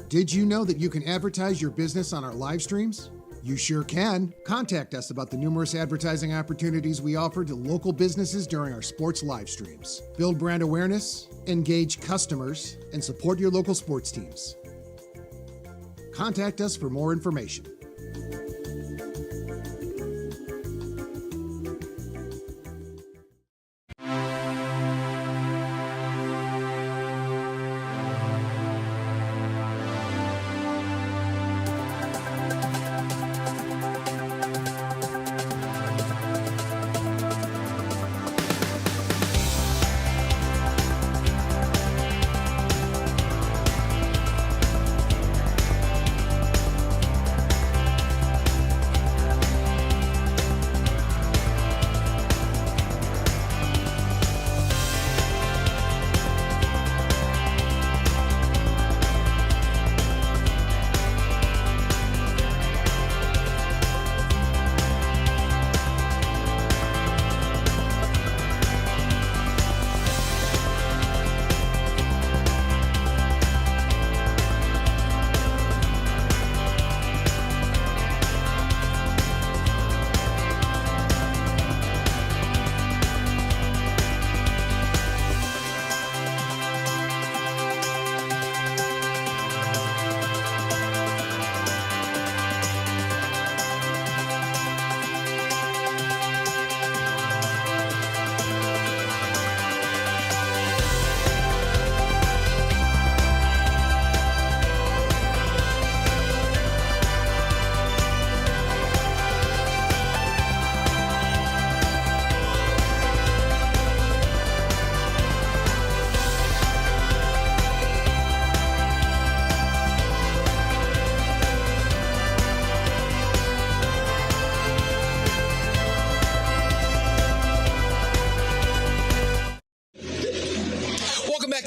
Did you know that you can advertise your business on our live streams? You sure can. Contact us about the numerous advertising opportunities we offer to local businesses during our sports live streams. Build brand awareness, engage customers, and support your local sports teams. Contact us for more information.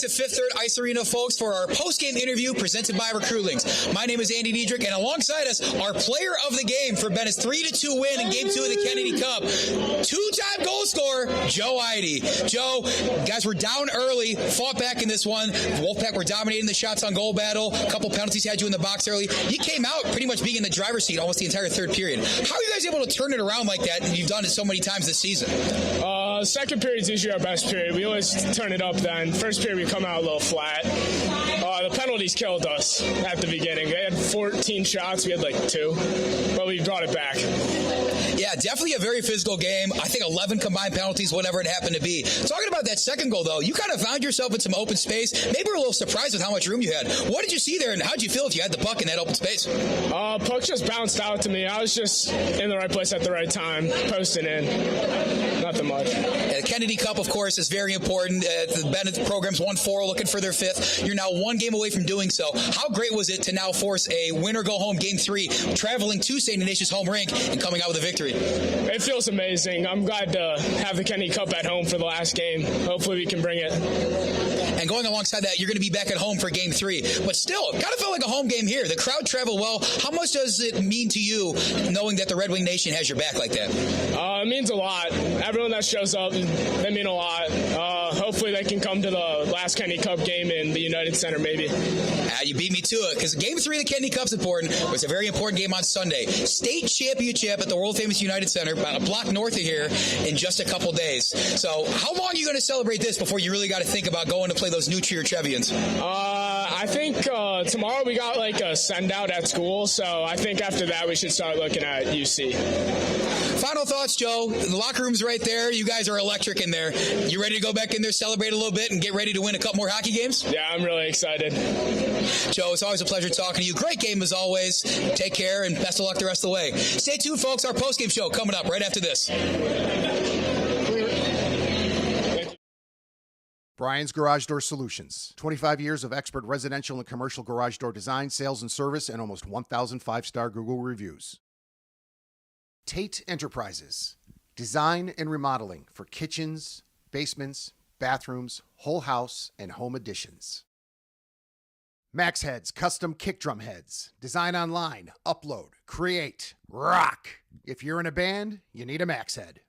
to Fifth Third Ice Arena, folks, for our post-game interview presented by Recruitlings. My name is Andy Diedrich, and alongside us, our player of the game for Benet's 3-2 win in Game 2 of the Kennedy Cup, two-time goal scorer, Joe Ihde. Joe, guys were down early, fought back in this one. The Wolfpack were dominating the shots on goal battle. A couple penalties had you in the box early. You came out pretty much being in the driver's seat almost the entire third period. How are you guys able to turn it around like that? And you've done it so many times this season.
Second period is usually our best period. We always turn it up then. First period, we come out a little flat. The penalties killed us at the beginning. They had 14 shots. We had like 2, but we brought it back.
Yeah, definitely a very physical game. I think 11 combined penalties, whatever it happened to be. Talking about that second goal, though, you kind of found yourself in some open space. Maybe we're a little surprised with how much room you had. What did you see there, and how did you feel if you had the puck in that open space?
Puck just bounced out to me. I was just in the right place at the right time, posting in. Nothing much.
The Kennedy Cup, of course, is very important. The Benet program's won 4, looking for their 5th. You're now 1 game away from doing so. How great was it to now force a win-or-go-home Game 3, traveling to St. Ignatius home rink and coming out with a victory?
It feels amazing. I'm glad to have the Kennedy Cup at home for the last game. Hopefully we can bring it.
And going alongside that, you're going to be back at home for Game 3. But still, kind of felt like a home game here. The crowd traveled well. How much does it mean to you knowing that the Red Wing Nation has your back like that?
It means a lot. Everyone that shows up, they mean a lot. Hopefully they can come to the last Kennedy Cup game in the United Center, maybe.
You beat me to it, because Game 3 of the Kennedy Cup's important, but it's a very important game on Sunday. State championship at the world-famous United Center, about a block north of here, in just a couple days. So how long are you going to celebrate this before you really got to think about going to play those new Trier Trevians?
I think tomorrow we got like a send-out at school, so I think after that we should start looking at UC.
Final thoughts, Joe. The locker room's right there. You guys are electric in there. You ready to go back in there, celebrate a little bit, and get ready to win a couple more hockey games?
Yeah, I'm really excited.
Joe, it's always a pleasure talking to you. Great game as always. Take care, and best of luck the rest of the way. Stay tuned, folks. Our post-game show coming up right after this.
Brian's Garage Door Solutions. 25 years of expert residential and commercial garage door design, sales, and service, and almost 1,000 5-star Google reviews. Tate Enterprises. Design and remodeling for kitchens, basements, bathrooms, whole house, and home additions. Max Heads Custom Kick Drum Heads. Design online, upload, create, rock. If you're in a band, you need a Max Head.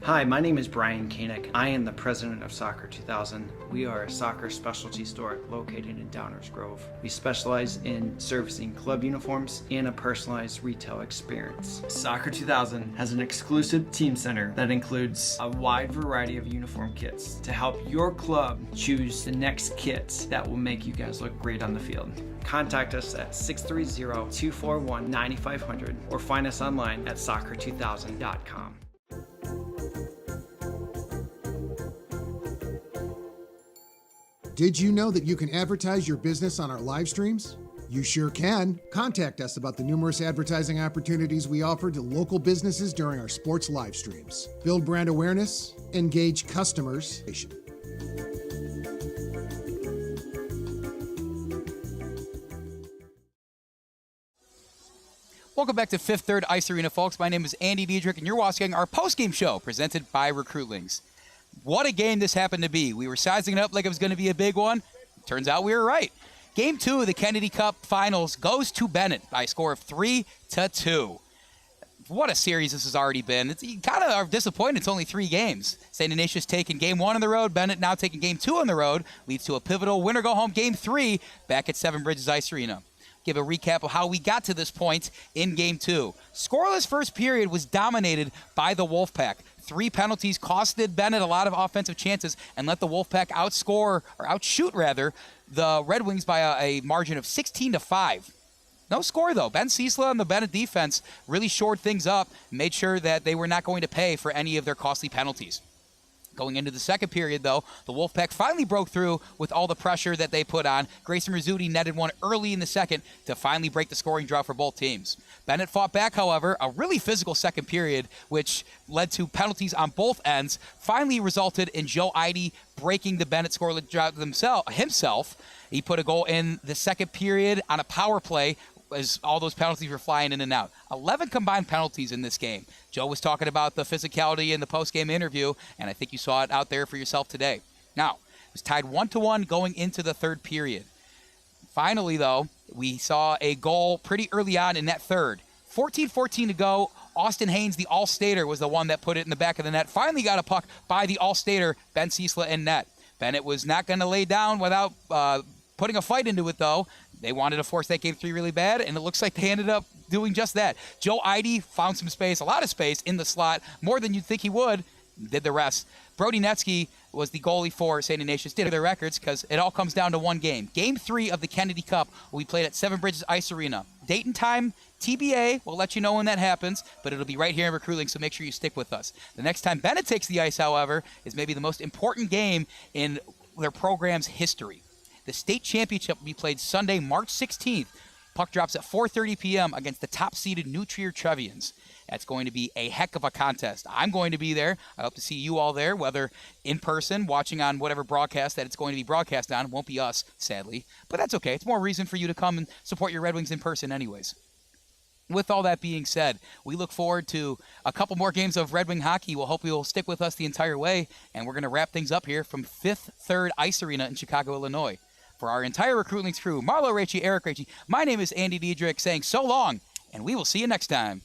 Hi, my name is Brian Koehn. I am the president of Soccer 2000. We are a soccer specialty store located in Downers Grove. We specialize in servicing club uniforms and a personalized retail experience. Soccer 2000 has an exclusive team center that includes a wide variety of uniform kits to help your club choose the next kits that will make you guys look great on the field. Contact us at 630-241-9500 or find us online at soccer2000.com.
Did you know that you can advertise your business on our live streams? You sure can. Contact us about the numerous advertising opportunities we offer to local businesses during our sports live streams. Build brand awareness, engage customers.
Welcome back to Fifth Third Ice Arena, folks. My name is Andy Diedrich, and you're watching our post-game show presented by Recruitlings. What a game this happened to be. We were sizing it up like it was going to be a big one. Turns out we were right. Game 2 of the Kennedy Cup Finals goes to Benet by a score of 3-2. What a series this has already been. It's kind of disappointed it's only 3 games. St. Ignatius taking Game 1 on the road. Benet now taking Game 2 on the road. Leads to a pivotal winner-go-home Game 3 back at Seven Bridges Ice Arena. Give a recap of how we got to this point in Game 2. Scoreless first period was dominated by the Wolfpack. 3 penalties costed Benet a lot of offensive chances and let the Wolfpack outshoot the Red Wings by a margin of 16-5. No score, though. Ben Ciesla and the Benet defense really shored things up, made sure that they were not going to pay for any of their costly penalties. Going into the second period, though, the Wolfpack finally broke through with all the pressure that they put on. Grayson Rizzuti netted one early in the second to finally break the scoring drought for both teams. Benet fought back, however. A really physical second period, which led to penalties on both ends, finally resulted in Joe Ihde breaking the Benet scoreless drought himself. He put a goal in the second period on a power play as all those penalties were flying in and out. 11 combined penalties in this game. Joe was talking about the physicality in the post-game interview, and I think you saw it out there for yourself today. Now, it was tied 1-1 going into the third period. Finally, though, we saw a goal pretty early on in that third. 14-14 to go. Austin Haynes, the All-Stater, was the one that put it in the back of the net. Finally got a puck by the All-Stater, Ben Ciesla, in net. Benet was not going to lay down without putting a fight into it, though. They wanted to force that game 3 really bad, and it looks like they ended up doing just that. Joe Ihde found some space, a lot of space, in the slot, more than you'd think he would, did the rest. Brody Netsky was the goalie for St. Ignatius, did their records, because it all comes down to one game. Game 3 of the Kennedy Cup will be played at Seven Bridges Ice Arena. Date and time, TBA, we'll let you know when that happens, but it'll be right here in Recruitlings, so make sure you stick with us. The next time Benet takes the ice, however, is maybe the most important game in their program's history. The state championship will be played Sunday, March 16th. Puck drops at 4:30 p.m. against the top-seeded New Trier Trevians. That's going to be a heck of a contest. I'm going to be there. I hope to see you all there, whether in person, watching on whatever broadcast that it's going to be broadcast on. It won't be us, sadly. But that's okay. It's more reason for you to come and support your Red Wings in person anyways. With all that being said, we look forward to a couple more games of Red Wing hockey. We'll hope you'll stick with us the entire way, and we're going to wrap things up here from Fifth Third Ice Arena in Chicago, Illinois. For our entire Recruitlings crew, Marlo Ricci, Eric Ricci, my name is Andy Diedrich saying so long, and we will see you next time.